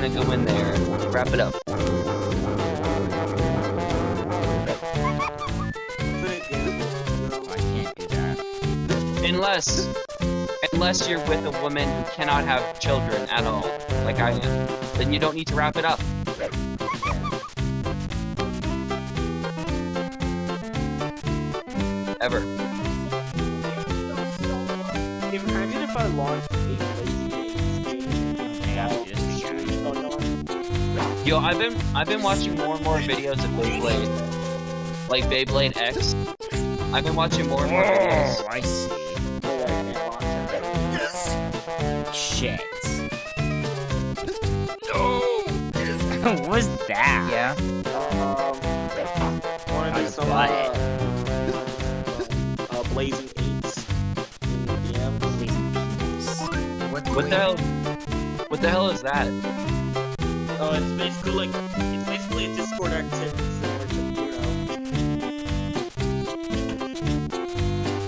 S2: go in there, wrap it up.
S1: I can't do that.
S2: Unless you're with a woman who cannot have children at all, like I am, then you don't need to wrap it up. Ever.
S6: Imagine if I launched a
S2: Yo, I've been watching more and more videos of Beyblade, like Beyblade X. I've been watching more and more videos.
S1: Oh, I see. Shit.
S10: No!
S1: What was that?
S3: Yeah.
S6: Wanna do some blazing 8s in the DMs.
S2: What the hell is that?
S6: Oh, it's basically a Discord activity similar to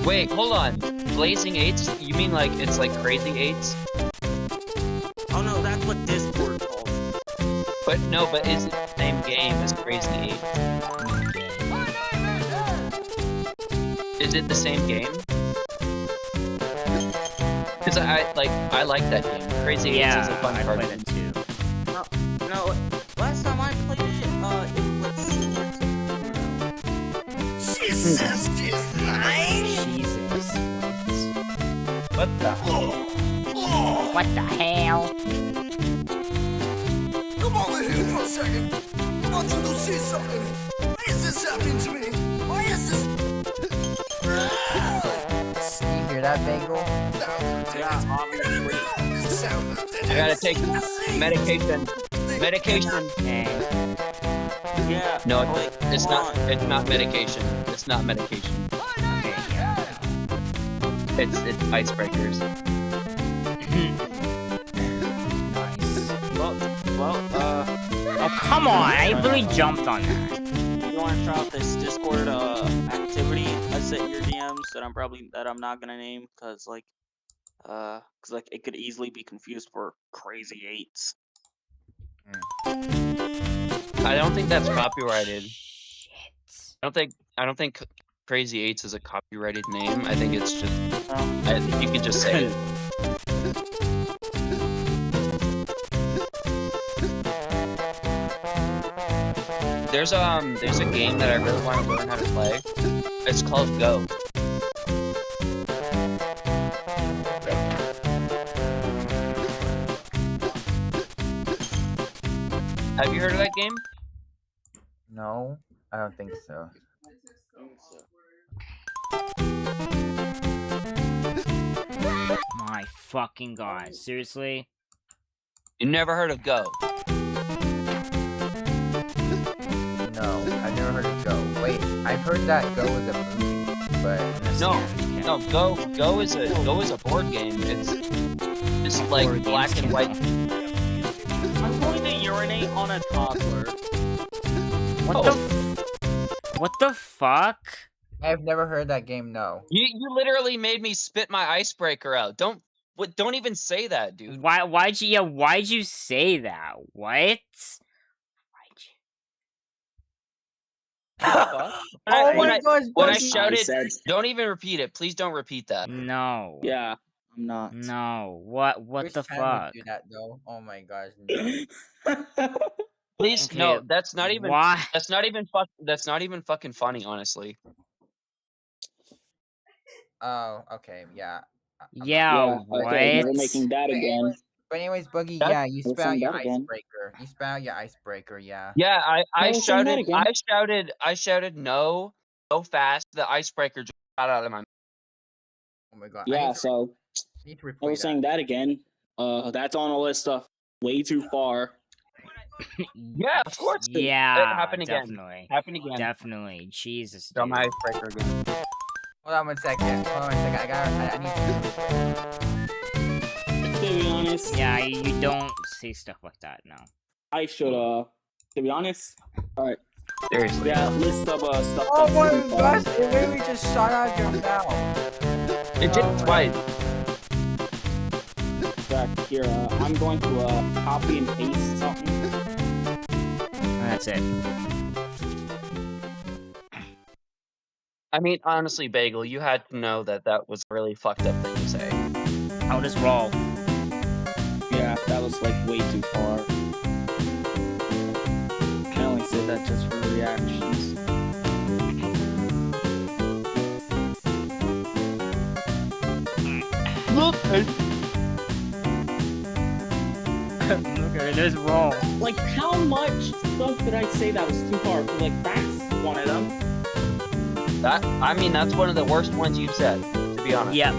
S2: Wait, hold on. Blazing 8s? You mean like it's like crazy 8s?
S6: Oh no, that's what Discord calls it.
S2: But no, but is it the same game as Crazy 8? Is it the same game? Because I like that game. Crazy 8 is a fun card.
S1: I played it too.
S6: No, last time I played it, it was similar to
S10: Jesus is mine!
S1: Jesus.
S2: What the hell?
S1: What the hell?
S10: Come over here for a second. I want you to see something. Why is this happening to me? Why is this?
S3: You hear that, Bagel?
S6: Yeah, obviously.
S2: I gotta take medication. Medication.
S6: Yeah.
S2: No, it's not. It's not medication. It's not medication. It's icebreakers.
S1: Oh, come on! I really jumped on that.
S6: You want to try out this Discord activity I sent your DMs that I'm not gonna name because it could easily be confused for Crazy 8s.
S2: I don't think that's copyrighted. I don't think Crazy 8s is a copyrighted name. I think it's just. I think you can just say it. There's a game that I really want to learn how to play. It's called Go. Have you heard of that game?
S3: No, I don't think so.
S1: My fucking god, seriously?
S2: You never heard of Go?
S3: No, I've never heard of Go. Wait, I've heard that Go is a movie, but
S2: No, Go is a board game. It's like black and white.
S6: I'm going to urinate on a toddler.
S1: What the fuck?
S3: I've never heard that game. No.
S2: You literally made me spit my icebreaker out. Don't even say that, dude.
S1: Why'd you say that? What?
S3: Oh my gosh,
S2: when I
S3: Buggy.
S2: shouted, don't even repeat it. Please don't repeat that.
S1: No.
S6: Yeah, I'm not.
S1: No. What
S3: Which
S1: the
S3: time
S1: fuck?
S3: would do that though? Oh my gosh. No.
S2: Please,
S1: Okay,
S2: no, that's not even.
S1: why?
S2: That's not even fucking funny, honestly.
S3: Oh, okay, yeah.
S1: Yeah,
S6: Okay, never
S1: what?
S6: making that again.
S3: But anyways, Boogie,
S2: That's-
S3: yeah, you
S6: Never
S3: spell
S6: saying
S3: your
S6: that again.
S3: icebreaker. You spell your icebreaker, yeah.
S2: Yeah, I
S6: Never saying that
S2: shouted,
S6: again.
S2: I shouted no so fast the icebreaker just got out of my mouth.
S3: Oh my god.
S6: Yeah, so
S3: need to
S6: never
S3: replay
S6: saying that again. That's on a list of way too far.
S2: Yeah, of course.
S1: Yeah,
S2: Happen again.
S1: definitely.
S2: Happen again.
S1: Definitely. Jesus,
S2: Got
S1: dude.
S2: my icebreaker again.
S3: Hold on one second. I need
S6: To be honest,
S1: Yeah, you don't say stuff like that, no.
S6: I should to be honest. Alright.
S2: Seriously.
S6: Yeah, list of stuff
S3: Oh
S6: that's
S3: my
S6: too far.
S3: gosh, it literally just shot out of your mouth.
S2: It did twice.
S6: Back here, I'm going to copy and paste something.
S1: That's it.
S2: I mean, honestly, Bagel, you had to know that that was a really fucked up thing to say.
S1: How does Rolf?
S6: Yeah, that was like way too far. I only say that just for reactions.
S2: Look,
S1: Look at this Rolf.
S6: Like, how much stuff did I say that was too far? Like, that's one of them.
S2: I mean, that's one of the worst ones you've said, to be honest.
S1: Yep,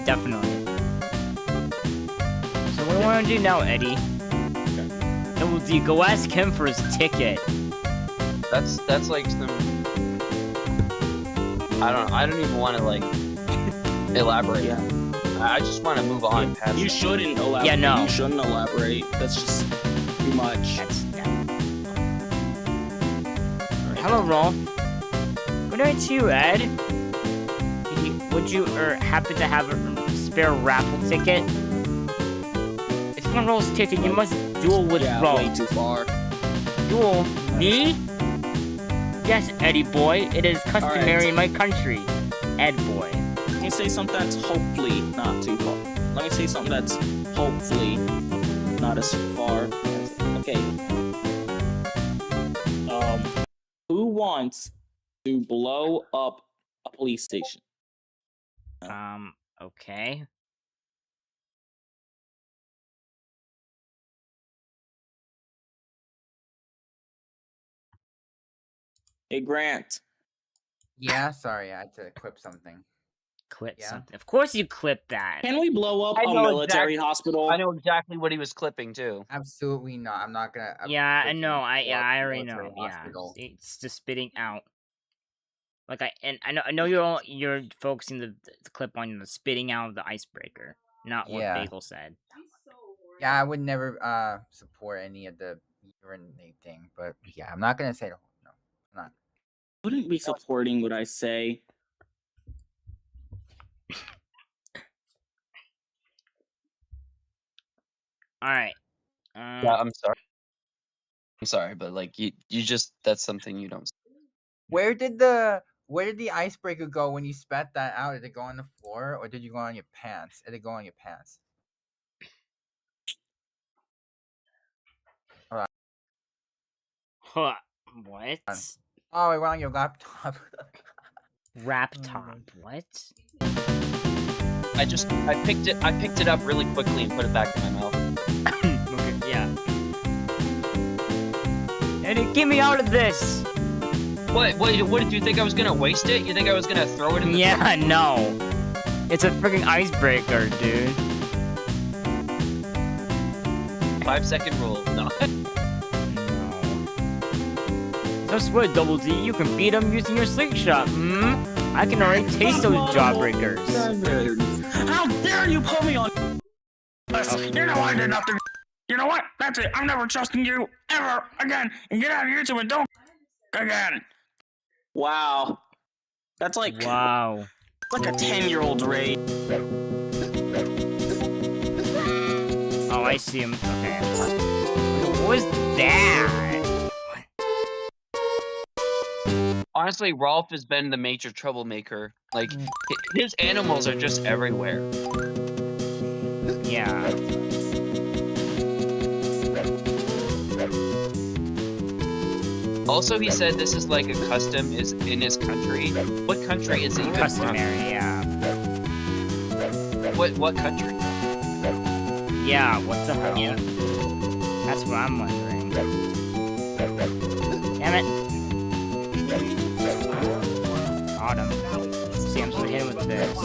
S1: definitely. So what do you want to do now, Eddie? And we'll do go ask him for his ticket.
S2: That's like some. I don't even want to like elaborate.
S6: Yeah.
S2: I just want to move on past.
S6: You shouldn't elaborate.
S1: Yeah, no.
S6: You shouldn't elaborate. That's just too much.
S1: That's Hello, Rolf. Good night to you, Ed. Would you happen to have a spare raffle ticket? If you want Rolf's ticket, you must duel with Rolf.
S6: Way too far.
S1: Duel? Me? Yes, Eddie boy. It is customary in my country. Ed boy.
S6: Let me say something that's hopefully not too far. Let me say something that's hopefully not as far as... Okay. Who wants to blow up a police station?
S1: Okay.
S6: Hey, Grant.
S3: Yeah, sorry, I had to clip something.
S1: Clip something. Of course you clip that.
S6: Can we blow up a military hospital?
S2: I know exactly what he was clipping too.
S3: Absolutely not. I'm not gonna.
S1: Yeah, I know. I already
S3: military
S1: know.
S3: hospital.
S1: Yeah, it's just spitting out. Like I know you're focusing the clip on the spitting out of the icebreaker, not what Bagel said.
S3: Yeah, I would never support any of the urinate thing, but yeah, I'm not gonna say no. I'm not.
S6: Wouldn't be supporting what I say.
S1: All right.
S2: Yeah, I'm sorry, but like you just that's something you don't.
S3: Where did the icebreaker go when you spat that out? Did it go on the floor or did you go on your pants? Did it go on your pants? Alright.
S1: Huh. What?
S3: Oh, it went on your laptop.
S1: Laptop. What?
S2: I picked it up really quickly and put it back in my mouth.
S1: Okay, yeah. Eddie, get me out of this!
S2: What did you think I was gonna waste it? You think I was gonna throw it in the
S1: Yeah, no. It's a freaking icebreaker, dude.
S2: 5-second rule. No.
S1: Don't swear, Double D. You can beat them using your slingshot. I can already taste those Jawbreakers.
S6: How dare you put me on?
S9: You know I did nothing. You know what? That's it. I'm never trusting you ever again. And get out of YouTube and don't again.
S6: Wow. That's like
S1: wow.
S6: It's like a 10-year-old's rage.
S1: Oh, I see him. Okay. What was that?
S2: Honestly, Rolf has been the major troublemaker. Like, his animals are just everywhere.
S1: Yeah.
S2: Also, he said this is like a custom is in his country. What country is it even
S1: Customary, yeah.
S2: from? What country?
S1: Yeah, what the hell? That's what I'm wondering. Damn it. Got him. See, I'm supposed to hit him with this.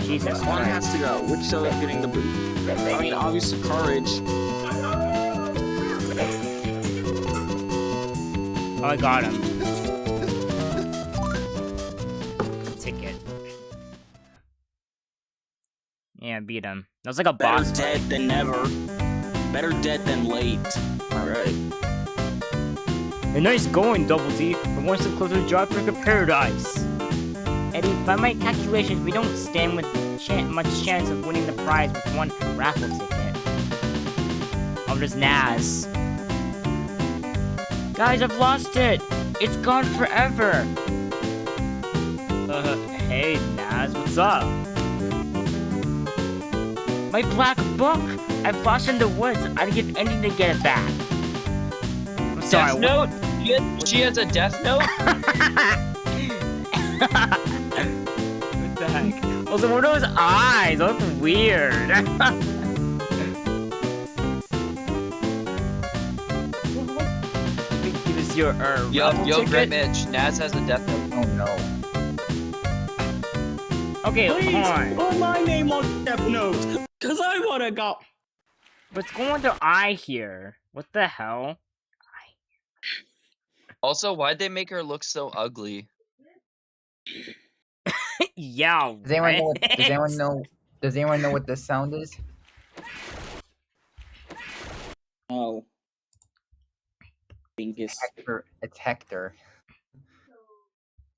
S1: Jesus
S6: One
S1: Christ.
S6: has to go. Which side is getting the boot? I mean, obviously, courage.
S1: Oh, I got him. Ticket. Yeah, beat him. That was like a
S6: Better
S1: boss
S6: dead
S1: fight.
S6: than never. Better dead than late. Alright.
S1: Hey, nice going, Double D. We're one step closer to Jawbreaker Paradise. Eddie, by my calculations, we don't stand with much chance of winning the prize with one raffle ticket. Oh, there's Naz. Guys, I've lost it! It's gone forever! Hey, Naz, what's up? My black book! I've lost it in the woods. I'd give anything to get it back. I'm sorry.
S2: Death Note? She has a Death Note?
S1: What the heck? Also, what are those eyes? They look weird. Give us your
S2: Yo,
S1: raffle ticket.
S2: GrantMitch. Naz has a Death Note.
S3: Oh no.
S1: Okay,
S6: Please,
S1: hold on.
S6: put my name on Death Note, cause I wanna go.
S1: What's going on with their eye here? What the hell?
S2: Also, why'd they make her look so ugly?
S1: Yeah.
S3: Does anyone know what,
S1: right?
S3: does anyone know what the sound is?
S6: Oh. Bingus.
S3: It's Hector.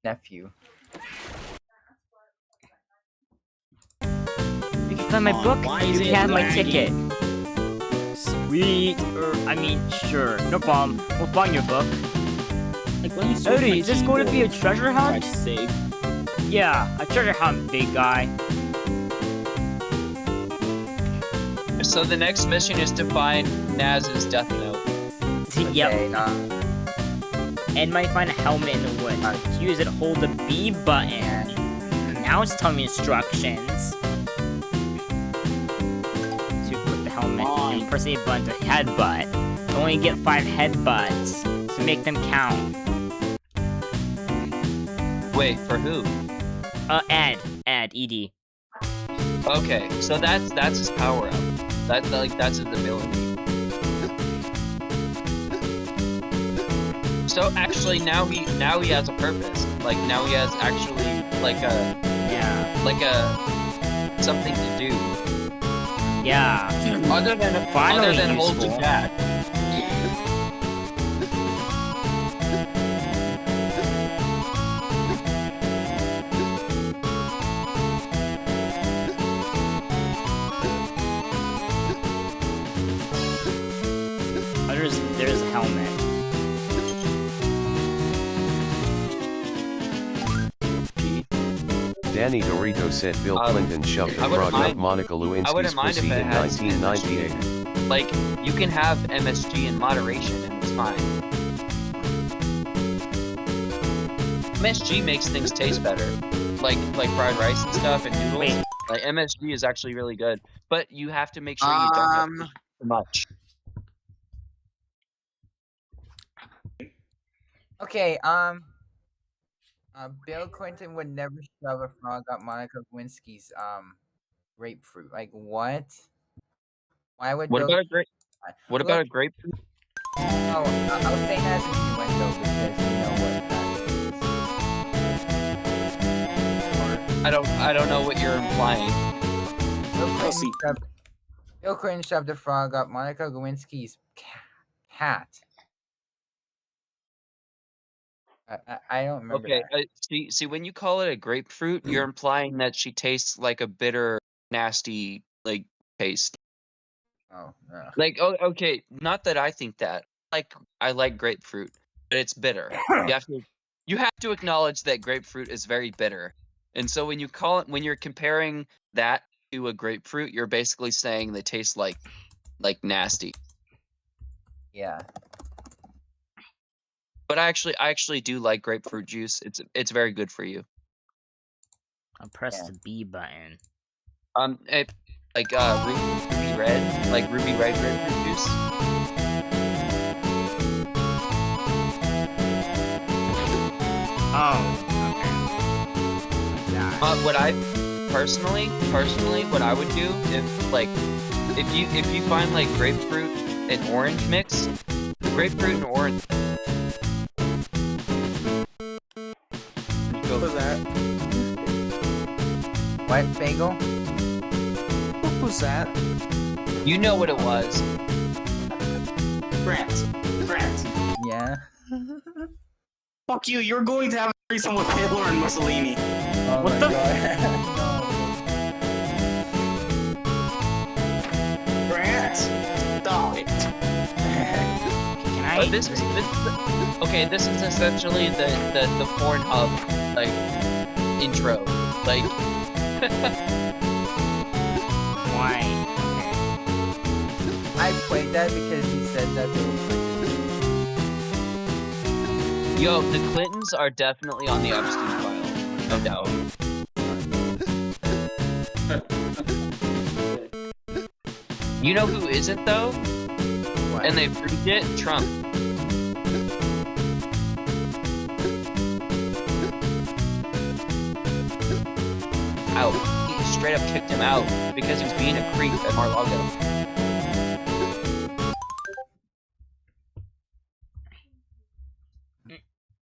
S3: Nephew.
S1: You can find my book.
S6: Why is
S1: You
S6: it
S1: can have my
S6: lagging?
S1: ticket. Sweet. I mean, sure. No problem. We'll find your book.
S6: Like, let me switch
S1: Odie,
S6: my
S1: is this going to be a treasure
S6: keyboard.
S1: hunt?
S6: Try to save.
S1: Yeah, a treasure hunt, big guy.
S2: So the next mission is to find Naz's Death Note.
S1: Yep.
S3: Okay,
S1: And might find a helmet in the woods. To use it, hold the B button. Now it's telling me instructions. To put the helmet and press A button to headbutt. You only get 5 headbutts, so make them count.
S2: Wait, for who?
S1: Eddy.
S2: Okay, so that's his power up. That's his ability. So actually now he has a purpose. Like now he has actually like a something to do.
S1: Yeah.
S2: Other than hold you
S1: useful.
S2: back.
S1: There's a helmet.
S15: Danny Dorito said Bill Clinton shoved the
S2: I wouldn't
S15: frog up
S2: mind-
S15: Monica
S2: I
S15: Lewinsky's
S2: wouldn't mind if
S15: pussy
S2: it
S15: in
S2: has
S15: 1998.
S2: MSG. Like you can have MSG in moderation and it's fine. MSG makes things taste better, like fried rice and stuff and noodles.
S1: Wait.
S2: Like MSG is actually really good, but you have to make sure you don't have too much.
S3: Okay, Bill Clinton would never shove a frog up Monica Lewinsky's grapefruit. Like what? Why would
S2: What
S3: Bill?
S2: about a grape? What about a grapefruit?
S3: Oh, I was saying that as an innuendo because you know what that
S2: I don't know what you're implying.
S3: is. Bill Clinton shoved a frog up Monica Lewinsky's cat. I don't remember
S2: Okay,
S3: that.
S2: see, when you call it a grapefruit, you're implying that she tastes like a bitter, nasty, like taste.
S3: Oh, ugh.
S2: Like, oh, okay, not that I think that. I like grapefruit, but it's bitter. you have to acknowledge that grapefruit is very bitter. And so when you're comparing that to a grapefruit, you're basically saying they taste like nasty.
S3: Yeah.
S2: But I actually do like grapefruit juice. It's very good for you.
S1: I'll press the B button.
S2: Like ruby red, like ruby red grapefruit juice.
S1: Oh, okay.
S2: What I personally, what I would do if you find like grapefruit and orange mix, grapefruit and orange.
S6: What was that?
S3: What, Bagel?
S6: What was that?
S2: You know what it was.
S6: Grant.
S3: Yeah.
S6: Fuck you, you're going to have a threesome with Hitler and Mussolini.
S3: Oh
S6: What
S3: my
S6: the
S3: God.
S6: Grant, stop it.
S1: Can I?
S2: This is essentially the Pornhub like intro. Like
S1: Why?
S3: I played that because he said that they were
S2: Yo, the Clintons are definitely on the Epstein file, no doubt. You know who isn't though?
S3: What?
S2: And they proved it? Trump. Out. He straight up kicked him out because he was being a creep at Mar-a-Lago.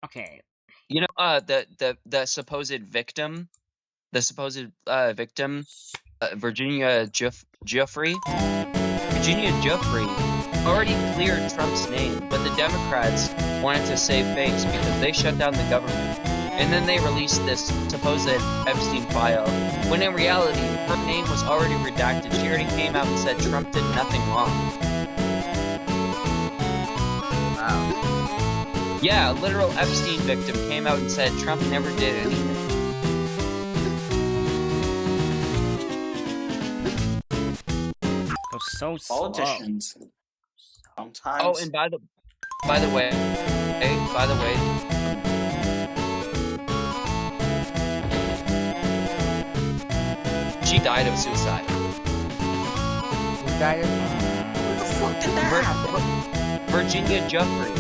S1: Okay.
S2: You know, the supposed victim, Virginia Giuffre already cleared Trump's name, but the Democrats wanted to save face because they shut down the government. And then they released this supposed Epstein file, when in reality, her name was already redacted. She already came out and said Trump did nothing wrong.
S3: Wow.
S2: Yeah, a literal Epstein victim came out and said Trump never did anything.
S1: Go so slow.
S6: Politicians. Sometimes.
S2: Oh, and by the way, she died of suicide.
S3: Who died of?
S6: Where the fuck did that happen?
S2: Virginia Giuffre.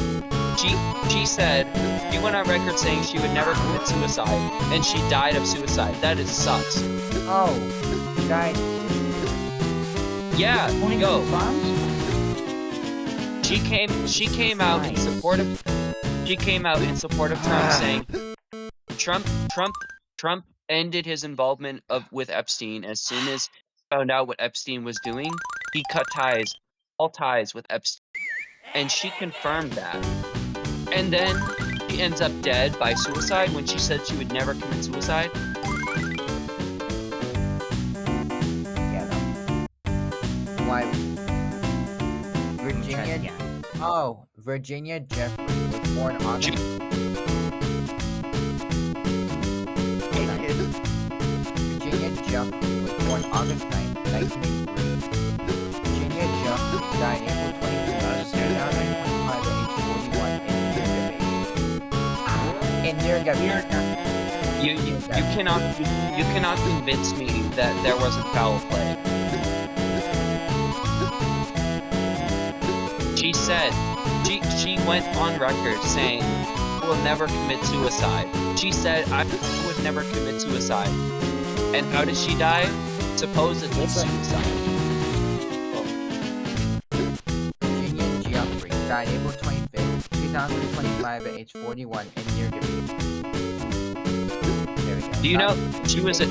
S2: She said she went on record saying she would never commit suicide, and she died of suicide. That is sucks.
S3: Oh, who died?
S2: Yeah, go. She came out in support of Trump, saying Trump ended his involvement with Epstein as soon as he found out what Epstein was doing. He cut all ties with Epstein, and she confirmed that. And then she ends up dead by suicide when she said she would never commit suicide.
S3: Yeah, no. Why? Virginia. Oh, Virginia Giuffre was born August. Virginia Giuffre was born August 9th, 1983. Virginia Giuffre died April 23rd, 2025 at age 41 in Ńyregăvie.
S2: You cannot convince me that there wasn't foul play. She said she went on record saying I will never commit suicide. She said I would never commit suicide. And how did she die? Supposedly suicide.
S3: Virginia Giuffre died April 25th, 2025 at age 41 in Ńyregăvie. There we go.
S2: Do you know she was a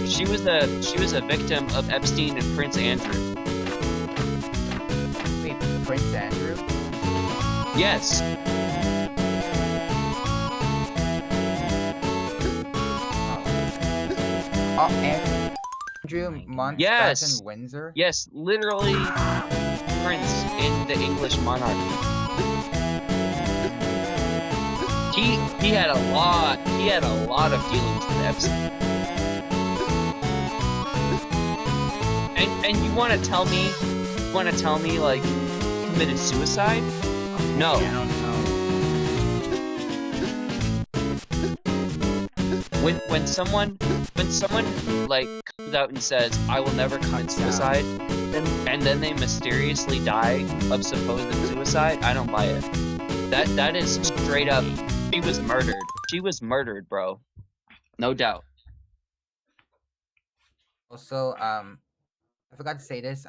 S2: victim of Epstein and Prince Andrew?
S3: Wait, Prince Andrew?
S2: Yes.
S3: Oh, Andrew Mountbatten Windsor?
S2: Yes, literally Prince in the English monarchy. He had a lot of feelings for Epstein. And you wanna tell me like committed suicide? No.
S1: I don't know.
S2: When someone like comes out and says, I will never commit suicide, and then they mysteriously die of supposed suicide, I don't buy it. That is straight up, she was murdered. She was murdered, bro. No doubt.
S3: Also, I forgot to say this.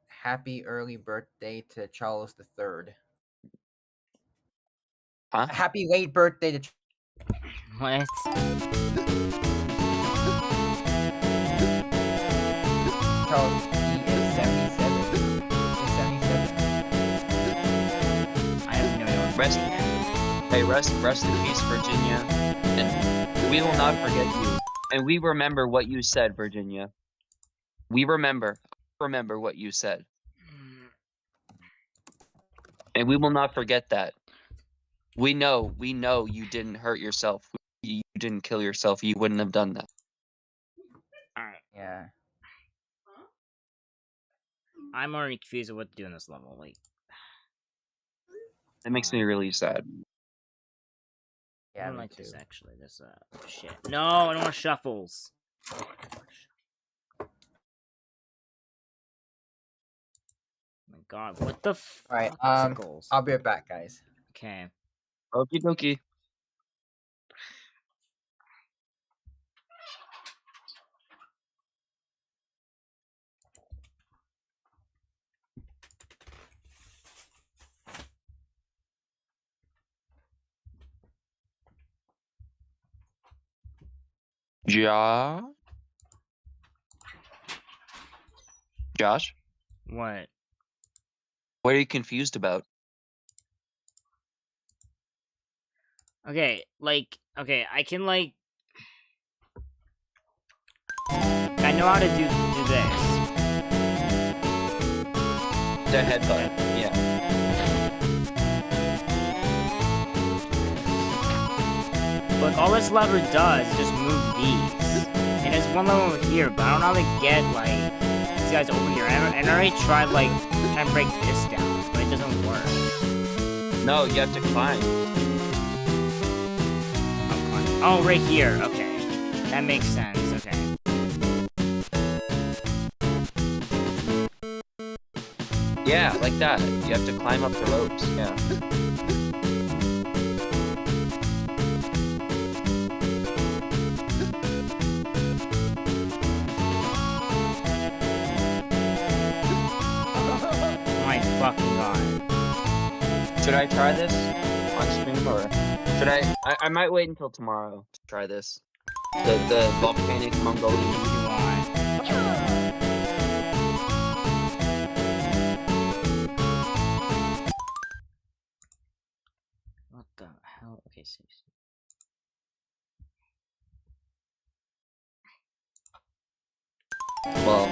S3: Happy early birthday to Charles III.
S2: Huh?
S3: Happy late birthday to
S1: What?
S3: Charles. He is 77. He's 77.
S1: I have no idea.
S2: Rest in peace, Virginia. And we will not forget you. And we remember what you said, Virginia. We remember what you said. And we will not forget that. We know you didn't hurt yourself. You didn't kill yourself. You wouldn't have done that.
S1: Alright.
S3: Yeah.
S1: I'm already confused with what to do in this level. Like,
S2: It makes me really sad.
S1: I
S3: Yeah,
S1: don't
S3: me
S1: like this
S3: too.
S1: actually. This shit. No, I don't want shuffles. My God, what the
S3: Alright,
S1: popsicles?
S3: I'll be right back, guys.
S1: Okay.
S2: Okie dokie. Josh?
S1: What?
S2: What are you confused about?
S1: Okay, I can like, I know how to do this.
S2: The headbutt, yeah.
S1: But all this lever does is just move these. And there's one level over here, but I don't know how to get like these guys over here. And I already tried like trying to break this down, but it doesn't work.
S2: No, you have to climb.
S1: Oh, right here. Okay, that makes sense. Okay.
S2: Yeah, like that. You have to climb up the ropes. Yeah.
S1: Oh my fucking God.
S2: Should I try this on stream or should I might wait until tomorrow to try this. The volcanic Mongolian.
S1: What the hell? Okay, seriously.
S2: Well,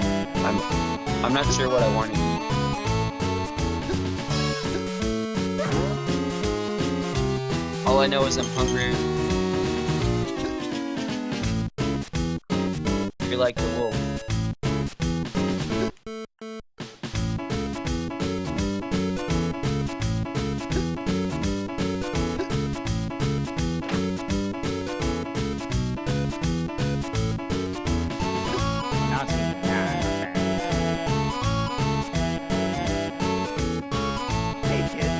S2: I'm not sure what I want to eat. All I know is I'm hungry. You're like the wolf.
S1: Now it's gonna be bad.
S7: Hey, kid.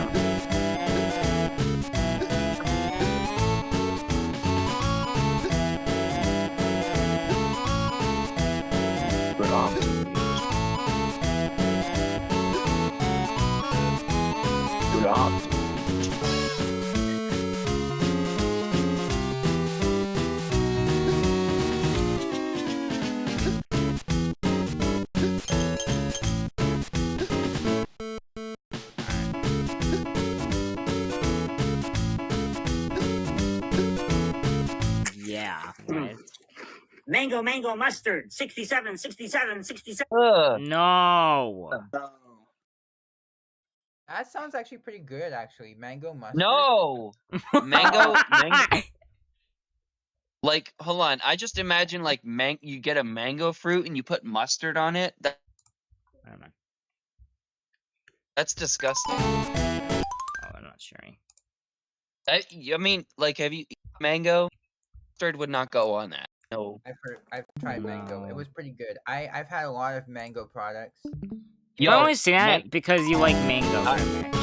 S2: Good on. Good on.
S1: Yeah.
S16: Mango mustard, 67.
S1: No.
S3: That sounds actually pretty good. Actually, mango mustard.
S2: No, mango. Like, hold on. I just imagine like you get a mango fruit and you put mustard on it.
S1: I don't know.
S2: That's disgusting.
S1: Oh, I'm not sharing.
S2: I mean, like, have you eaten mango? Mustard would not go on that. No.
S3: I've tried mango. It was pretty good. I've had a lot of mango products.
S1: You always say that because you like mango very much.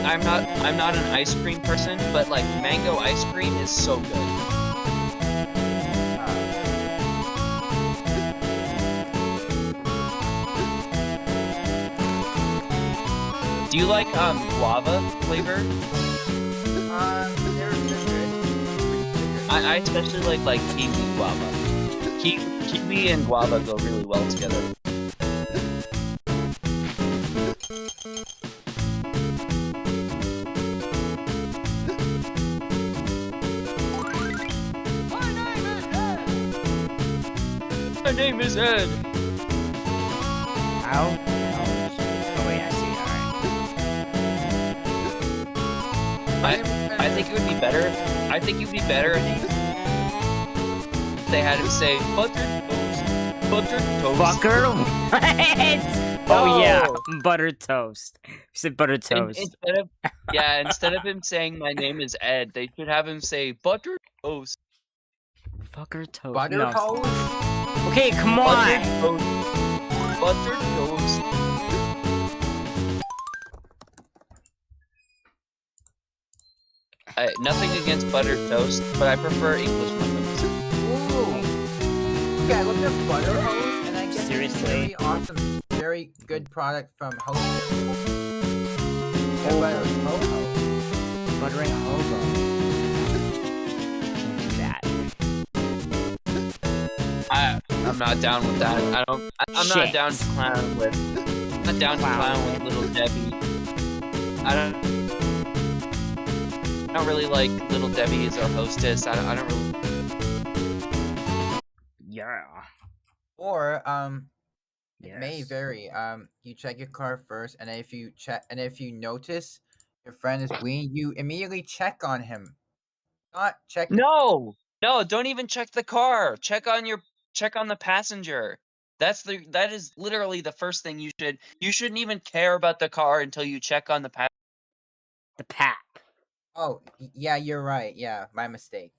S2: I'm not an ice cream person, but like mango ice cream is so good. Do you like guava flavor?
S3: They're good.
S2: I especially like kiwi guava. Kiwi and guava go really well together. My name is Ed.
S1: Ow. Oh wait, I see. Alright.
S2: I think it would be better. I think it would be better if they had him say buttered toast. Buttered toast.
S1: Fucker? What? Oh yeah, buttered toast. You said buttered toast.
S2: Instead of him saying my name is Ed, they should have him say buttered toast.
S1: Fucker toast.
S3: Butter toast?
S1: Okay, come on.
S2: Buttered toast. Nothing against buttered toast, but I prefer English muffins.
S3: Ooh. Okay, I looked up butter toast, and I get
S1: Seriously?
S3: this very awesome, very good product from Hostess.
S1: Buttering hobo.
S2: I'm not down with that. I'm not down to clown with. I'm not down to clown with Little Debbie. I don't really like Little Debbie as our hostess. I don't really.
S1: Yeah.
S3: Or it may vary. You check your car first, and if you notice your friend is bleeding, you immediately check on him. Not check.
S2: No, don't even check the car. Check on the passenger. That is literally the first thing you should. You shouldn't even care about the car until you check on the
S1: pap.
S3: Oh, yeah, you're right. Yeah, my mistake.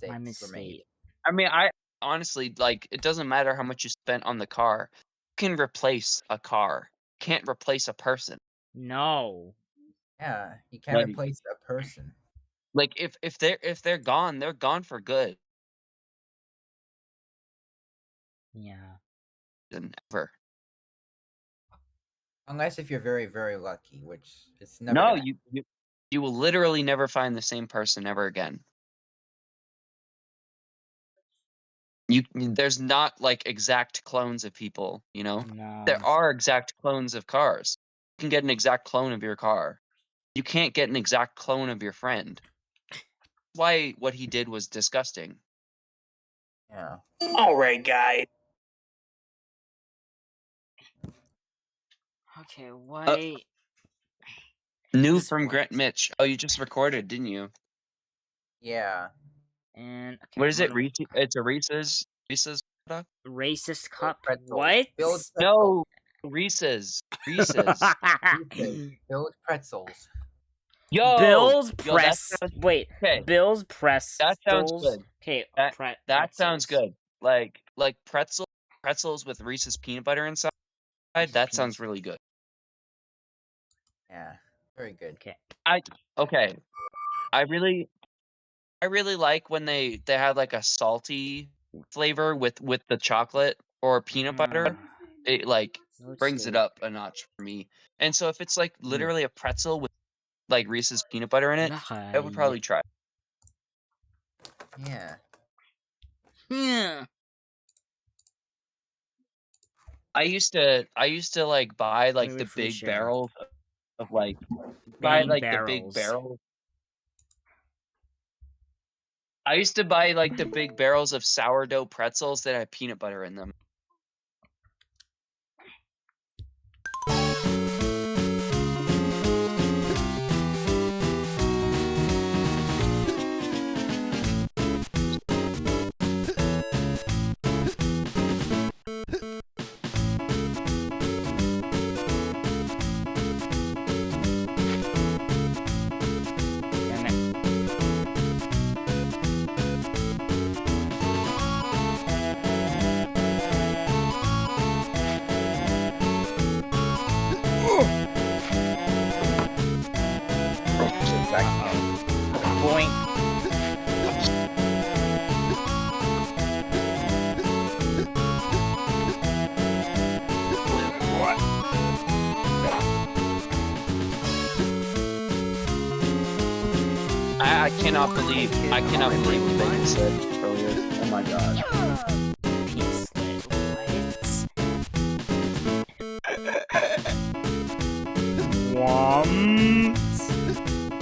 S1: My
S3: Mistakes were made.
S2: I mean, I honestly like. It doesn't matter how much you spent on the car. You can replace a car. You can't replace a person.
S1: No.
S3: Yeah, you can't replace a person.
S2: Like if they're gone, they're gone for good.
S1: Yeah.
S2: Never.
S3: Unless if you're very, very lucky, which it's never.
S2: No, you will literally never find the same person ever again. There's not like exact clones of people, you know?
S1: No.
S2: There are exact clones of cars. You can get an exact clone of your car. You can't get an exact clone of your friend. Why what he did was disgusting.
S3: Yeah.
S6: Alright, guys.
S1: Okay, why?
S2: New from GrantMitch. Oh, you just recorded, didn't you?
S3: Yeah.
S1: And okay,
S2: what is it? It's a Reese's product?
S1: Racist cup.
S3: Pretzels.
S1: What?
S2: No, Reese's. Reese's.
S3: Build pretzels.
S2: Yo,
S1: Bill's
S2: yo,
S1: press. Wait.
S2: Okay.
S1: Bill's press.
S2: That sounds good.
S1: Okay.
S2: That sounds good. Like pretzels with Reese's peanut butter inside. That sounds really good.
S3: Yeah, very good.
S1: Okay.
S2: I really like when they have like a salty flavor with the chocolate or peanut butter. It like brings it up a notch for me. And so if it's like literally a pretzel with like Reese's peanut butter in it, I would probably try.
S3: Yeah.
S1: Yeah.
S2: I used to like buy like the big barrels of like the big barrels. I used to buy like the big barrels of sourdough pretzels that had peanut butter in them.
S1: boing.
S2: I cannot believe what Bacon said earlier. Oh my god.
S1: Peace,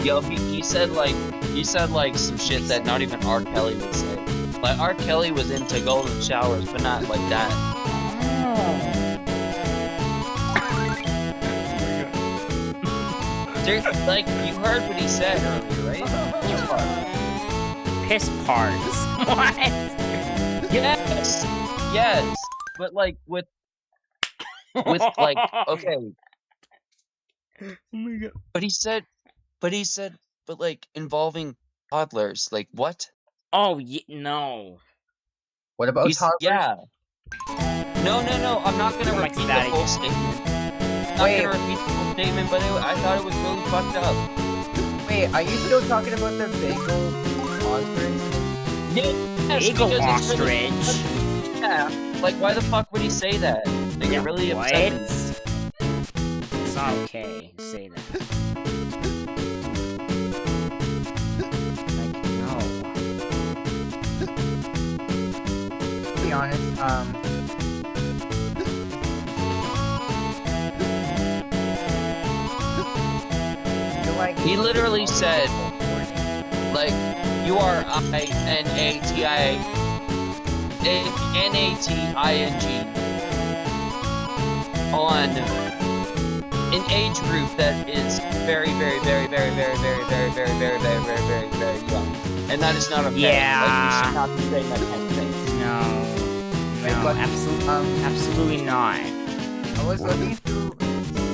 S2: Yo, he said like some shit that not even R. Kelly would say. Like R. Kelly was into golden showers, but not like that. Dude, like you heard what he said earlier, right?
S1: Piss parts. What?
S2: Yes, yes, but like with like okay.
S1: Oh my god.
S2: But he said, but like involving toddlers, like what?
S1: Oh, no.
S3: What about toddlers?
S2: Yeah. No, I'm not gonna repeat the full statement. I'm not gonna repeat the full statement, but I thought it was really fucked up.
S3: Wait, are you still talking about the bagel ostrich?
S2: Yes,
S1: Bagel
S2: because it's really-
S1: ostrich?
S2: Yeah, like why the fuck would he say that? Like it really upset me.
S1: It's not okay to say that. Like, no.
S3: To be honest,
S2: He literally said, like, you are INATING on an age group that is very young, and that is not okay.
S1: Yeah.
S2: Like, you should not be saying that kind of thing.
S1: No, absolutely not.
S3: I was looking through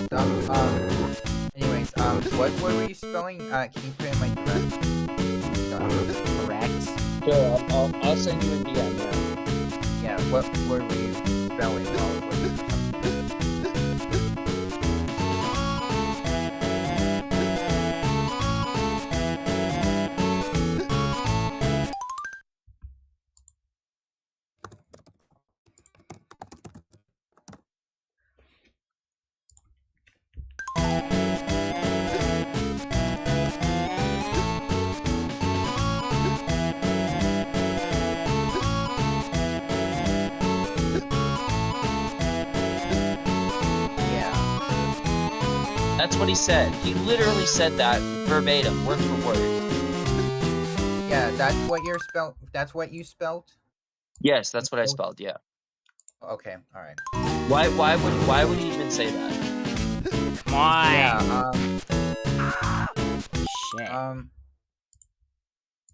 S3: stuff, anyways, what word were you spelling? Can you put in my direct?
S1: Correct.
S2: Sure, I'll send you a DM now.
S3: Yeah, what word were you spelling while I was looking for something?
S2: That's what he said. He literally said that verbatim, word for word.
S3: Yeah, that's what you're spell. That's what you spelled.
S2: Yes, that's what I spelled. Yeah.
S3: Okay, all right.
S2: Why would he even say that?
S1: Come on.
S3: Yeah.
S1: Shit.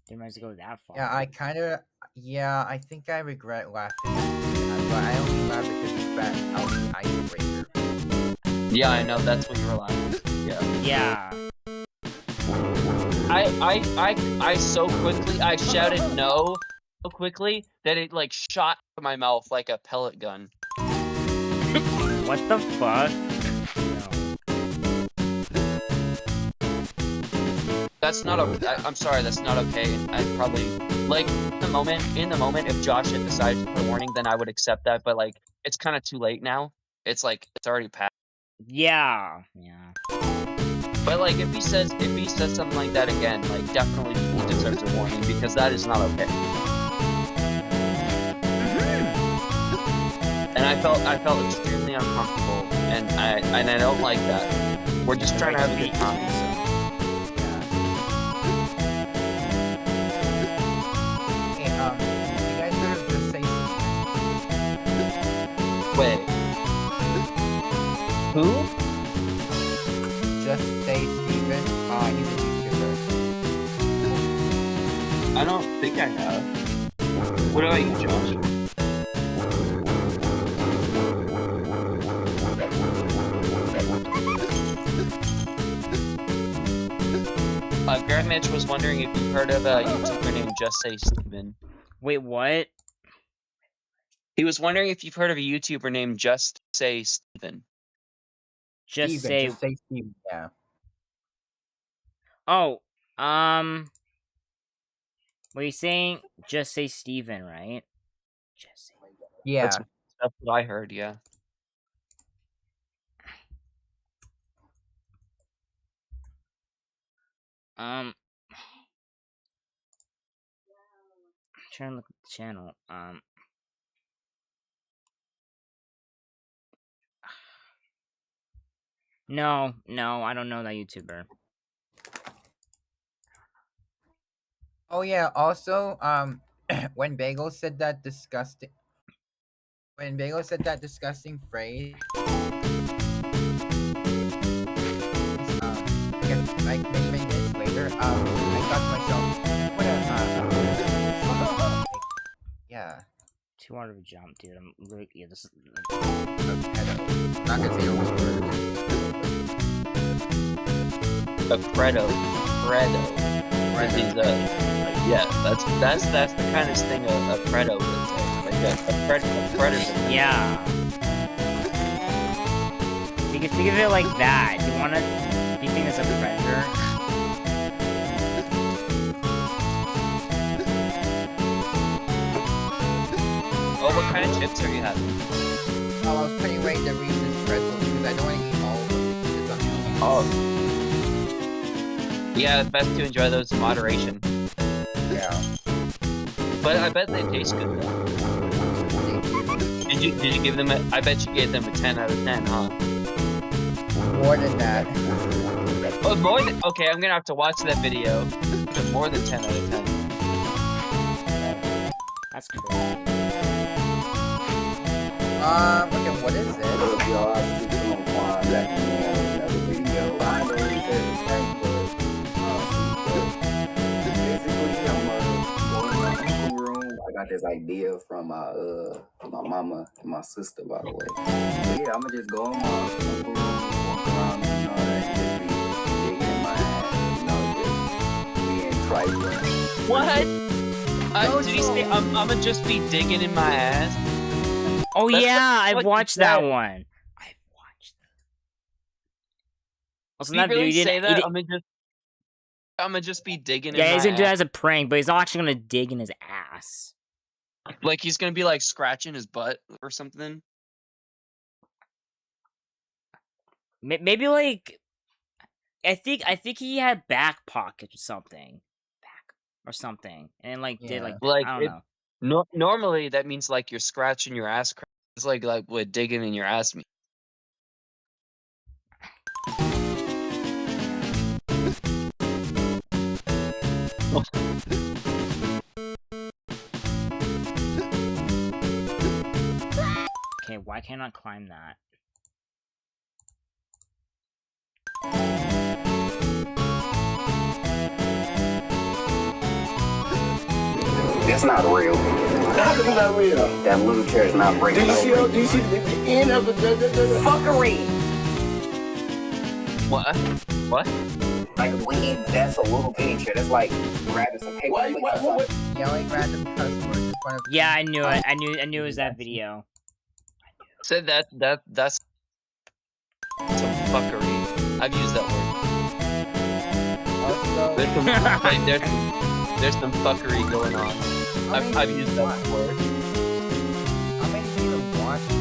S1: Didn't realize to go that far.
S3: Yeah, I kind of. Yeah, I think I regret laughing. But I only laughed because he spat out the icebreaker.
S2: Yeah, I know. That's what you were laughing. Yeah.
S1: Yeah.
S2: I so quickly I shouted no so quickly that it like shot to my mouth like a pellet gun.
S1: What the fuck?
S2: That's not I'm sorry, that's not okay. I'd probably like in the moment if Josh had decided to put a warning, then I would accept that, but like it's kind of too late now. It's like it's already past.
S1: Yeah.
S2: But like if he says something like that again, like definitely he deserves a warning because that is not okay. And I felt extremely uncomfortable, and I don't like that. We're just trying to have a good time.
S3: Hey, you guys could have just say
S2: Wait. Who?
S3: Just say Steven. He's a YouTuber.
S5: I don't think I have. What about you, Josh?
S2: GrantMitch was wondering if you've heard of a YouTuber named Just Say Steven.
S1: Wait, what?
S2: He was wondering if you've heard of a YouTuber named Just Say Steven.
S1: Just say
S3: Steven, yeah.
S1: Oh, What are you saying? Just say Steven, right? Just say.
S3: Yeah.
S2: That's what I heard. Yeah.
S1: I'm trying to look at the channel. No, I don't know that YouTuber.
S3: Oh yeah. Also, when Bagel said that disgusting phrase, I guess like many minutes later, I thought to myself, what a yeah.
S1: Too hard of a jump, dude. I'm really this is.
S3: Not gonna say
S2: A Fredo. Yeah, that's the kind of thing a Fredo would say. Like a predator.
S1: Yeah. You can think of it like that. You wanna be thinking it's a predator.
S2: Oh, what kind of chips are you having?
S3: Oh, I was pretty ready to read this pretzel because I don't want to eat all of them.
S2: Oh. Yeah, it's best to enjoy those in moderation.
S3: Yeah.
S2: But I bet they taste good. Did you give them I bet you gave them a 10 out of 10, huh?
S3: More than that.
S2: Oh, more than, okay, I'm gonna have to watch that video. More than 10 out of 10.
S1: That's crazy.
S3: Okay, what is it?
S12: Y'all, I was just on 𝘌𝘥 back in another video. I know he said it's right, but basically, I'm going to my uncle room. I got this idea from my mama and my sister, by the way. But yeah, I'm gonna just go in my uncle room, walk around, you know, and just be digging in my ass, you know, just being trifling.
S2: What? Did he say I'm gonna just be digging in my ass?
S1: Oh
S2: That's
S1: yeah,
S2: what
S1: I've
S2: you
S1: watched
S2: said.
S1: that one. I've watched that. Also,
S2: Did
S1: that
S2: he really
S1: video,
S2: say
S1: he
S2: that?
S1: didn't-
S2: I'm gonna just be digging in
S1: yeah,
S2: my
S1: he's gonna do that
S2: ass.
S1: as a prank, but he's not actually gonna dig in his ass.
S2: Like he's gonna be like scratching his butt or something.
S1: Maybe like, I think he had back pockets or something, and like did like that.
S2: Like
S1: I don't
S2: it,
S1: know.
S2: normally that means like you're scratching your ass. It's like what digging in your ass means.
S1: Okay, why can't I climb that?
S12: That's not real.
S13: How come it's not real?
S12: That little chair is not breaking.
S13: Do you see the end of the
S4: Fuckery!
S2: What? What?
S12: Like that's a little bitty chair. That's like grabbing some paper.
S3: What? Yelling random customers in front of.
S1: Yeah, I knew it. I knew it was that video.
S2: Said that's some fuckery. I've used that word. There's some fuckery going on. I've used that word.
S3: How many people watched it?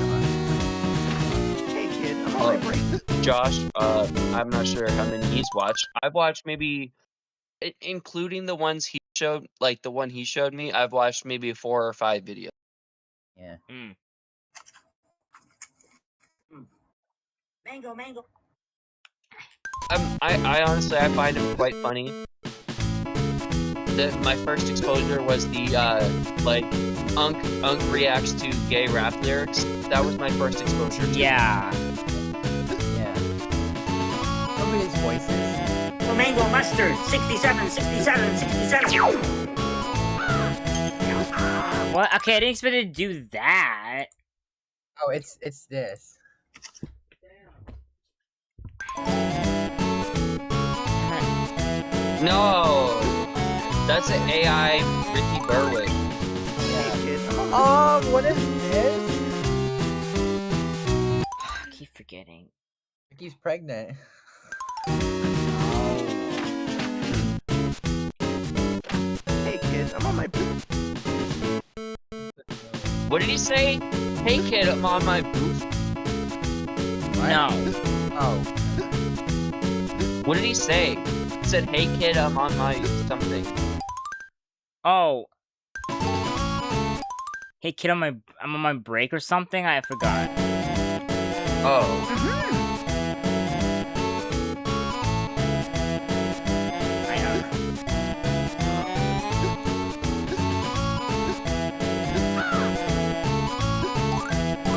S7: Hey kid, I'm on my break.
S2: Josh, I'm not sure how many he's watched. I've watched maybe, including the ones he showed, like the one he showed me, I've watched maybe 4 or 5 videos.
S3: Yeah.
S4: Mango.
S2: I honestly, I find him quite funny. My first exposure was the, like, Unk reacts to gay rap lyrics. That was my first exposure to
S1: Yeah.
S3: Look at his voices.
S4: Mango mustard, 67.
S1: What? Okay, I didn't expect it to do that.
S3: Oh, it's this.
S2: No! That's an AI Ricky Berwick.
S3: Oh, what is this?
S1: I keep forgetting.
S3: Ricky's pregnant.
S7: Hey kid, I'm on my
S2: What did he say? Hey kid, I'm on my booth.
S1: No.
S3: Oh.
S2: What did he say? He said, hey kid, I'm on my something.
S1: Oh. Hey kid, I'm on my break or something? I forgot.
S2: Oh.
S1: I know.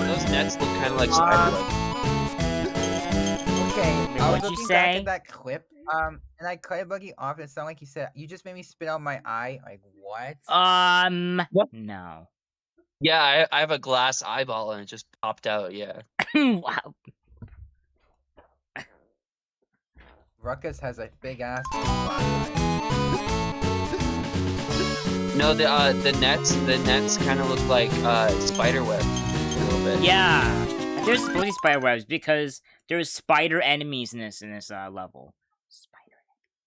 S2: Those nets look kind of like spiderweb.
S3: Okay,
S1: Wait,
S3: I was
S1: what'd you
S3: looking back
S1: say?
S3: at that clip, and I cut it Buggy off, and it sounded like he said, "You just made me spit out my eye." Like what?
S1: No.
S2: Yeah, I have a glass eyeball and it just popped out. Yeah.
S1: Wow.
S3: Ruckus has a big ass.
S2: No, the nets kind of look like spiderweb a little bit.
S1: Yeah. There's supposed to be spider webs because there's spider enemies in this level.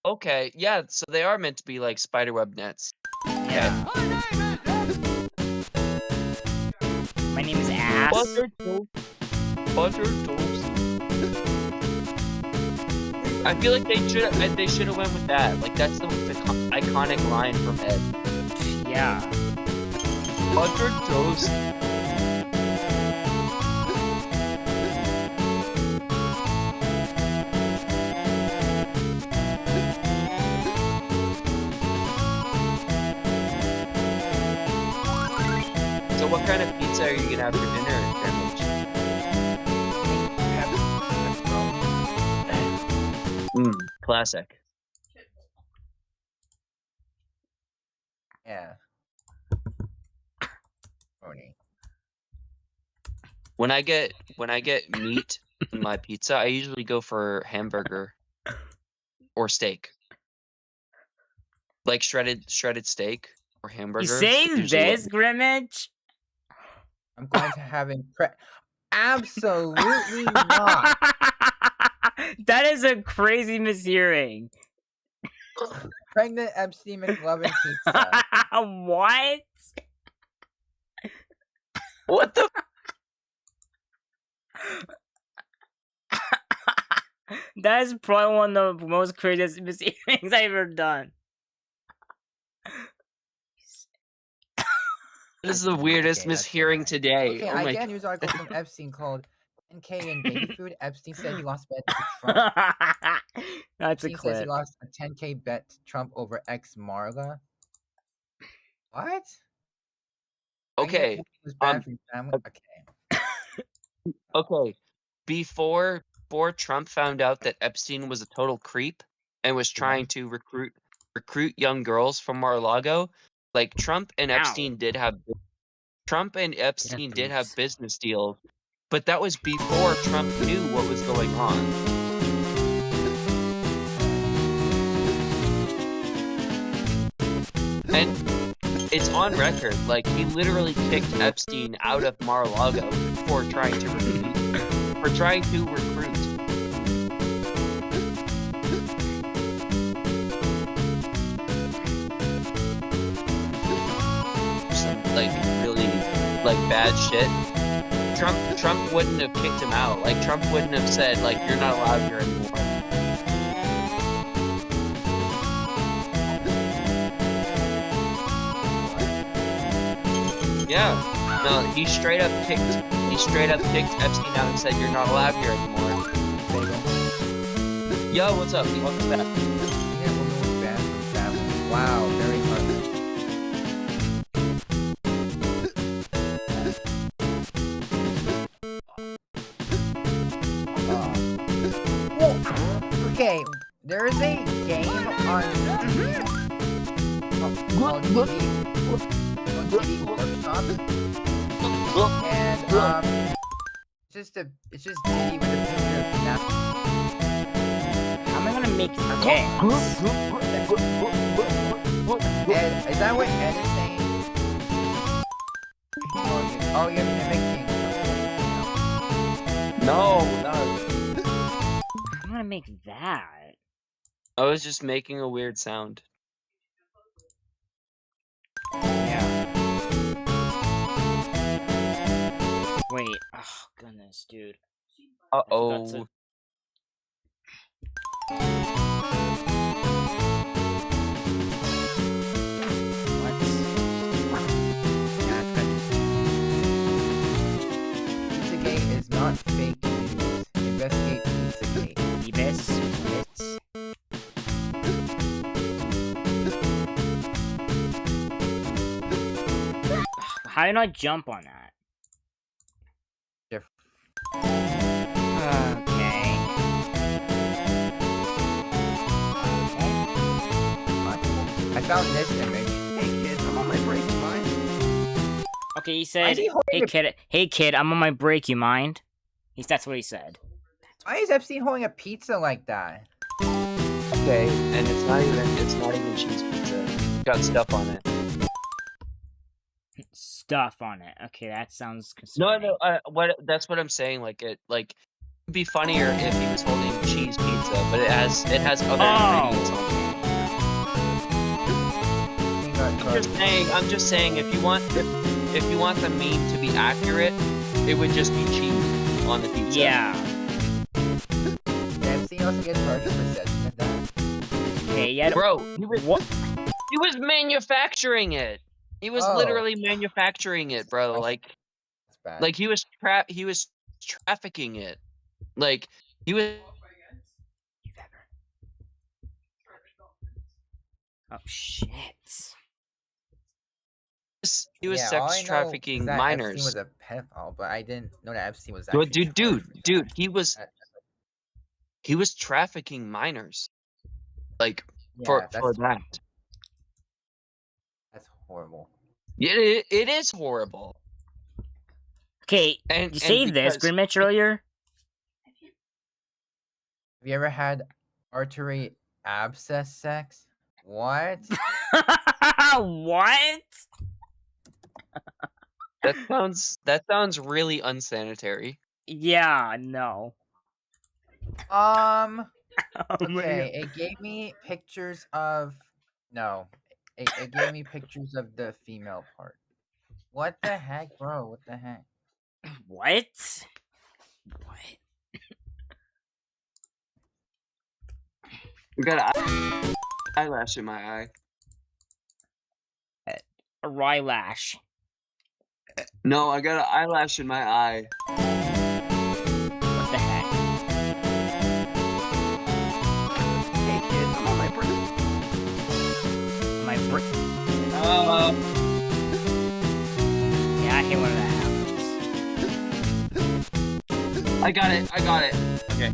S2: Okay, yeah, so they are meant to be like spiderweb nets.
S1: Yeah. My name is Ass.
S2: Butter toast. Butter toast. I feel like they should have went with that. Like that's the iconic line from Ed.
S1: Yeah.
S2: Butter toast. So what kind of pizza are you gonna have for dinner, GrantMitch? Classic.
S3: Yeah. Funny.
S2: When I get meat in my pizza, I usually go for hamburger or steak. Like shredded steak or hamburger.
S1: You saying this, GrantMitch?
S3: I'm going to have absolutely not.
S1: That is a crazy mishearing.
S3: Pregnant Epstein McLovin pizza.
S1: What?
S2: What the?
S1: That is probably one of the most craziest mishearings I've ever done.
S2: This is the weirdest mishearing today.
S3: Okay,
S2: oh
S3: I
S2: my
S3: get a news article from Epstein called 10K in baby food. Epstein said he lost bet to Trump.
S1: That's
S3: Epstein
S1: a
S3: says
S1: clip.
S3: he lost a 10K bet to Trump over ex-Marla. What?
S2: Okay.
S3: It was bad for your family. Okay.
S2: Okay. Before Trump found out that Epstein was a total creep and was trying to recruit young girls from Mar-a-Lago, like Trump and Epstein did have business deals, but that was before Trump knew what was going on. And it's on record, like he literally kicked Epstein out of Mar-a-Lago for trying to recruit. Some like really like bad shit. Trump wouldn't have kicked him out. Like Trump wouldn't have said like you're not allowed here anymore. Yeah. No, he straight up kicked Epstein out and said you're not allowed here anymore. Yo, what's up? Welcome back.
S3: Yeah, woman was bad for family. Wow, very hard. Okay, there is a game on called GBA Workshop, and it's just Diddy with a picture of Snap.
S1: How am I gonna make games?
S3: Ed, is that what Ed is saying? Oh, you're mimicking.
S2: No.
S1: I'm gonna make that.
S2: I was just making a weird sound.
S1: Wait. Oh goodness, dude.
S2: Uh-oh.
S3: Pizzagate is not fake news. Investigate Pizzagate.
S1: Investigate. How did I jump on that? Okay.
S3: I found this image.
S7: Hey kid, I'm on my break, you mind?
S1: Okay, he said,
S3: he
S1: hey kid, I'm on my break, you mind? That's what he said.
S3: Why is Epstein holding a pizza like that?
S2: Okay, and it's not even cheese pizza. It's got stuff on it.
S1: Stuff on it. Okay, that sounds concerning.
S2: No, that's what I'm saying. Like it'd be funnier if he was holding cheese pizza, but it has other ingredients on it. I'm just saying if you want the meme to be accurate, it would just be cheese on the pizza.
S1: Yeah.
S3: Epstein also gets charged for possession of that.
S1: Okay, yeah.
S2: Bro, he was manufacturing it. He was literally manufacturing it, bro. Like he was trafficking it. Like he was.
S1: Oh shit.
S2: He was sex trafficking minors.
S3: Epstein was a pedophile, but I didn't know that Epstein was
S2: Well,
S3: actually.
S2: Dude, he was trafficking minors. Like for that.
S3: That's horrible.
S2: Yeah, it is horrible.
S1: Okay, you saved this, GrantMitch, earlier?
S3: Have you ever had artery abscess sex? What?
S1: What?
S2: That sounds really unsanitary.
S1: Yeah, no.
S3: Okay, it gave me pictures of It gave me pictures of the female part. What the heck, bro? What the heck?
S1: What?
S2: We got an eyelash in my eye.
S1: A rylash.
S2: No, I got an eyelash in my eye.
S1: What the heck?
S7: Hey kid, I'm on my break.
S1: My break. Yeah, I hate when that happens.
S2: I got it. Okay.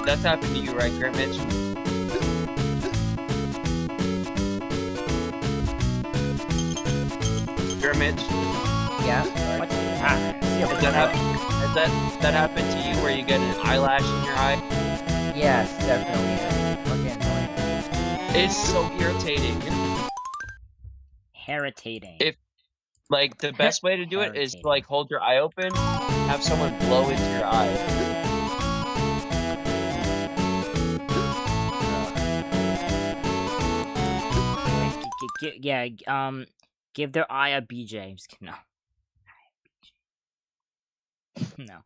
S2: That's happened to you, right, GrantMitch? GrantMitch?
S3: Yeah.
S1: What?
S2: Has that happened to you where you get an eyelash in your eye?
S3: Yes, definitely. Fucking annoying.
S2: It's so irritating.
S1: Irritating.
S2: If the best way to do it is to hold your eye open, have someone blow into your eye.
S1: Give their eye a BJ. I'm just kidding. No.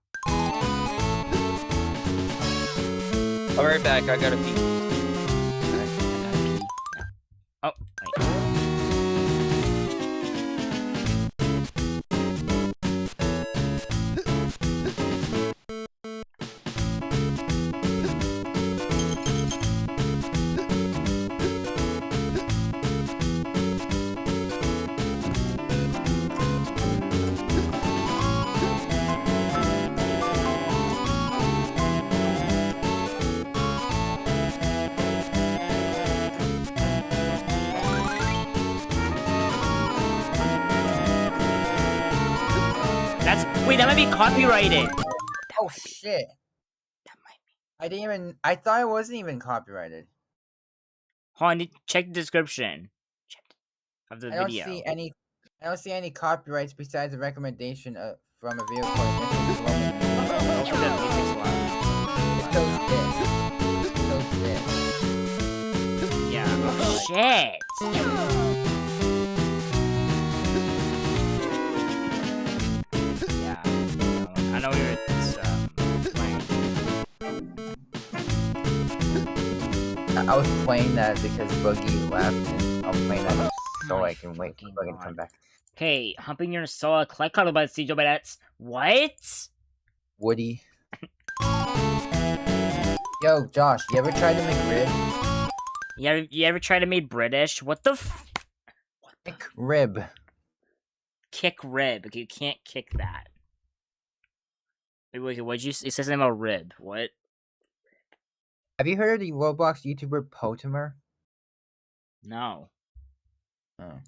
S2: I'll be right back. I gotta pee.
S1: No. Oh, wait. Wait, that might be copyrighted.
S3: Oh shit.
S1: That might be.
S3: I thought it wasn't even copyrighted.
S1: Hold on, check the description of the video.
S3: I don't see any copyrights besides a recommendation from a video called
S1: Yeah. Oh shit.
S3: I was playing that because Boogie left, and I'm playing that so I can wait for Boogie to come back.
S1: Okay, humping your soul, collect color by the Jawbreakers. What?
S3: Woody. Yo, Josh, you ever tried to make rib?
S1: You ever try to make British? What the
S3: Kick rib.
S1: Kick rib. Okay, you can't kick that. Wait, what'd you say? It says something about rib. What?
S3: Have you heard of the Roblox YouTuber Potimer?
S1: No.
S3: Oh.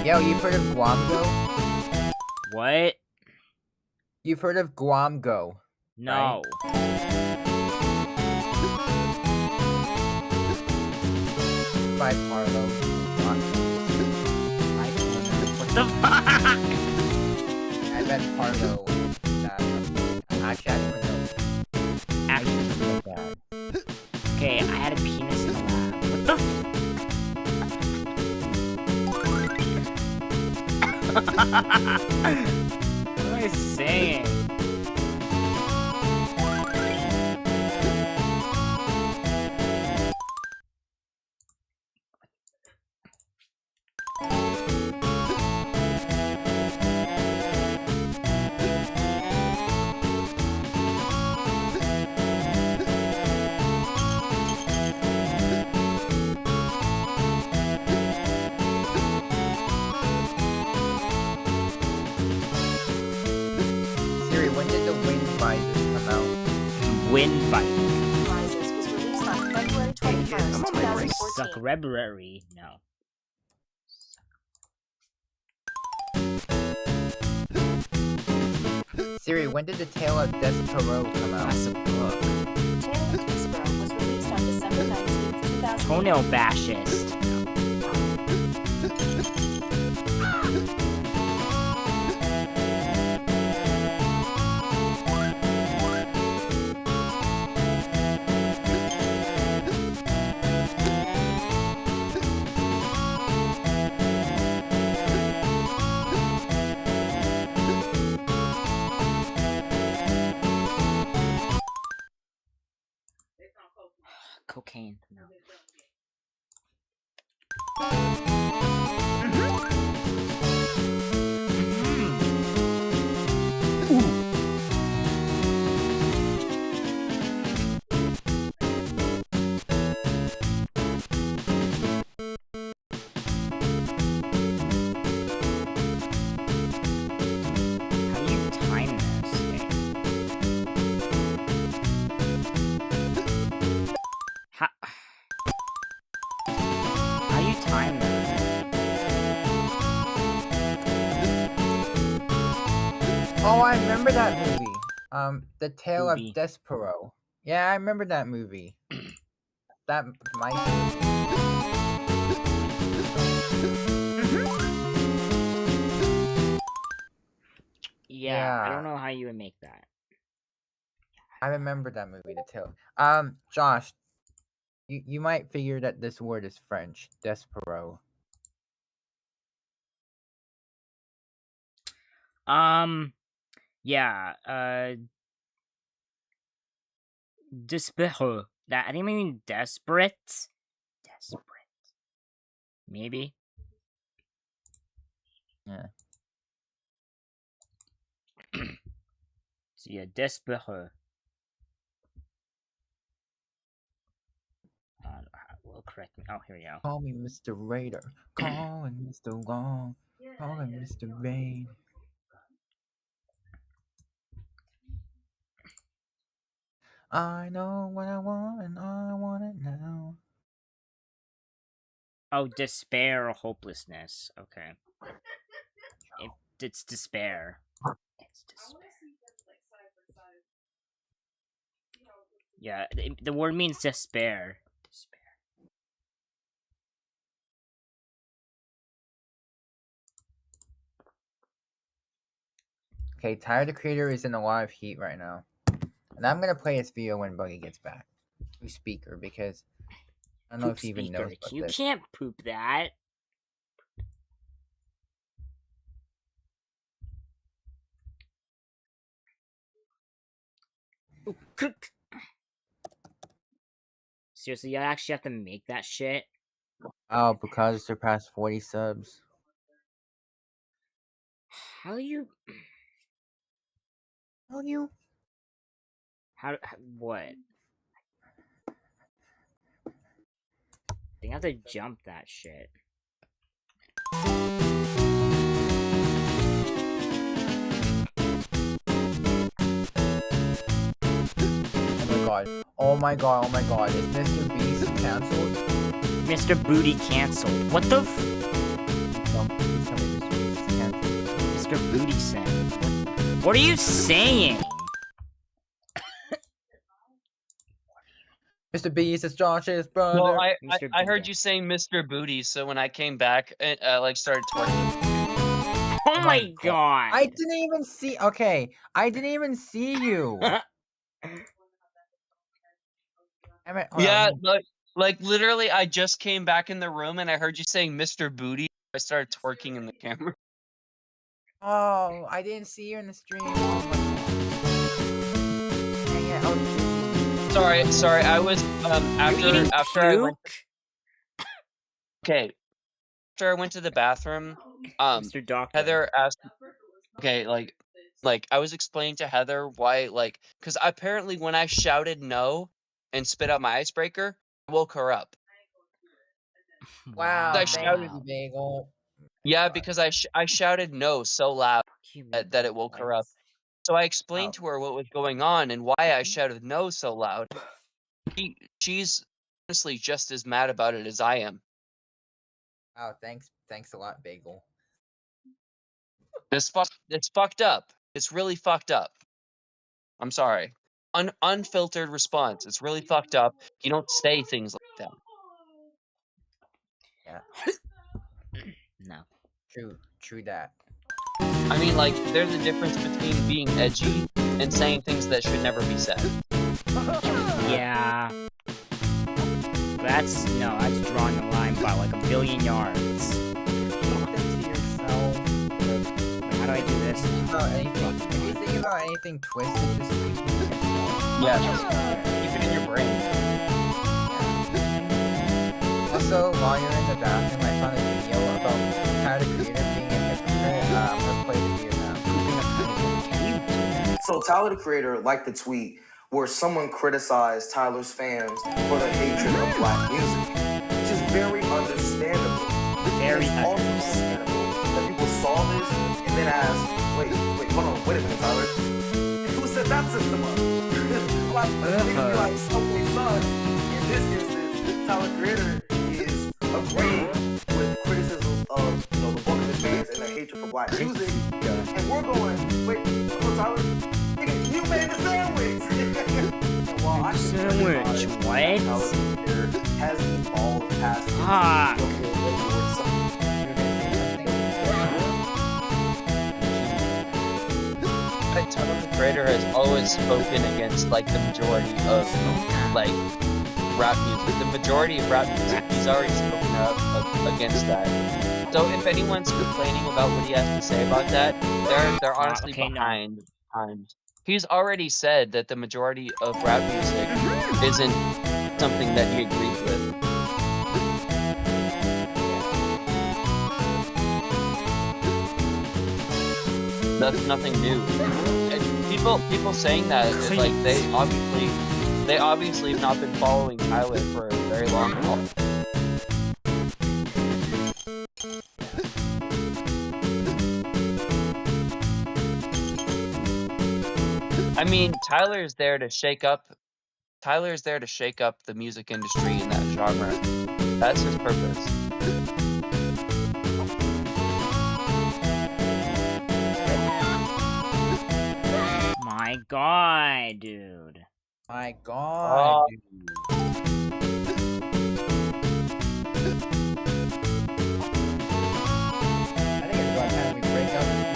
S3: Yo, you've heard of GrantMitch?
S1: What?
S3: You've heard of GrantMitch?
S1: No.
S3: By Parlo.
S1: What the fuck?
S3: I bet Parlo. Actually, I don't know. Actually, that.
S1: Okay, I had a penis in the lab. What the What am I saying?
S3: Siri, when did the 𝘌𝘥𝘥𝘆 come out?
S8: Rises was released on February 21st, 2014.
S1: Suckreberary? No.
S3: Siri, when did the Tale of 𝘑𝘢𝘍 come out?
S1: That's a book.
S8: Tale of 𝘑𝘢𝘍 was released on December 19th, 2008.
S1: Toenail bashist. Cocaine. No. How do you time this thing? How do you time that?
S3: Oh, I remember that movie. The Tale of
S1: Movie.
S3: 𝘑𝘍𝘍. Yeah, I remember that movie. That might.
S1: Yeah, I don't know how you would make that.
S3: I remember that movie, the Tale. Josh, you might figure that this word is French. 𝘑𝘍𝘍.
S1: Yeah, desperate. That I think I mean desperate. Desperate. Maybe.
S3: Yeah.
S1: So yeah, desperate. Will correct me. Oh, here we go.
S3: Call me Mr. Raider. Call me Mr. Wrong. Call me Mr. Rain. I know what I want and I want it now.
S1: Oh, despair or hopelessness. Okay. It's despair. It's despair. Yeah, the word means despair. Despair.
S3: Okay, Tyler the Creator is in a lot of heat right now. And I'm gonna play this video when Buggy gets back. We speaker because I don't know if he even knows about
S1: You
S3: this.
S1: can't poop that. Seriously, you actually have to make that shit?
S3: Oh, because it surpassed 40 subs.
S1: How do you...
S3: How you?
S1: What? They have to jump that shit.
S3: Oh my god, oh my god. Is Mr. Beast cancelled?
S1: Mr. Booty canceled. What the f... Mr. Booty sent. What are you saying?
S3: Mr. Beast is Josh's brother.
S2: Well, I heard you saying Mr. Booty, so when I came back, I like started twerking.
S1: Oh my god!
S3: I didn't even see. Okay, I didn't even see you.
S2: Yeah, like literally, I just came back in the room and I heard you saying Mr. Booty. I started twerking in the camera.
S3: Oh, I didn't see you in the stream.
S2: Sorry. I was after I went. Okay, after I went to the bathroom,
S1: Mr. Doctor.
S2: Heather asked. Okay, like I was explaining to Heather why, because apparently when I shouted no and spit out my icebreaker, I woke her up.
S3: Wow,
S2: I shouted,
S3: Bagel.
S2: yeah, because I shouted no so loud that it woke her up. So I explained to her what was going on and why I shouted no so loud. She's honestly just as mad about it as I am.
S3: Oh, thanks a lot, Bagel.
S2: It's fucked up. It's really fucked up. I'm sorry. Unfiltered response. It's really fucked up. You don't say things like that.
S3: Yeah.
S1: No.
S3: True that.
S2: I mean, like, there's a difference between being edgy and saying things that should never be said.
S1: Yeah. That's drawing the line by like a billion yards. How do I do this?
S3: If you think about anything twisted, just
S2: keep it in your brain.
S3: Also, while you're in the bathroom, I found a video about how the creator being a hypocrite. I'm gonna play the video now.
S16: So Tyler, the creator, liked the tweet where someone criticized Tyler's fans for their hatred of black music, which is very understandable.
S1: Very
S16: understandable that people saw this and then asked, wait, hold on, wait a minute, Tyler. Who set that system up? like, okay, son, in this instance, Tyler, creator, is agreeing with criticisms of the book of his fans and their hatred for black music, and we're going, wait, hold on, Tyler, nigga, you made the sandwich. Well, I
S1: sandwich, what?
S16: Has evolved past
S2: Tyler, the creator, has always spoken against like the majority of like rap music. The majority of rap music, he's already spoken up against that. So if anyone's complaining about what he has to say about that, they're honestly behind times. He's already said that the majority of rap music isn't something that he agrees with. That's nothing new. And people saying that is like they obviously have not been following Tyler for a very long time. I mean, Tyler's there to shake up the music industry in that genre. That's his purpose.
S1: My god, dude.
S3: My god, dude. I think it's about time we break up this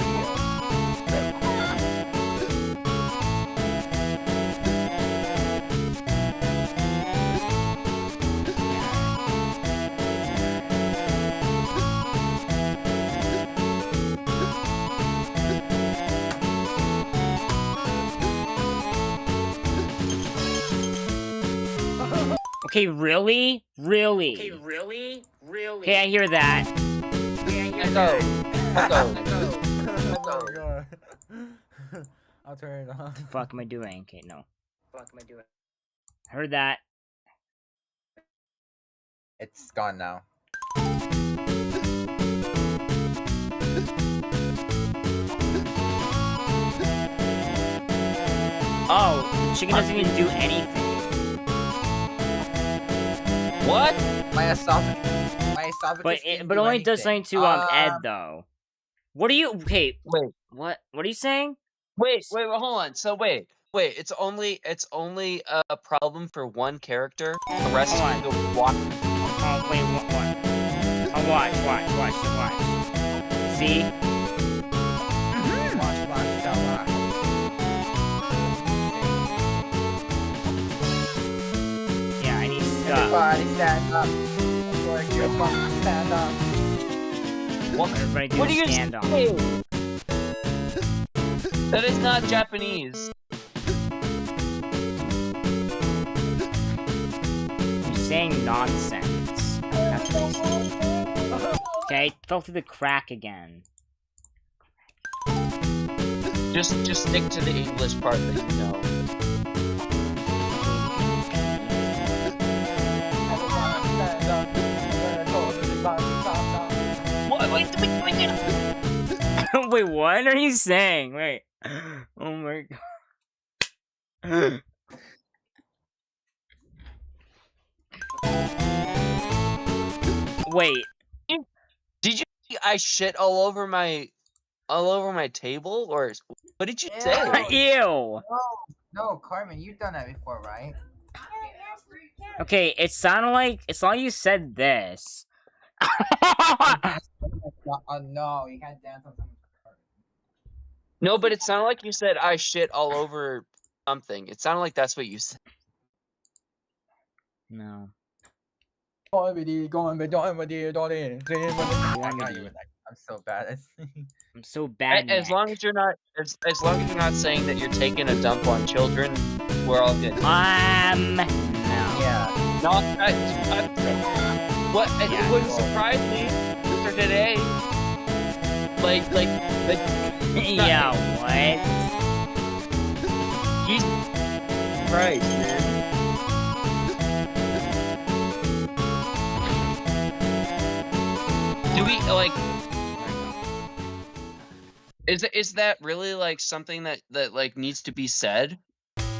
S1: Okay, really? Really?
S6: Okay, really? Really?
S1: Okay, I hear that.
S2: Echo.
S3: Oh my god. I'll turn it on.
S1: What the fuck am I doing? Okay, no.
S6: Fuck am I doing?
S1: Heard that.
S3: It's gone now.
S1: Oh, the chicken doesn't even do anything.
S2: What?
S3: My esophagus
S1: But
S3: didn't
S1: it
S3: do
S1: only does
S3: anything.
S1: something to Ed though. What are you? Okay,
S2: Wait.
S1: what? What are you saying?
S2: Wait, hold on. So wait. It's only a problem for one character. The rest
S1: Hold
S2: of the watch.
S1: Oh wait, what? Oh, watch. See?
S3: Watch, watch.
S1: Yeah, I need stuff.
S3: Everybody stand up. Work your bum, stand up.
S1: Everybody do
S2: What do you
S1: stand on.
S2: say? That is not Japanese.
S1: You're saying nonsense. That's what he's saying. Okay, fell through the crack again.
S2: Just stick to the English part that you know. Wait.
S1: Wait, what are you saying? Wait. Oh my god. Wait.
S2: Did you see I shit all over my table, or what did you say?
S1: Ew.
S3: No, Carmen, you've done that before, right?
S1: Okay, it sounded like you said this.
S3: No, you can't dance on something.
S2: No, but it sounded like you said I shit all over something. It sounded like that's what you said.
S1: No.
S3: I'm so bad.
S1: I'm so bad.
S2: As long as you're not saying that you're taking a dump on children, we're all good.
S1: No.
S3: Yeah.
S2: Not what? It wouldn't surprise me for today. Like
S1: Yeah, what?
S2: Jesus Christ, man. Do we like? Is that really like something that like needs to be said?
S1: No.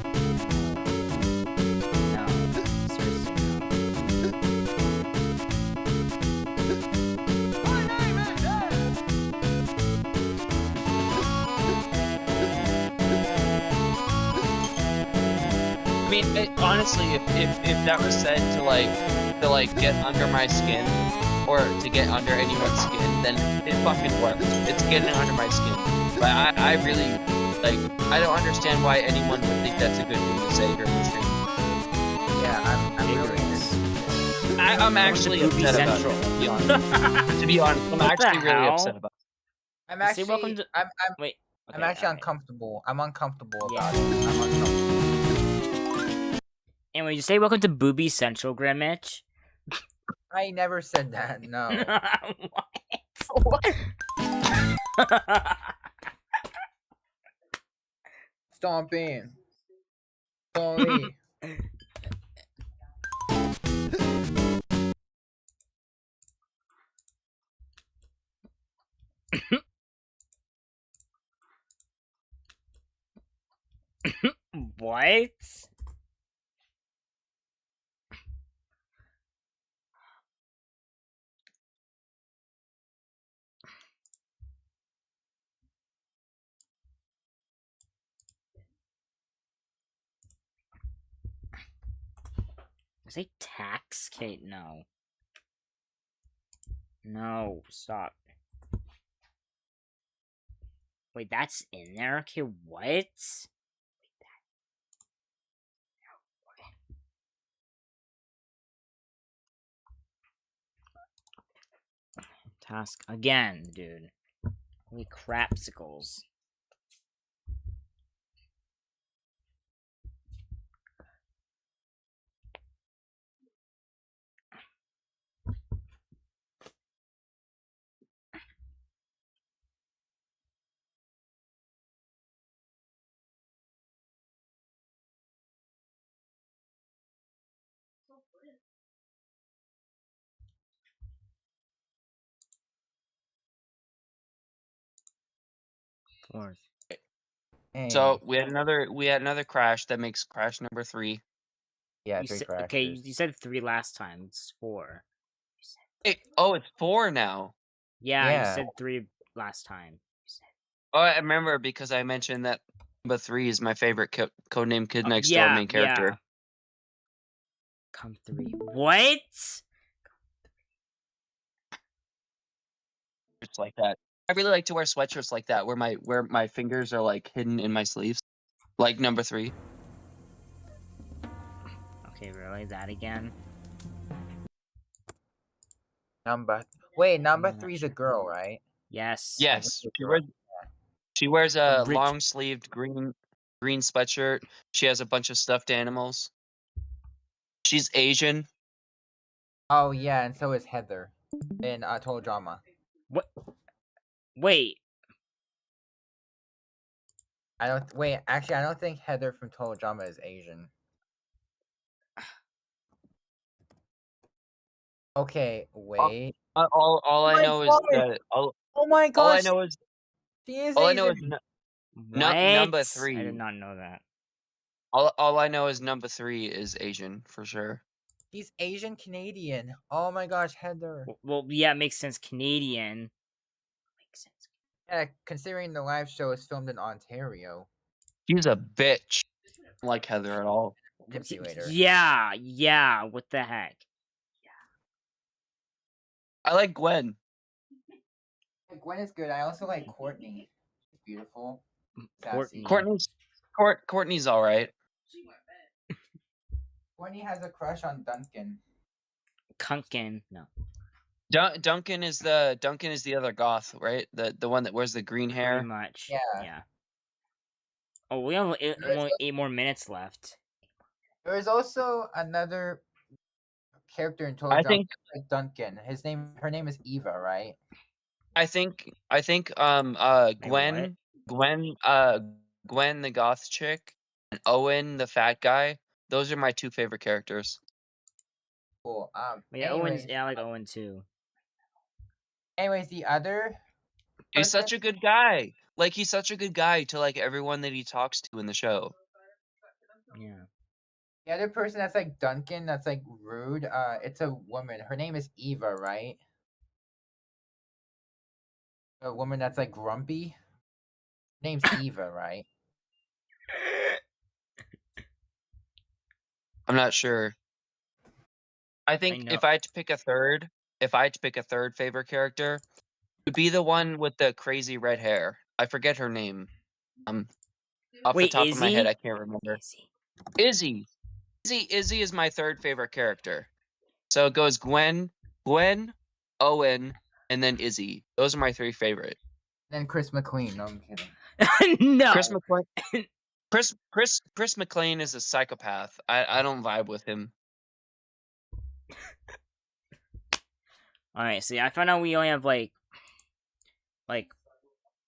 S1: Seriously,
S2: I mean, honestly, if that was said to get under my skin or to get under anyone's skin, then it fucking works. It's getting under my skin. But I really I don't understand why anyone would think that's a good thing to say during the stream.
S3: Yeah, I'm really.
S2: I'm actually upset about it. To be honest, I'm actually really upset about it.
S3: I'm actually.
S1: welcome to... Wait.
S3: Okay, I'm actually uncomfortable. I'm uncomfortable about it.
S1: Yeah.
S3: I'm uncomfortable.
S1: Anyway, you say welcome to Booby Central, GrantMitch?
S3: I never said that. No.
S1: What?
S3: Stomping. Sorry.
S1: What? Say tax? Okay, no. No, stop. Wait, that's in there? Okay, what? Task again, dude. Holy crapsicles. 4th.
S2: So we had another crash that makes crash number 3.
S3: Yeah,
S1: You
S3: 3
S1: said,
S3: crashes.
S1: okay, you said 3 last time. It's 4.
S2: Hey, it's 4 now.
S1: Yeah, you
S3: Yeah.
S1: said 3 last time.
S2: Oh, I remember because I mentioned that number 3 is my favorite codename Kid Next Door
S1: Yeah,
S2: main character.
S1: yeah. Come 3. What?
S2: It's like that. I really like to wear sweatshirts like that, where my fingers are like hidden in my sleeves, like number 3.
S1: Okay, really? That again?
S3: Number 3 is a girl, right?
S1: Yes.
S2: Yes, she wears a long-sleeved green sweatshirt. She has a bunch of stuffed animals. She's Asian.
S3: Oh yeah, and so is Heather in Total Drama.
S1: What? Wait.
S3: Actually, I don't think Heather from Total Drama is Asian. Okay, wait.
S2: All I know is that
S3: Oh my gosh!
S2: all I know is
S3: she is
S2: all I
S3: Asian.
S2: know is number 3.
S1: I did not know that.
S2: All I know is number 3 is Asian for sure.
S3: She's Asian Canadian. Oh my gosh, Heather.
S1: Well, yeah, it makes sense. Canadian. Makes sense.
S3: Yeah, considering the live show is filmed in Ontario.
S2: She's a bitch. I don't like Heather at all.
S3: Manipulator.
S1: Yeah. What the heck?
S2: I like Gwen.
S3: Gwen is good. I also like Courtney. She's beautiful.
S1: Courtney.
S2: Courtney's all right.
S3: Courtney has a crush on Duncan.
S1: Kunkin. No.
S2: Duncan is the other goth, right? The one that wears the green hair.
S1: Pretty much.
S3: Yeah.
S1: Oh, we have only 8 more minutes left.
S3: There is also another character in Total Drama like Duncan. Her name is Eva, right?
S2: I think Gwen the goth chick and Owen the fat guy. Those are my 2 favorite characters.
S3: Cool.
S1: Yeah, I like Owen too.
S3: Anyways, the other
S2: He's such a good guy. Like he's such a good guy to like everyone that he talks to in the show.
S1: Yeah.
S3: The other person that's like Duncan, that's like rude. It's a woman. Her name is Eva, right? A woman that's like grumpy. Her name's Eva, right?
S2: I'm not sure. I think if I had to pick a third favorite character, it would be the one with the crazy red hair. I forget her name. Off the top of my head, I can't remember. Izzy is my 3rd favorite character. So it goes Gwen, Owen, and then Izzy. Those are my 3 favorite.
S3: Then Chris McQueen. No, I'm kidding.
S1: No.
S2: Chris McQueen. Chris McLean is a psychopath. I don't vibe with him.
S1: Alright, see, I found out we only have like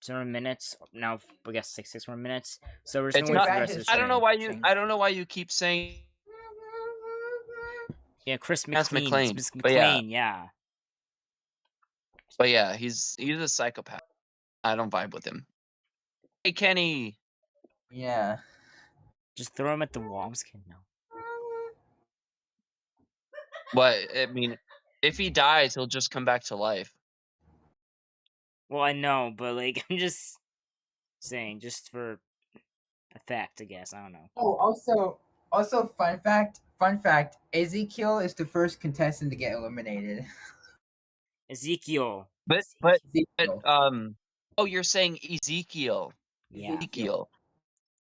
S1: 7 minutes now. I guess 6 more minutes. So we're just gonna wait for the rest of the
S2: I don't know why you keep saying.
S1: Yeah, Chris
S2: That's
S1: McLean.
S2: McLean,
S1: yeah.
S2: But yeah, he's a psychopath. I don't vibe with him. Hey, Kenny.
S3: Yeah.
S1: Just throw him at the wall. I'm just kidding. No.
S2: But I mean, if he dies, he'll just come back to life.
S1: Well, I know, but like, I'm just saying, just for effect, I guess. I don't know.
S3: Oh, also, fun fact, Ezekiel is the first contestant to get eliminated.
S1: Ezekiel.
S2: But oh, you're saying Ezekiel.
S1: Yeah.
S2: Ezekiel.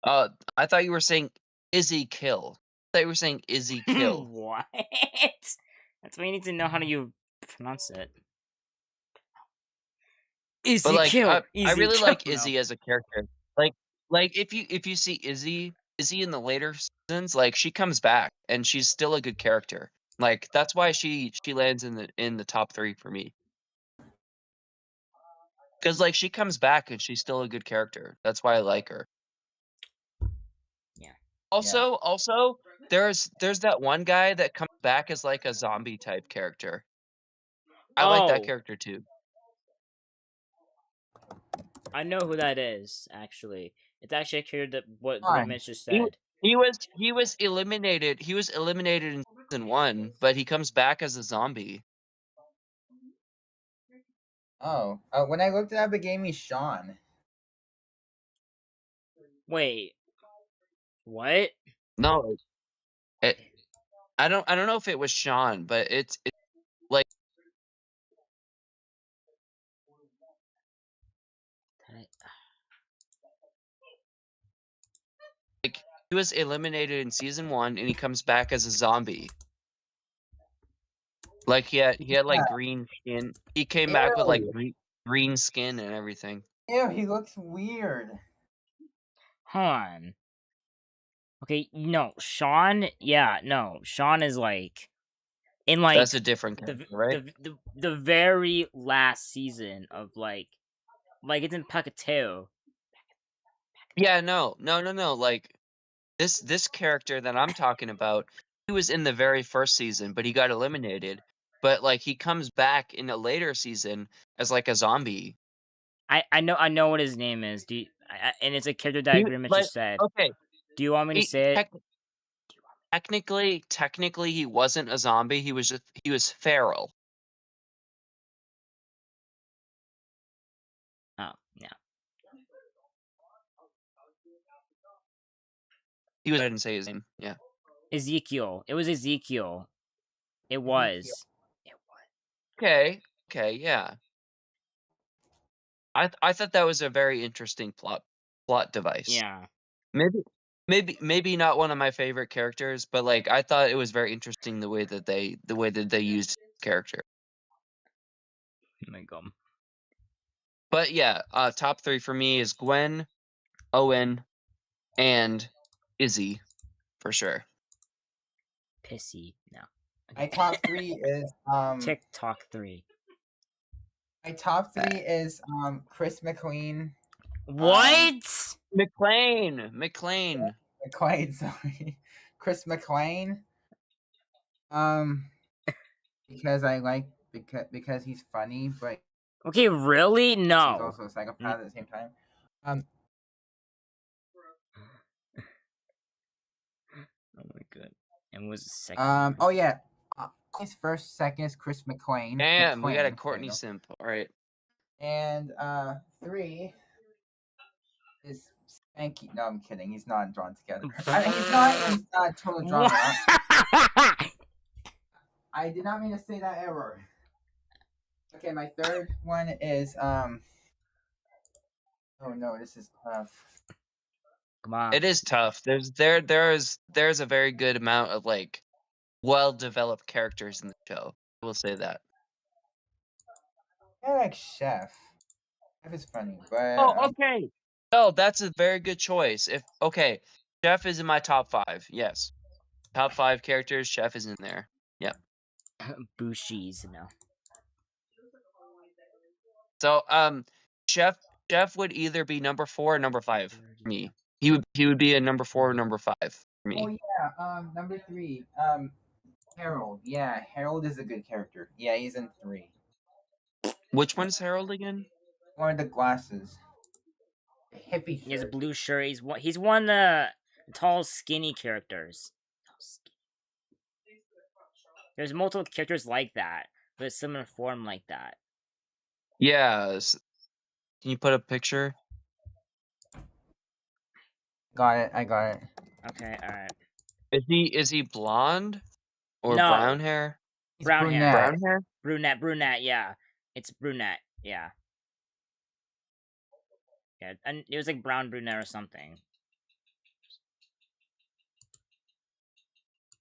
S2: I thought you were saying Izzy-kill. I thought you were saying Izzy-kill.
S1: What? That's why you need to know how to pronounce it.
S2: But like, I really
S1: Ezekiel.
S2: like Izzy as a character. Like if you see Izzy in the later seasons, like she comes back and she's still a good character. Like that's why she lands in the top 3 for me. Because like she comes back and she's still a good character. That's why I like her.
S1: Yeah.
S2: Also, there's that one guy that comes back as like a zombie type character. I like that character too.
S1: I know who that is. Actually, it's actually a character that what
S3: Fine.
S1: GrantMitch just said.
S2: He was eliminated. He was eliminated in season 1, but he comes back as a zombie.
S3: Oh, when I looked it up, it gave me Sean.
S1: Wait, what?
S2: No, I don't know if it was Sean, but it's like he was eliminated in season 1 and he comes back as a zombie. Like he had like green skin. He came back with like green skin and everything.
S3: Ew, he looks weird.
S1: Hold on. Okay, no, Sean. Yeah, no, Sean is like in like
S2: That's a different character, right?
S1: the very last season of like it's in Pakato.
S2: Yeah, no. Like this character that I'm talking about, he was in the very first season, but he got eliminated. But like he comes back in a later season as like a zombie.
S1: I know what his name is. Do you, and it's a character diagram that you said.
S2: Okay.
S1: Do you want me to say it?
S2: Technically, he wasn't a zombie. He was feral.
S1: Oh yeah.
S2: He was. I didn't say his name. Yeah.
S1: Ezekiel. It was Ezekiel. It was.
S2: Okay. Yeah. I thought that was a very interesting plot device.
S1: Yeah.
S2: Maybe not one of my favorite characters, but like I thought it was very interesting the way that they used his character.
S1: Oh my god.
S2: But yeah, top 3 for me is Gwen, Owen, and Izzy, for sure.
S1: Pissy. No.
S3: My top 3 is
S1: TikTok 3.
S3: My top 3 is Chris McLean.
S1: What?
S2: McLean.
S3: McLean, sorry. Chris McLean. Because I like because he's funny, but
S1: okay, really? No.
S3: He's also a psychopath at the same time.
S1: Oh my god. And was the second?
S3: Oh yeah. His first, second is Chris McLean.
S2: Damn, we got a Courtney simp. All right.
S3: And 3 is Spanky. No, I'm kidding. He's not drawn together. He's not totally drawn out. I did not mean to say that error. Okay, my third one is oh no, this is tough.
S1: Come on.
S2: It is tough. There's a very good amount of like well-developed characters in the show. I will say that.
S3: I like Chef. Chef is funny, but
S2: okay. No, that's a very good choice. Chef is in my top 5. Yes, top 5 characters. Chef is in there. Yep.
S1: Bushies, no.
S2: So Chef would either be number 4 or number 5 for me. He would be a number 4 or number 5 for me.
S3: Oh yeah, number 3, Harold. Yeah, Harold is a good character. Yeah, he's in 3.
S2: Which one's Harold again?
S3: One of the glasses. The hippie shirt.
S1: He has a blue shirt. He's one of the tall, skinny characters. There's multiple characters like that, but similar form like that.
S2: Yeah. Can you put a picture?
S3: Got it. I got it.
S1: Okay. All right.
S2: Is he blonde or
S1: No.
S2: brown hair?
S1: Brown hair.
S2: Brown hair.
S1: Brunette. Yeah, it's brunette. Yeah. Yeah, and it was like brown brunette or something.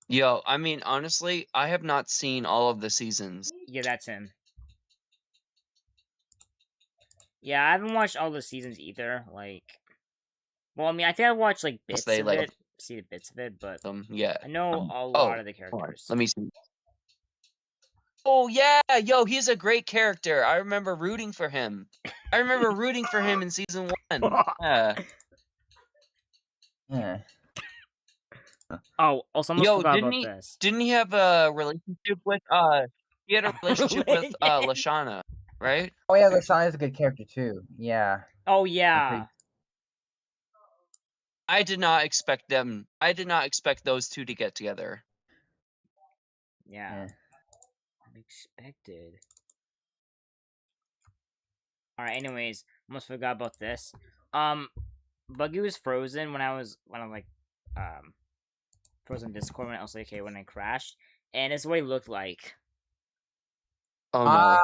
S2: Yo, I mean, honestly, I have not seen all of the seasons.
S1: Yeah, that's him. Yeah, I haven't watched all the seasons either. Like, well, I mean, I think I watched like bits of it, see the bits of it, but
S2: yeah,
S1: I know a lot of the characters.
S2: Let me see. Oh yeah, yo, he's a great character. I remember rooting for him. I remember rooting for him in season 1. Yeah.
S3: Yeah.
S1: Oh, also, almost forgot about this.
S2: Didn't he have a relationship with He had a relationship with Lashana, right?
S3: Oh yeah, Lashana is a good character too. Yeah.
S1: Oh yeah.
S2: I did not expect them. I did not expect those two to get together.
S1: Yeah. Unexpected. Alright, anyways, almost forgot about this. Buggy was frozen when I like frozen Discord when I was like, okay, when I crashed. And it's what he looked like.
S2: Oh no.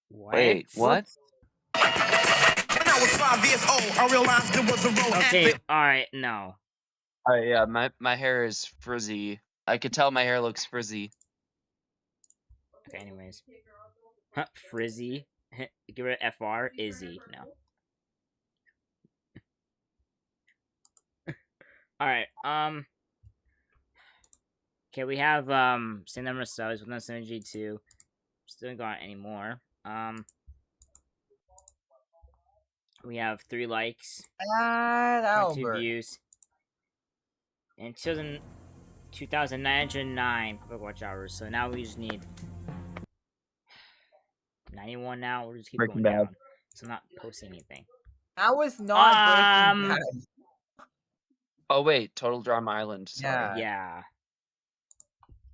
S1: What?
S2: Wait, what?
S7: When I was 5 years old, I realized there was a road.
S1: Okay, alright, no.
S2: Alright, yeah, my hair is frizzy. I could tell my hair looks frizzy.
S1: Okay, anyways. Huh, frizzy. Get rid of FR, Izzy. No. Alright, okay, we have, same number of subs with no synergy too. Still don't got any more. We have 3 likes. 22 views. And 2,909 public watch hours. So now we just need 91 now. We'll just keep
S2: Breaking
S1: going
S2: Bad.
S1: down. So I'm not posting anything.
S3: I was not Breaking Bad.
S2: Oh wait, Total Drama Island. Sorry.
S1: Yeah.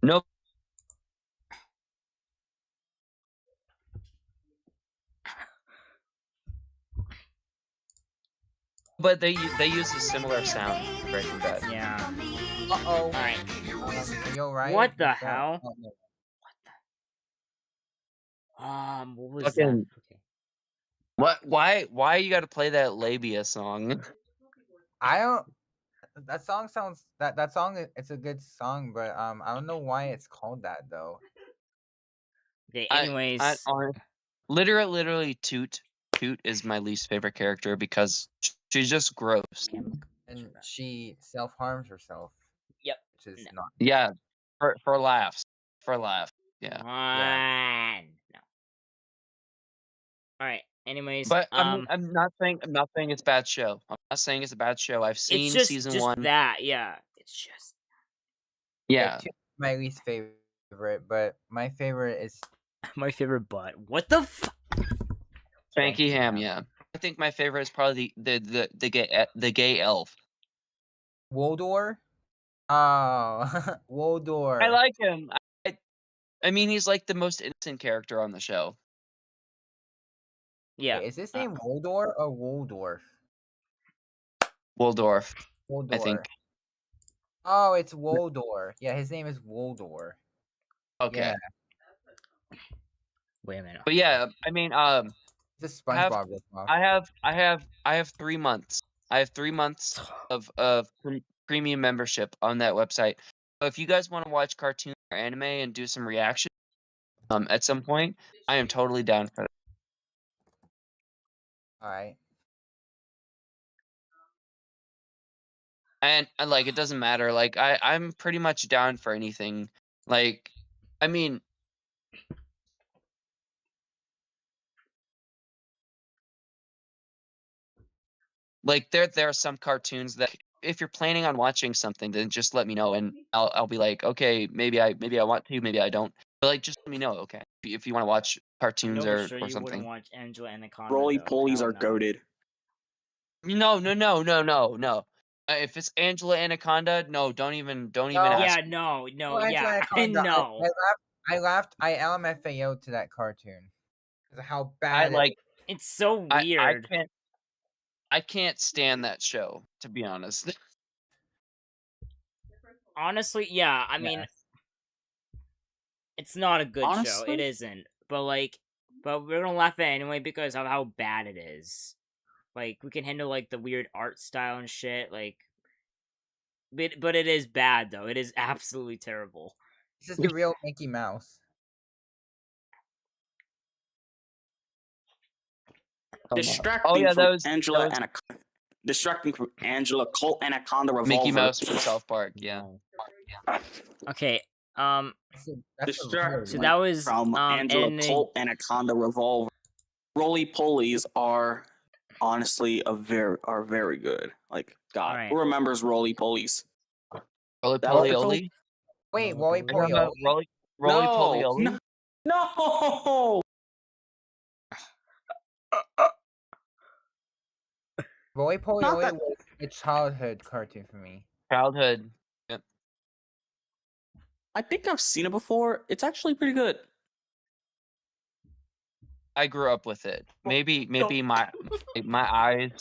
S2: Nope. But they use a similar sound to Breaking Bad.
S1: Yeah.
S3: Uh-oh.
S1: Alright.
S3: You alright?
S1: What the hell?
S3: Oh, no.
S1: What was
S2: Fucking-
S1: that? Okay.
S2: What? Why you gotta play that Labia song?
S3: I don't. That song sounds that song. It's a good song, but I don't know why it's called that though.
S1: Okay. Anyways,
S2: Literally, Toot is my least favorite character because she's just gross.
S3: And she self-harms herself.
S1: Yep.
S3: Which is not.
S2: Yeah, for laughs. For laughs. Yeah.
S1: No. Alright. Anyways,
S2: But I'm not saying it's a bad show. I'm not saying it's a bad show. I've seen
S1: it's just,
S2: season
S1: just
S2: 1.
S1: that, yeah. It's just
S2: Yeah.
S3: Two my least favorite, but my favorite is
S1: my favorite butt. What the fuck?
S2: Spanky Ham, yeah. I think my favorite is probably the gay elf.
S3: Waldor. Oh, Waldor.
S2: I like him. I mean, he's like the most innocent character on the show.
S1: Yeah.
S3: Wait, is his name Waldor or Waldorf?
S2: Waldorf,
S3: Waldor.
S2: I think.
S3: Oh, it's Waldor. Yeah, his name is Waldor.
S2: Okay.
S3: Yeah.
S1: Wait a minute.
S2: But yeah, I mean,
S3: It's a SpongeBob ripoff.
S2: I have 3 months. I have 3 months of premium membership on that website. So if you guys want to watch cartoon or anime and do some reaction, at some point, I am totally down for that.
S3: All right.
S2: And like, it doesn't matter. Like, I'm pretty much down for anything. Like, I mean, like there are some cartoons that if you're planning on watching something, then just let me know and I'll be like, okay, maybe I want to, maybe I don't. But like, just let me know, okay? If you want to watch cartoons
S1: No,
S2: or
S1: sure you
S2: something.
S1: wouldn't watch Angela Anaconda.
S6: Roly
S1: though.
S6: polies
S1: Hell
S6: are
S1: no.
S6: goated.
S2: No. If it's Angela Anaconda, no, don't even ask.
S1: Yeah, no, yeah, no.
S3: I laughed. I LMFAO to that cartoon. How bad
S1: it's so weird.
S2: I can't stand that show, to be honest.
S1: Honestly, yeah. I mean, it's not a good show.
S6: Honestly?
S1: It isn't. But we're gonna laugh at it anyway because of how bad it is. Like, we can handle like the weird art style and shit. Like, but it is bad though. It is absolutely terrible.
S3: This is the real Mickey Mouse.
S6: Distracting from Angela Colt Anaconda Revolver.
S2: Mickey Mouse from South Park, yeah.
S1: Okay.
S3: That's
S1: So that was
S6: from Angela
S1: and then-
S6: Colt Anaconda Revolver. Roly polies are honestly very good. Like, God,
S1: Alright.
S6: who remembers roly polies?
S2: Roly
S6: That was the
S2: Polioli?
S3: Wait, Roly
S2: Roly
S3: Polioli?
S2: Polioli?
S6: No, No.
S3: Roly Poly
S6: Not
S3: Oly
S6: that-
S3: was a childhood cartoon for me.
S2: Childhood. Yep.
S6: I think I've seen it before. It's actually pretty good.
S2: I grew up with it. Maybe my eyes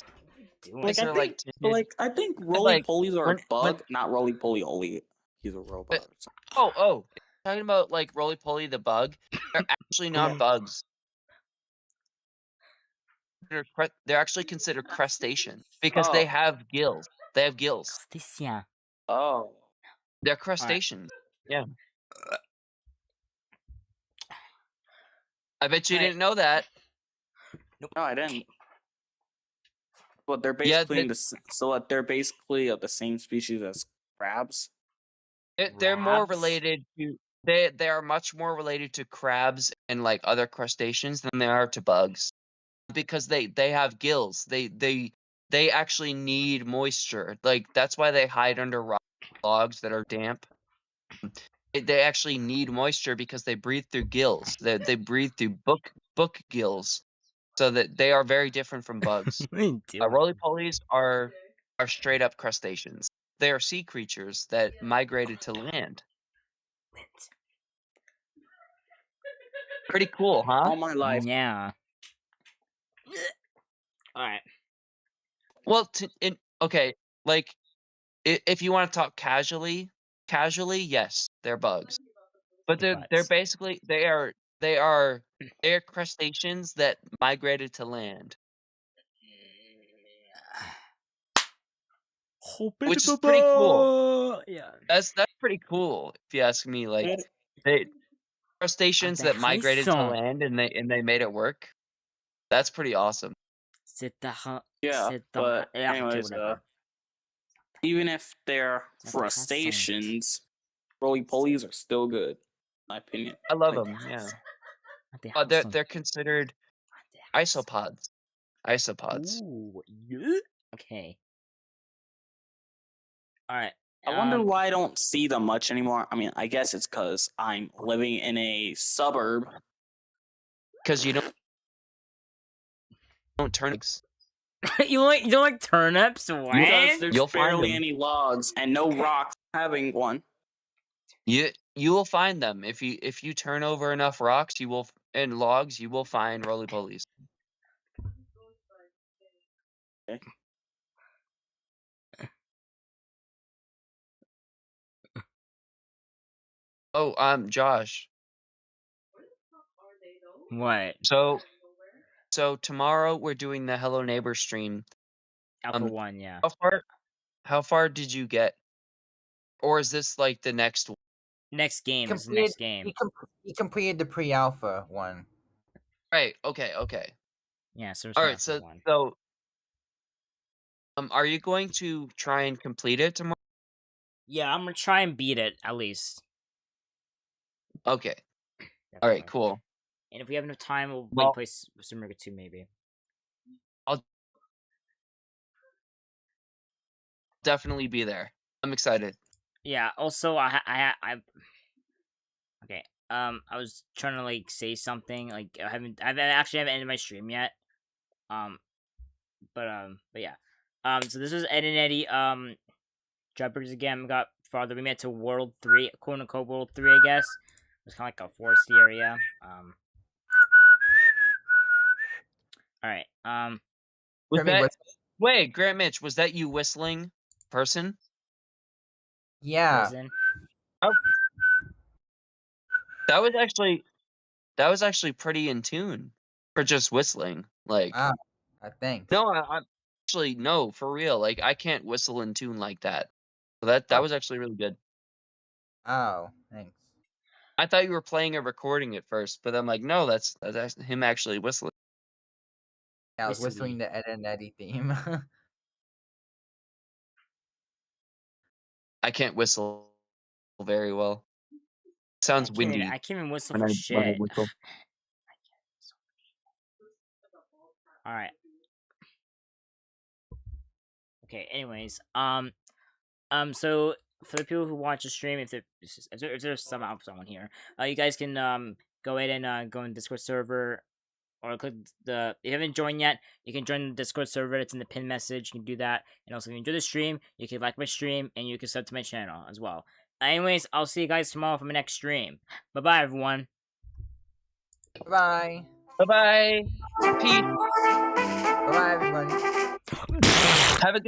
S6: Like I
S2: are
S6: think,
S2: tinted.
S6: I think roly
S2: like,
S6: polies are
S2: when-
S6: a bug, not roly poly Oly. He's a robot. or something.
S2: Oh, talking about like Roly Poly the bug. They're actually not bugs. They're actually considered crustaceans because they
S6: Oh.
S2: have gills. They have gills.
S1: Crustacean.
S6: Oh.
S2: They're crustaceans. Yeah. I bet you didn't know that.
S6: No, I didn't. But they're
S2: Yeah,
S6: basically they're basically of the same species as crabs.
S2: They're more
S1: Crabs?
S2: related to they are much more related to crabs and like other crustaceans than they are to bugs because they have gills. They actually need moisture. Like that's why they hide under logs that are damp. They actually need moisture because they breathe through gills. They breathe through book gills, so that they are very different from bugs. Roly polies are straight up crustaceans. They are sea creatures that migrated to land. Pretty cool, huh?
S6: All my life.
S1: Yeah. All right.
S2: Well, okay, like if you want to talk casually, yes, they're bugs, but they're basically they are crustaceans that migrated to land, which is pretty cool.
S1: Yeah.
S2: That's pretty cool if you ask me. Like they crustaceans that migrated to land and they made it work. That's pretty awesome.
S6: Yeah, but
S1: yeah,
S6: anyways, even if they're crustaceans, roly polies are still good, in my opinion.
S2: I love
S6: Like,
S2: them. Yeah. They're considered isopods.
S1: Ooh, yeah. Okay. All right.
S6: I wonder why I don't see them much anymore. I mean, I guess it's because I'm living in a suburb.
S2: Because you don't turn eggs.
S1: you don't like turnips? What?
S6: Because there's
S2: You'll find
S6: barely
S2: them.
S6: any logs and no rocks having one.
S2: You will find them if you turn over enough rocks. And logs. You will find roly polies.
S6: Okay.
S2: Oh, Josh.
S1: What?
S2: So tomorrow we're doing the Hello Neighbor stream.
S1: Alpha 1, yeah.
S2: How far did you get? Or is this like the next one?
S1: Next game is the next game.
S3: He completed the pre-alpha one.
S2: Right. Okay.
S1: Yeah. So
S2: all right. So are you going to try and complete it tomorrow?
S1: Yeah, I'm gonna try and beat it at least.
S2: Okay.
S1: Definitely.
S2: All right. Cool.
S1: And if we have enough time, we'll play Simmerga 2 maybe.
S2: I'll definitely be there. I'm excited.
S1: Yeah. Also, I okay. I was trying to like say something. Like I haven't ended my stream yet. But yeah. So this was Ed and Eddy. Jawbreakers again. Got farther. We made it to World 3, quote unquote World 3, I guess. It's kind of like a forest area. All right.
S2: Wait, GrantMitch, was that you whistling person?
S3: Yeah.
S2: Oh. That was actually pretty in tune for just whistling. Like,
S3: I think.
S2: No, I actually no, for real. Like, I can't whistle in tune like that. So that was actually really good.
S3: Oh, thanks.
S2: I thought you were playing a recording at first, but I'm like, no, that's him actually whistling.
S3: Yeah, I was whistling the Ed and Eddy theme.
S2: I can't whistle very well. Sounds windy.
S1: I can't even whistle
S2: when
S1: for
S2: I
S1: shit.
S2: whistle.
S1: All right. Okay. Anyways, so for the people who watch the stream, if there's someone here, you guys can go ahead and go in Discord server, or click the. If you haven't joined yet, you can join the Discord server. It's in the pin message. You can do that. And also, if you enjoy the stream, you can like my stream and you can sub to my channel as well. Anyways, I'll see you guys tomorrow for my next stream. Bye bye, everyone.
S3: Bye.
S2: Bye bye. Peace.
S3: Bye bye, everybody.
S2: Have a good